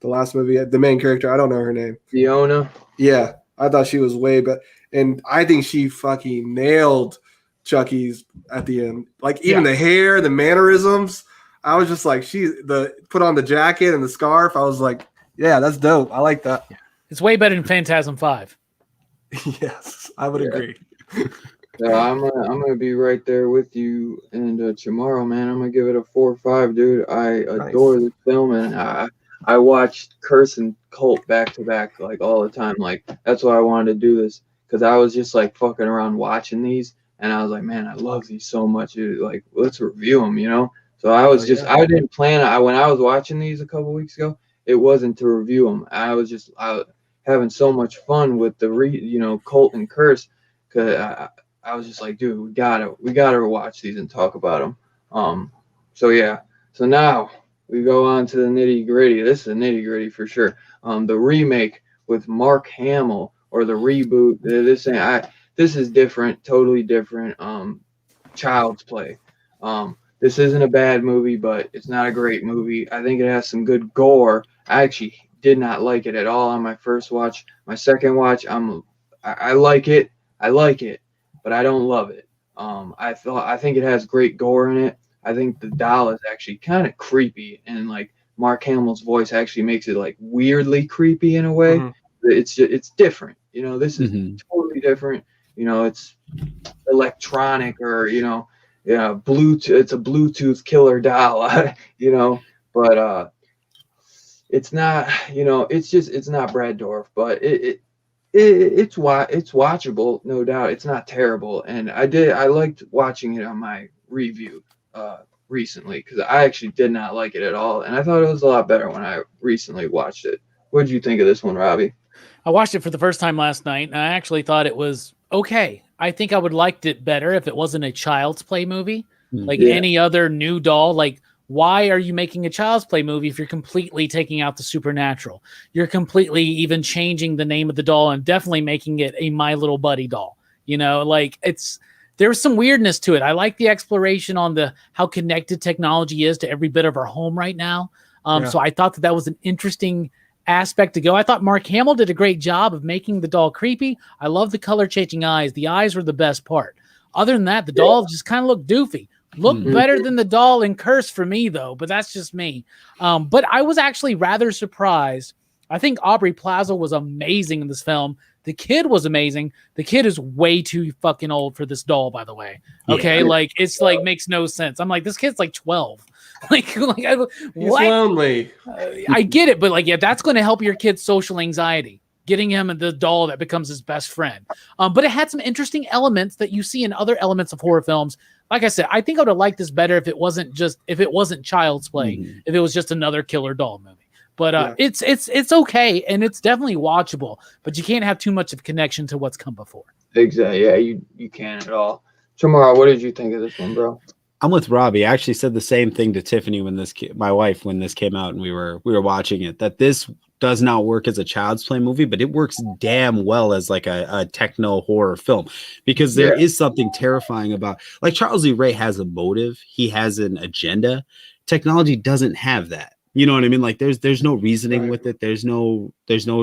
the last movie, the main character, I don't know her name. Fiona. Yeah, I thought she was way better, and I think she fucking nailed Chucky's at the end. Like even the hair, the mannerisms. I was just like, put on the jacket and the scarf. I was like, yeah, that's dope. I like that. It's way better than Phantasm 5. Yes, I would agree. Yeah, I'm gonna be right there with you. And tomorrow, man, I'm gonna give it a 4 or 5, dude. I adore this film, and I watched Curse and Cult back to back like all the time. Like that's why I wanted to do this, because I was just like fucking around watching these, and I was like, man, I love these so much, dude. Like let's review them, you know. So I was I didn't plan. When I was watching these a couple weeks ago, it wasn't to review them. I was having so much fun with the Cult and Curse, because I was just like, dude, we gotta watch these and talk about them. So yeah. So now we go on to the nitty gritty. This is a nitty gritty for sure. The remake with Mark Hamill, or the reboot. This is different, totally different. Child's Play. This isn't a bad movie, but it's not a great movie. I think it has some good gore. I actually did not like it at all on my first watch. My second watch, I like it. I like it, but I don't love it. I think it has great gore in it. I think the doll is actually kind of creepy, and like Mark Hamill's voice actually makes it like weirdly creepy in a way. Mm-hmm. It's different. You know, this is totally different. You know, it's electronic, or Bluetooth. It's a Bluetooth killer doll. You know, but it's not. You know, it's not Brad Dourif, but it's watchable, no doubt. It's not terrible, and I liked watching it on my review recently, because I actually did not like it at all, and I thought it was a lot better when I recently watched it. What did you think of this one, Robbie? I watched it for the first time last night, and I actually thought it was okay. I think I would liked it better if it wasn't a Child's Play movie, like any other new doll. Like, why are you making a Child's Play movie if you're completely taking out the supernatural? You're completely even changing the name of the doll and definitely making it a My Little Buddy doll. You know, like there was some weirdness to it. I like the exploration on how connected technology is to every bit of our home right now. So I thought that was an interesting aspect to go. I thought Mark Hamill did a great job of making the doll creepy. I love the color changing eyes. The eyes were the best part. Other than that, the doll just kind of looked doofy. Looked better than the doll in Curse for me, though, but that's just me. But I was actually rather surprised. I think Aubrey Plaza was amazing in this film. The kid was amazing. The kid is way too fucking old for this doll, by the way. Okay, like it's like makes no sense. I'm like, this kid's like 12. He's lonely. I get it, but like, yeah, that's going to help your kid's social anxiety. Getting him the doll that becomes his best friend. But it had some interesting elements that you see in other elements of horror films. Like I said, I think I would have liked this better if it wasn't Child's Play, if it was just another killer doll movie. But it's okay, and it's definitely watchable. But you can't have too much of connection to what's come before. Exactly. Yeah, you can't at all. Tomorrow, what did you think of this one, bro? I'm with Robbie. I actually said the same thing to Tiffany my wife, when this came out and we were watching it, that this does not work as a Child's Play movie, but it works damn well as like a techno horror film, because there is something terrifying about, like, Charles E. Ray has a motive. He has an agenda. Technology doesn't have that. You know what I mean? Like there's no reasoning with it. There's no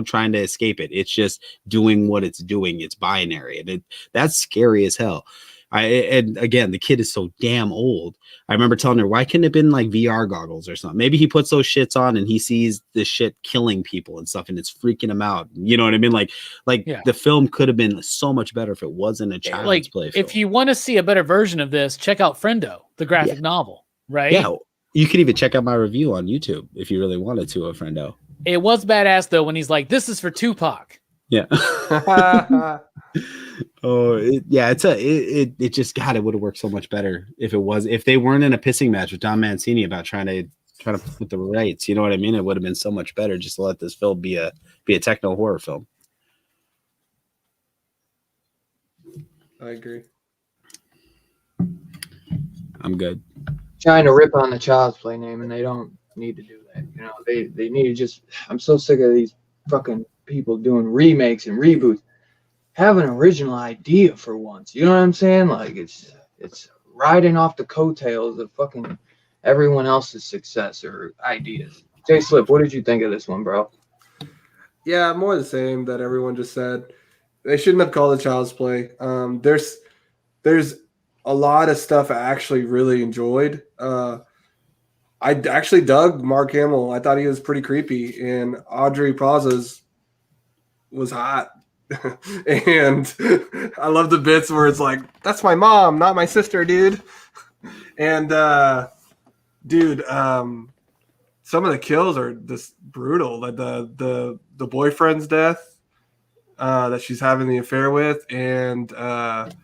trying to escape it. It's just doing what it's doing. It's binary. And that's scary as hell. And again, the kid is so damn old. I remember telling her, why couldn't it have been like VR goggles or something? Maybe he puts those shits on and he sees this shit killing people and stuff, and it's freaking him out. You know what I mean? Like the film could have been so much better if it wasn't a Child's Play film. If you want to see a better version of this, check out Friendo, the graphic novel, right? Yeah. You could even check out my review on YouTube if you really wanted to, a friendo. It was badass though when he's like, "This is for Tupac." Yeah. It just, God, it would have worked so much better if they weren't in a pissing match with Don Mancini about trying to put the rights. You know what I mean? It would have been so much better just to let this film be a techno horror film. I agree. I'm good. Trying to rip on the Child's Play name, and they don't need to do that. You know, they need to just. I'm so sick of these fucking people doing remakes and reboots. Have an original idea for once. You know what I'm saying? Like it's riding off the coattails of fucking everyone else's success or ideas. Jay Slip, what did you think of this one, bro? Yeah, more the same that everyone just said. They shouldn't have called it Child's Play. There's a lot of stuff I actually really enjoyed. I actually dug Mark Hamill. I thought he was pretty creepy, and Aubrey Plaza's was hot. And I love the bits where it's like, "That's my mom, not my sister, dude." And some of the kills are just brutal. Like the boyfriend's death that she's having the affair with, and but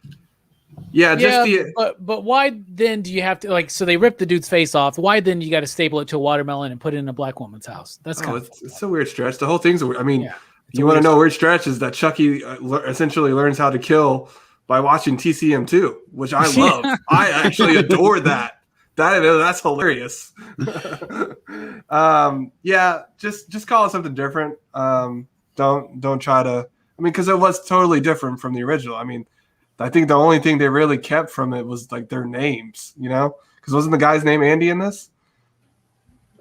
why then do you have to, like, so they ripped the dude's face off? Why then you got to staple it to a watermelon and put it in a black woman's house? That's it's a weird stretch. The whole thing's I mean, you want to know a weird stretch is that Chucky essentially learns how to kill by watching TCM2, which I love. I actually adore that. That's hilarious. Just call it something different. Don't try to. I mean, because it was totally different from the original. I mean, I think the only thing they really kept from it was like their names, you know? Because wasn't the guy's name Andy in this?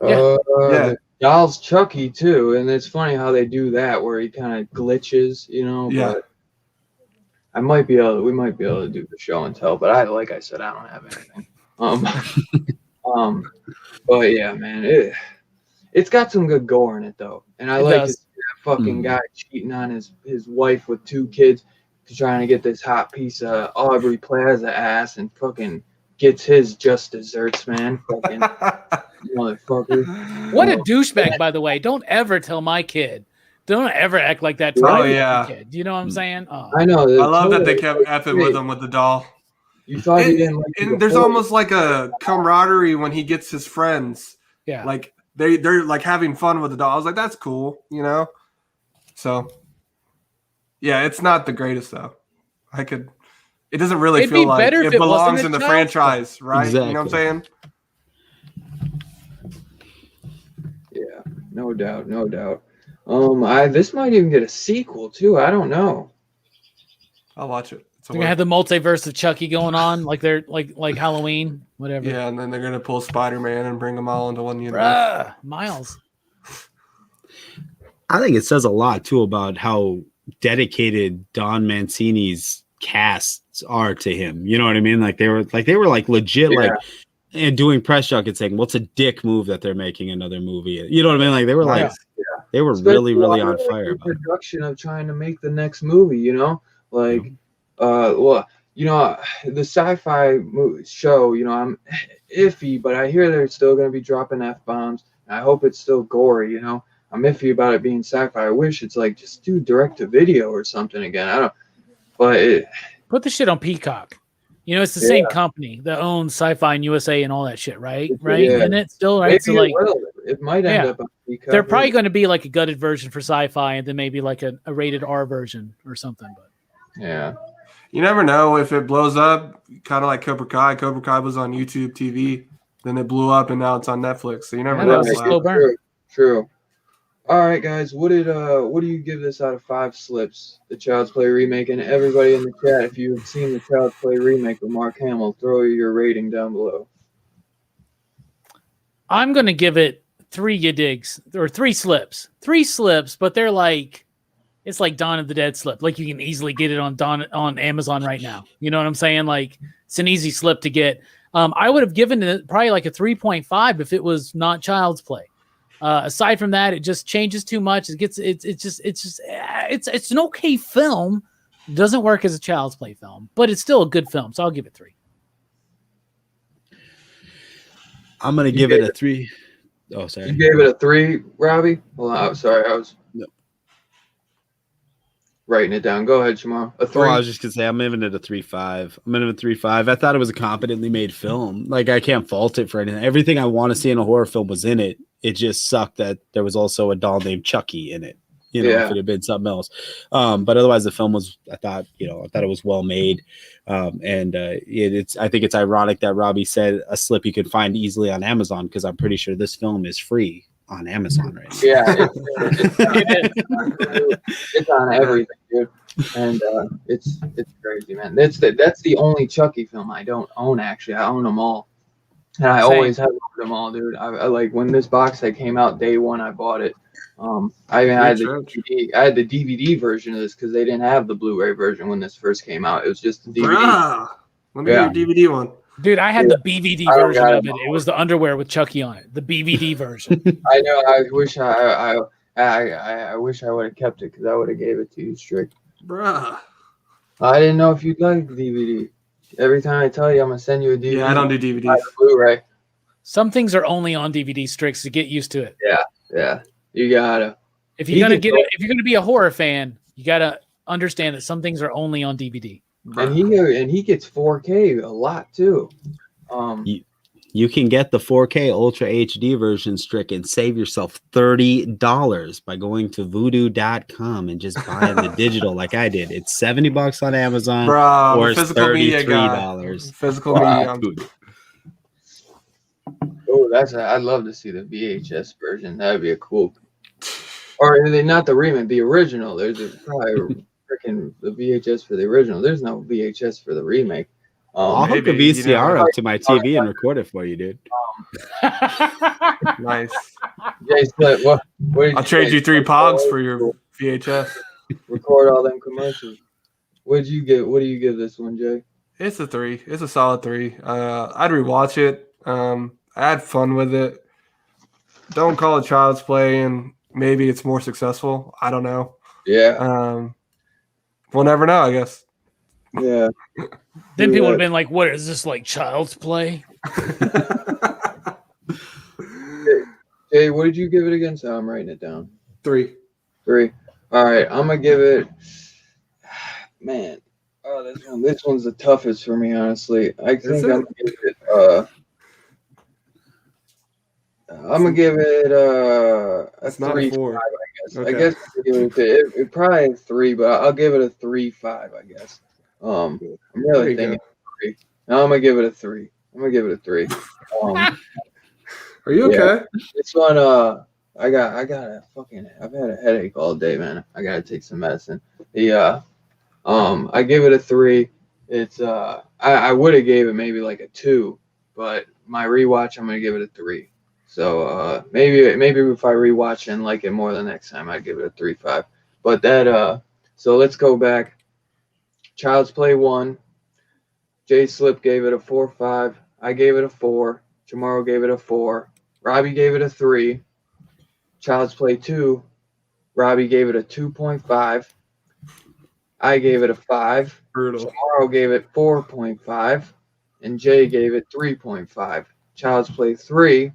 The doll's Chucky too, and it's funny how they do that, where he kind of glitches, you know. Yeah. But we might be able to do the show and tell, but like I said, I don't have anything. But yeah, man, it's got some good gore in it though, and I like to see that fucking guy cheating on his wife with 2 kids, trying to get this hot piece of Aubrey Plaza ass, and fucking gets his just desserts, man. Fucking motherfucker. What a douchebag, by the way. Don't ever tell my kid. Don't ever act like that to my kid. You know what I'm saying? Oh. I know. I love that they kept effing with him with the doll. You thought he didn't like and there's almost like a camaraderie when he gets his friends. Yeah. Like they're like having fun with the doll. I was like, that's cool, you know? So, yeah, it's not the greatest though. It doesn't really It'd feel be like better if it it wasn't belongs a in the Child's Play. franchise, right? You know what I'm saying? Yeah, no doubt, no doubt. This might even get a sequel too. I don't know. I'll watch it. They're gonna have the multiverse of Chucky going on, like they're like Halloween, whatever. Yeah, and then they're gonna pull Spider-Man and bring them all into one universe. Bruh, Miles. I think it says a lot too about how dedicated Don Mancini's casts are to him. You know what I mean? Like they were legit Yeah. like and doing press junkets saying, "What's a dick move that they're making another movie?" You know what I mean? Like they were like they were Especially really while on they're, fire in about it. production of trying to make the next movie. You know, like well, you know, the sci-fi show. You know, I'm iffy, but I hear they're still going to be dropping F-bombs. I hope it's still gory. You know, I'm iffy about it being sci-fi. I wish it's like just do direct to video or something again. I don't. But put the shit on Peacock. You know, it's the same company that owns Sci-Fi and USA and all that shit, right? Right? Yeah. Isn't it still right? Maybe So like, it might end up on Peacock. they're probably going to be like a gutted version for Sci-Fi, and then maybe like a rated R version or something. But yeah, you never know if it blows up. Kind of like Cobra Kai. Cobra Kai was on YouTube TV, then it blew up, and now it's on Netflix. So you never know. That was a slow burn. True. All right, guys. What do you give this out of 5 slips? The Child's Play remake, and everybody in the chat, if you have seen the Child's Play remake with Mark Hamill, throw your rating down below. I'm going to give it 3 you digs or 3 slips. 3 slips, but they're like it's like Dawn of the Dead slip. Like you can easily get it on Amazon right now. You know what I'm saying? Like it's an easy slip to get. I would have given it probably like a 3.5 if it was not Child's Play. Aside from that, it just changes too much. It's an okay film. It doesn't work as a Child's Play film, but it's still a good film. So I'll give it 3. I'm gonna give it a 3. Oh, sorry. You gave it a 3, Robbie? Well, I'm sorry, I was writing it down. Go ahead, Shamar. A 3. Oh, I was just gonna say I'm giving it a 3.5. I'm giving it a 3.5. I thought it was a competently made film. Like I can't fault it for anything. Everything I want to see in a horror film was in it. It just sucked that there was also a doll named Chucky in it. You know, if it had been something else. But otherwise, the film was. I thought it was well made. I think it's ironic that Robbie said a slip you could find easily on Amazon because I'm pretty sure this film is free on Amazon right now. Yeah, it's on everything, dude, and it's crazy, man. That's the only Chucky film I don't own. Actually, I own them all, and I always have them all, dude. I like when this box set came out day one, I bought it. I had the DVD version of this because they didn't have the Blu-ray version when this first came out. It was just the DVD. Let me get your DVD one. Dude, I had the BVD version of it. It was the underwear with Chucky on it. The BVD version. I know. I wish I wish I would have kept it because I would have gave it to you, Strick. Bruh. I didn't know if you'd like DVD. Every time I tell you I'm gonna send you a DVD. Yeah, I don't do DVDs. Blu-ray. Some things are only on DVD, Strix, to get used to it. Yeah. You gotta. If you're gonna if you're gonna be a horror fan, you gotta understand that some things are only on DVD. And he gets 4K a lot too. You can get the 4K Ultra HD version, Strick, and save yourself $30 by going to voodoo.com and just buying the digital like I did. It's $70 on Amazon, or it's $33. Physical media. Oh, I'd love to see the VHS version. That'd be a cool. Or not the remake, the original. There's probably freaking the VHS for the original. There's no VHS for the remake. I'll hook a VCR up to my TV and record it for you, dude. Nice. What I'll trade you 3 pogs for your VHS. Record all them commercials. What do you give this one, Jay? It's a 3. It's a solid 3. I'd rewatch it. I had fun with it. Don't call it Child's Play, and maybe it's more successful. I don't know. Yeah. We'll never know, I guess. Yeah. Then people would have been like, "What is this, like Child's Play?" Jay, what did you give it again? So I'm writing it down. 3. All right, I'm gonna give it. Man, this one's the toughest for me, honestly. I think I'm gonna give it. I'm gonna give it a It's not 3.5. 4. Okay. I guess I'll give it probably 3, but I'll give it a 3.5. I guess. I'm There really you thinking go. 3. No, I'm gonna give it a 3. I'm gonna give it a 3. Are you Yeah. okay? This one, I got I've had a headache all day, man. I gotta take some medicine. I give it a 3. It's I would have gave it maybe like a 2, but my rewatch, I'm gonna give it a 3. So maybe if I rewatch and like it more the next time, I'd give it a 3.5. But that so let's go back. Child's Play 1. Jay Slip gave it a 4.5. I gave it a 4. Tomorrow gave it a 4. Robbie gave it a 3. Child's Play 2. Robbie gave it a 2.5. I gave it a 5. Brutal. Tomorrow gave it 4.5. And Jay gave it 3.5. Child's Play 3.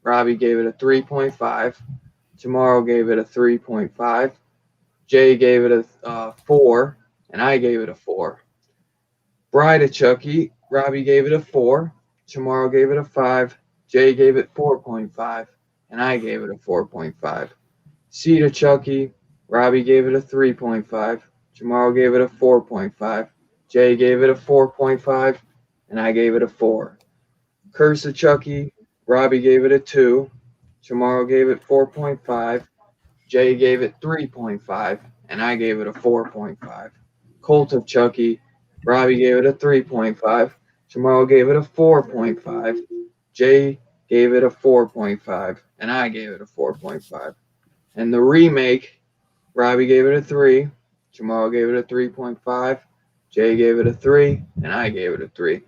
Robbie gave it a 3.5. Tomorrow gave it a 3.5. Jay gave it a 4. And I gave it a 4. Bride of Chucky. Robbie gave it a 4. Tomorrow gave it a 5. Jay gave it 4.5. And I gave it a 4.5. Seed of Chucky. Robbie gave it a 3.5. Tomorrow gave it a 4.5. Jay gave it a 4.5. And I gave it a 4. Curse of Chucky. Robbie gave it a 2. Tomorrow gave it 4.5. Jay gave it 3.5. And I gave it a 4.5. Cult of Chucky. Robbie gave it a 3.5. Tomorrow gave it a 4.5. Jay gave it a 4.5. And I gave it a 4.5. And the remake, Robbie gave it a 3. Tomorrow gave it a 3.5. Jay gave it a 3. And I gave it a 3.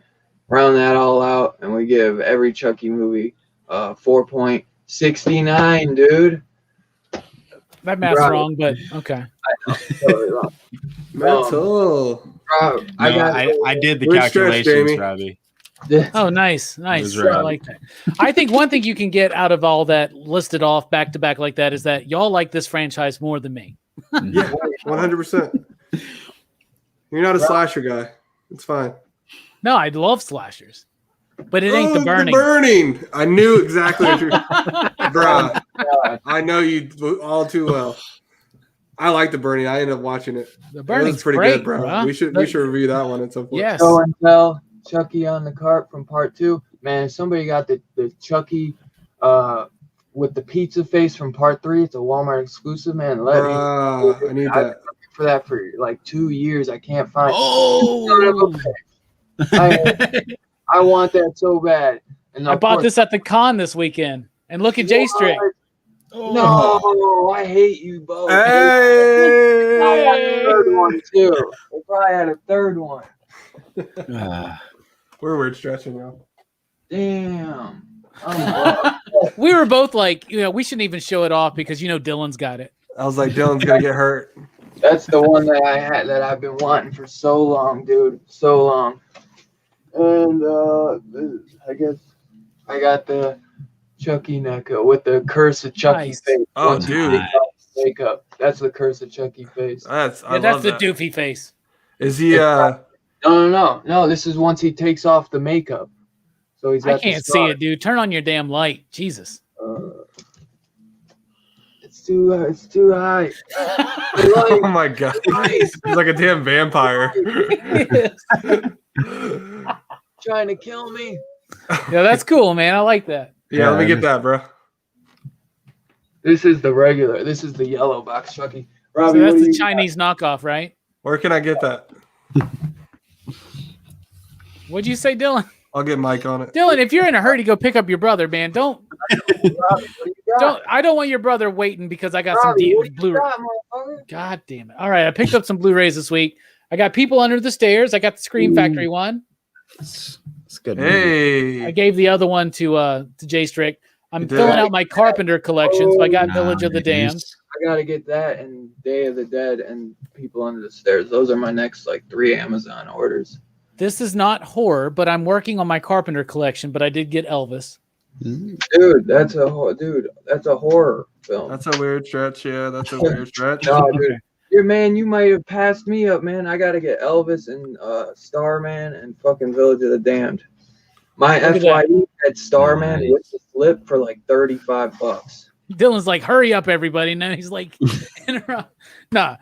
Round that all out, and we give every Chucky movie 4.69, dude. That math's Right. wrong, but okay. Totally wrong. Mental. I did the Good stretch, calculations, Jamie. Robbie. Oh, nice. was I right. like that. I think one thing you can get out of all that listed off back to back like that is that y'all like this franchise more than me. Yeah, 100%. You're not a slasher guy. It's fine. No, I love slashers, but it ain't the burning. The burning. I knew exactly what you're. Bruh. I know you all too well. I like the burning. I ended up watching it. The It burning's was pretty great, good, bro. bruh. We should review that one at some point. Yes. Show and tell. Chucky on the cart from part 2. Man, if somebody got the Chucky with the pizza face from part 3, it's a Walmart exclusive, man. Let me. Bruh, I need I've that. been looking for that for like 2 years. I can't find. Oh, I want that so bad. And I of bought course- this at the con this weekend, and look at J Strick. No, I hate you both. I Hey! had a third one too. They probably had a third one. We're word stretching now. Damn. I'm We were both like, we shouldn't even show it off because Dylan's got it. I was like, Dylan's gonna get hurt. That's the one that I had that I've been wanting for so long, dude. So long. And I guess I got the Chucky NECA with the Curse of Chucky Nice. face. Oh, Once you dude. take off the makeup. That's the Curse of Chucky face. That's That's the doofy face. Is he No. This is once he takes off the makeup. So he's got I can't the see it, dude. Turn on your damn light. Jesus. It's too high. oh my god. He's like a damn vampire. Trying to kill me. Yeah, that's cool, man. I like that. Yeah, let me get that, bro. This is the regular. This is the yellow box Chucky. So Robbie, that's what do the you Chinese knockoff, right? Where can I get that? What'd you say, Dylan? I'll get Mike on it. Dylan, if you're in a hurry, go pick up your brother, man. got? Robbie, what do you got? I don't want your brother waiting because I got Robbie, some what do you Blu-ray. got, motherfucker? God damn it! All right, I picked up some Blu-rays this week. I got People Under the Stairs. I got the Scream Factory one. It's good. Hey. I gave the other one to Jay Strick. I'm You did. filling out my Carpenter collection, so I got Nah, Village of the man. Damned. I gotta get that and Day of the Dead and People Under the Stairs. Those are my next 3 Amazon orders. This is not horror, but I'm working on my Carpenter collection. But I did get Elvis. Dude, that's a horror film. That's a weird stretch. Yeah, that's a weird stretch. No, dude. Yeah, man, you might have passed me up, man. I gotta get Elvis and Starman and fucking Village of the Damned. My Look at FYE at Starman Nice. with the slip for like $35. Dylan's like, hurry up, everybody. And then he's like, interrupt. No,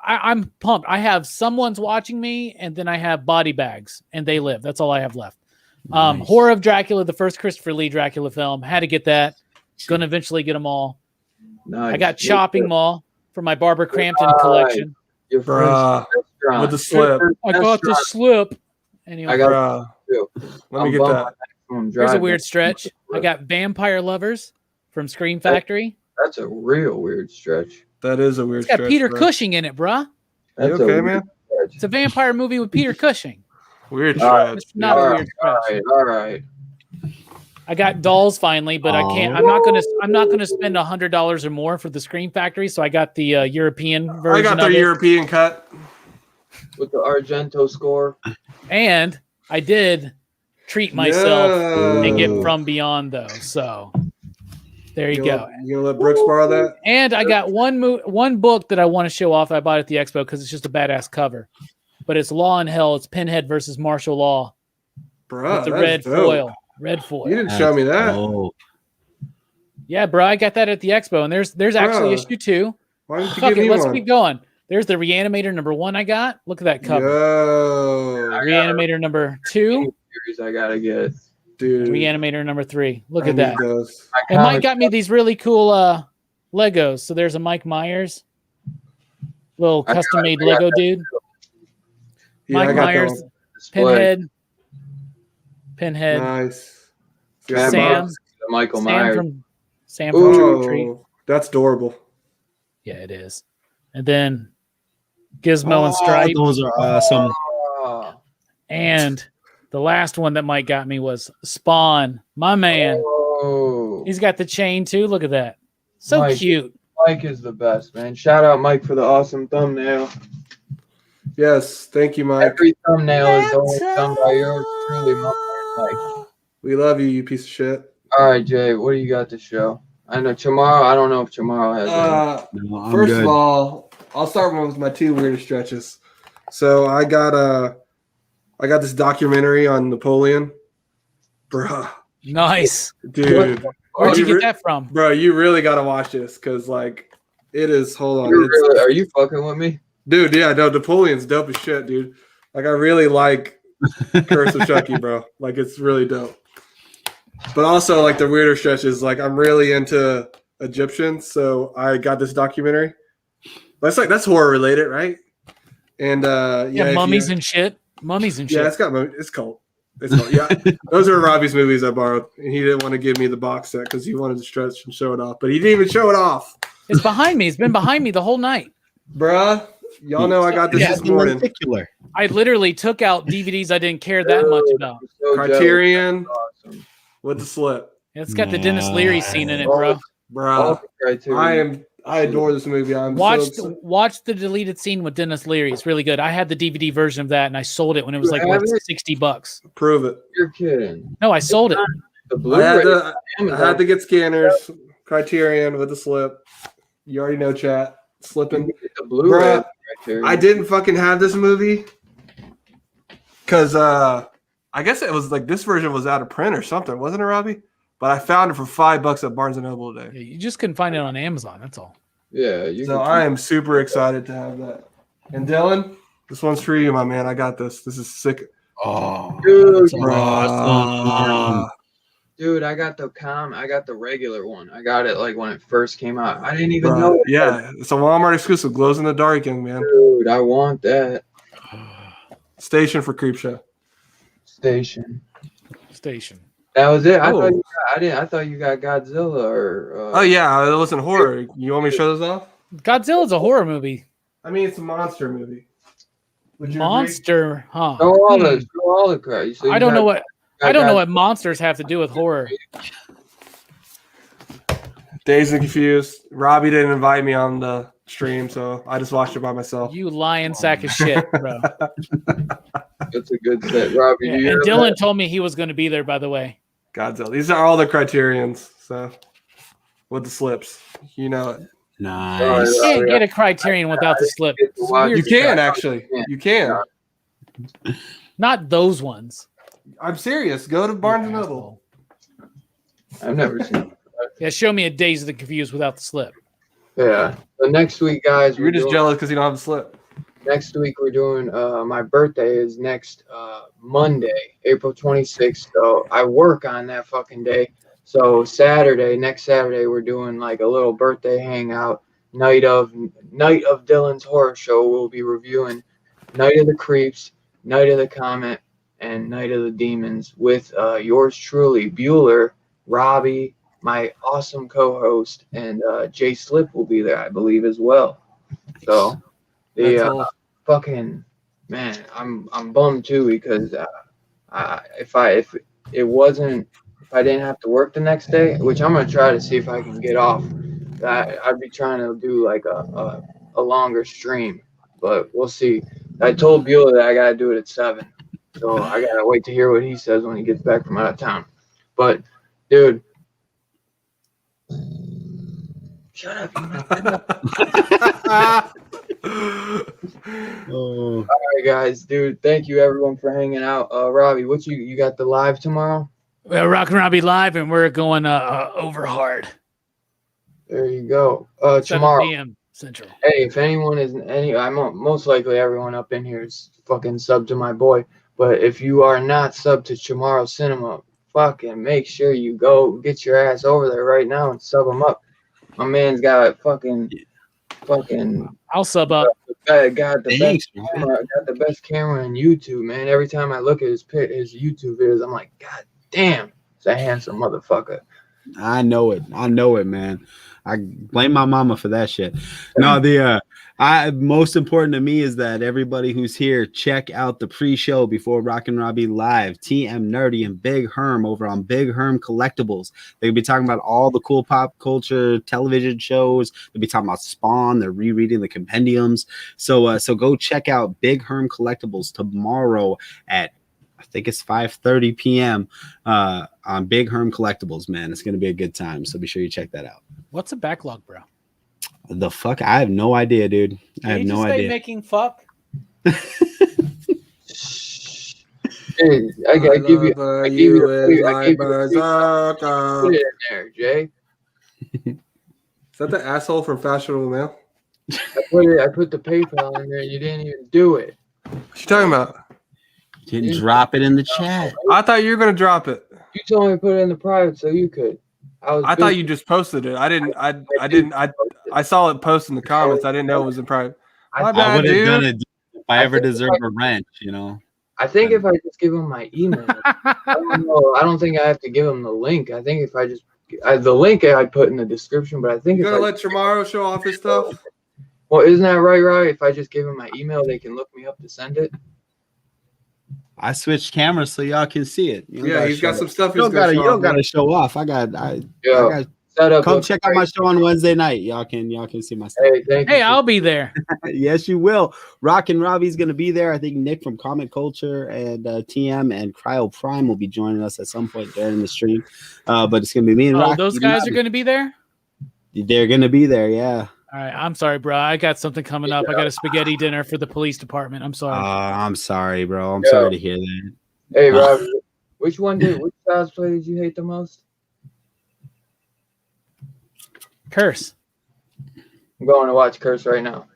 I'm pumped. I have Someone's Watching Me, and then I have Body Bags, and They Live. That's all I have left. Nice. Horror of Dracula, the first Christopher Lee Dracula film. Had to get that. Going to eventually get them all. Nice. I got Chopping Mall for my Barbara Crampton Nice. collection. Your Bruh. first restaurant. With the slip. I got the slip. Anyway, I got Bruh. too. Let me I'm get bumping that. maximum here's a drive. weird stretch. I got Vampire Lovers from Scream Factory. That's a real weird stretch. That is a weird It's got stretch, Peter bro. Cushing in it, bruh. You That's a okay, weird man? stretch. It's a vampire movie with Peter Cushing. Weird Alright. stretch. It's not a All weird right, stretch. all right. I got Dolls finally, but I can't. I'm not gonna spend $100 or more for the Scream Factory. So I got the European I version got the of it, European cut. With the Argento score. and I did treat myself and get Yo. From Beyond though. So there you You go. gonna let Brooks borrow that? And I got one book that I want to show off. I bought at the expo because it's just a badass cover. But it's Law and Hell. It's Pinhead versus Martial Law Bro, with the red foil. Red foil. You didn't show me that. Oh, Yeah, bro, I got that at the expo, and there's actually Bro. issue 2. Why didn't you Fuck give it, me let's one? keep going. There's the Reanimator number 1 I got. Look at that cover. Yo, Reanimator number 2, Series I gotta get. dude. Reanimator number 3. Look I at need that. those. And Mike got me these really cool Legos. So there's a Mike Myers, little I got- custom made I got Lego that dude. Yeah, Mike I got Myers, that one. Display. Pinhead, Nice. Grab Sam. up the Michael Sam Myers. from Trick or Treat. Oh, that's adorable. Yeah, it is. And then Gizmo and Stripe. those are awesome. Oh, And the last one that Mike got me was Spawn, my man. oh. He's got the chain too. Look at that. So Mike. cute. Mike is the best, man. Shout out Mike for the awesome thumbnail. Yes, thank you, Mike. Every thumbnail is always done by yours truly, my man, Mike. We love you, you piece of shit. All right, Jay, what do you got to show? I know tomorrow. I don't know if tomorrow has. any. No, I'm First good. of all, I'll start with my 2 weirdest stretches. So I got this documentary on Napoleon. Bruh. Nice. Dude. Where'd you re- get that from? Bro, you really gotta watch this because like it is hold on. You're It's- really, are you fucking with me? Dude, yeah, no, Napoleon's dope as shit, dude. Like I really like Curse of Chucky, bro. Like it's really dope. But also like the weirder stretches, like I'm really into Egyptians, so I got this documentary. That's horror related, right? And Yeah, mummies and shit. Mummies and shit. yeah, it's cult. It's cult. Yeah, those are Robbie's movies I borrowed, and he didn't want to give me the box set because he wanted to stretch and show it off, but he didn't even show it off, It's behind me. It's been behind me the whole night. bruh. Y'all know I got this Yeah, this morning. Particular. I literally took out DVDs I didn't care that much about. I'm so Criterion jealous. Awesome. with the slip, It's got the Dennis Leary scene in it, bro. bruh. Criterion. I adore this movie. I'm Watch the deleted scene with Dennis Leary. It's really good. I had the DVD version of that, and I sold it when it was You like have it? $60. prove it. You're kidding. No, I sold it. The I Blu-ray. had to get scanners. Criterion with the slip. You already know, chat. Slipping. The Blu-ray. Bruh, Criterion. I didn't fucking have this movie because I guess it was like this version was out of print or something, wasn't it, Robbie? But I found it for $5 at Barnes and Noble today. Yeah, you just couldn't find it on Amazon. That's all. Yeah, you. So can- I am super excited to have that. And Dylan, this one's for you, my man. I got this. This is sick. Oh, Dude, that's awesome. Dude, I got the regular one. I got it like when it first came out. I didn't even know. Bruh, yeah, it's a Walmart exclusive. Glows in the dark, young man. Dude, I want that Station for Creepshow. station. Station. That was it. Oh. I thought you got Godzilla or. Oh yeah, it wasn't horror. You want me to show this off? Godzilla's a horror movie. I mean, it's a monster movie. Would you agree? Monster, huh? Show all the crap. So I don't know what monsters have to do with horror. Dazed and Confused. Robbie didn't invite me on the stream, so I just watched it by myself. You lying sack of shit, bro. That's a good set, Robbie. Yeah, do you and have Dylan that? told me he was going to be there, by the way. Godzilla. These are all the Criterions. So with the slips, you know it. Nice. You can't get a Criterion without the slip. It's You weird. You can actually. You can. Not those ones. I'm serious. Go to Barnes and You Noble. asshole. I've never seen it. Yeah, show me a Days of the Confused without the slip. Yeah. So next week, guys, You're just jealous because you don't have a slip. next week we're doing my birthday is next Monday, April 26th. So I work on that fucking day. So next Saturday we're doing like a little birthday hangout. Night of Dylan's Horror Show. We'll be reviewing Night of the Creeps, Night of the Comet, and Night of the Demons with yours truly, Bueller, Robbie, my awesome co-host, and Jay Slip will be there, I believe, as well. So the fucking man, I'm bummed too because if I didn't have to work the next day, which I'm gonna try to see if I can get off, I'd be trying to do like a longer stream, but we'll see. I told Bueller that I gotta do it at 7, so I gotta wait to hear what he says when he gets back from out of town. But dude, shut up. Oh. All right, guys, dude. Thank you everyone for hanging out. Robbie, what you got the live tomorrow? Well, Rock and Robbie live, and we're going over hard. There you go. 7 Tomorrow. p.m. Central. Hey, if anyone is I'm most likely everyone up in here is fucking sub to my boy. But if you are not sub to Tomorrow Cinema, fucking make sure you go get your ass over there right now and sub him up. My man's got fucking. I'll sub up. Got the Thanks, best camera on YouTube, man. Every time I look at his YouTube videos, I'm like, God damn, it's a handsome motherfucker. I know it, man. I blame my mama for that shit. No, most important to me is that everybody who's here check out the pre-show before Rockin' Robbie Live. TM Nerdy and Big Herm over on Big Herm Collectibles. They'll be talking about all the cool pop culture television shows. They'll be talking about Spawn. They're rereading the compendiums. So go check out Big Herm Collectibles tomorrow at I think it's 5:30 p.m. On Big Herm Collectibles, man. It's gonna be a good time. So be sure you check that out. What's a backlog, bro? The fuck? I have no idea, dude. I have no idea. Making fuck. Hey, I give you put it in there, Jay. Is that the asshole from Fashionable Mail? I put the PayPal in there. You didn't even do it. What you talking about? Didn't drop it in the chat. I thought you were gonna drop it. You told me to put it in the private so you could. I thought you just posted it. I didn't. I saw it post in the comments. I didn't know it was in private. My I bad, would have dude. done it if I ever deserved a wrench, you know. I think if I just give him my email, I don't know. I don't think I have to give him the link. I think if I just the link I put in the description, but I think You if gonna I let Tomorrow show off his stuff? well, isn't that right? If I just give him my email, they can look me up to send it. I switched cameras so y'all can see it. Yeah, he's got some stuff. You don't gotta show off. I got Set up. come check out my show on Wednesday night. Y'all can see my stuff. Hey, thank you. Hey, I'll be there. Yes, you will. Rockin' Robbie's gonna be there. I think Nick from Comic Culture and TM and Cryo Prime will be joining us at some point during the stream. But it's gonna be me and Rocky. Those guys are going to be there. They're gonna be there. Yeah. All right, I'm sorry, bro. I got something coming up. I got a spaghetti dinner for the police department. I'm sorry. I'm sorry, bro. I'm sorry to hear that. Hey, Rob, which child's play did you hate the most? Curse. I'm going to watch Curse right now.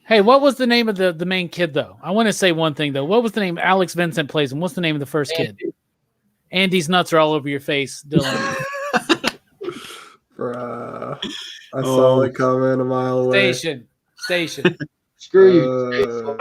Hey, what was the name of the main kid, though? I want to say one thing, though. What was the name? Alex Vincent plays him. What's the name of the first kid? Andy's nuts are all over your face, Dylan. Bruh. I saw the comment a mile away. Station. Screw you.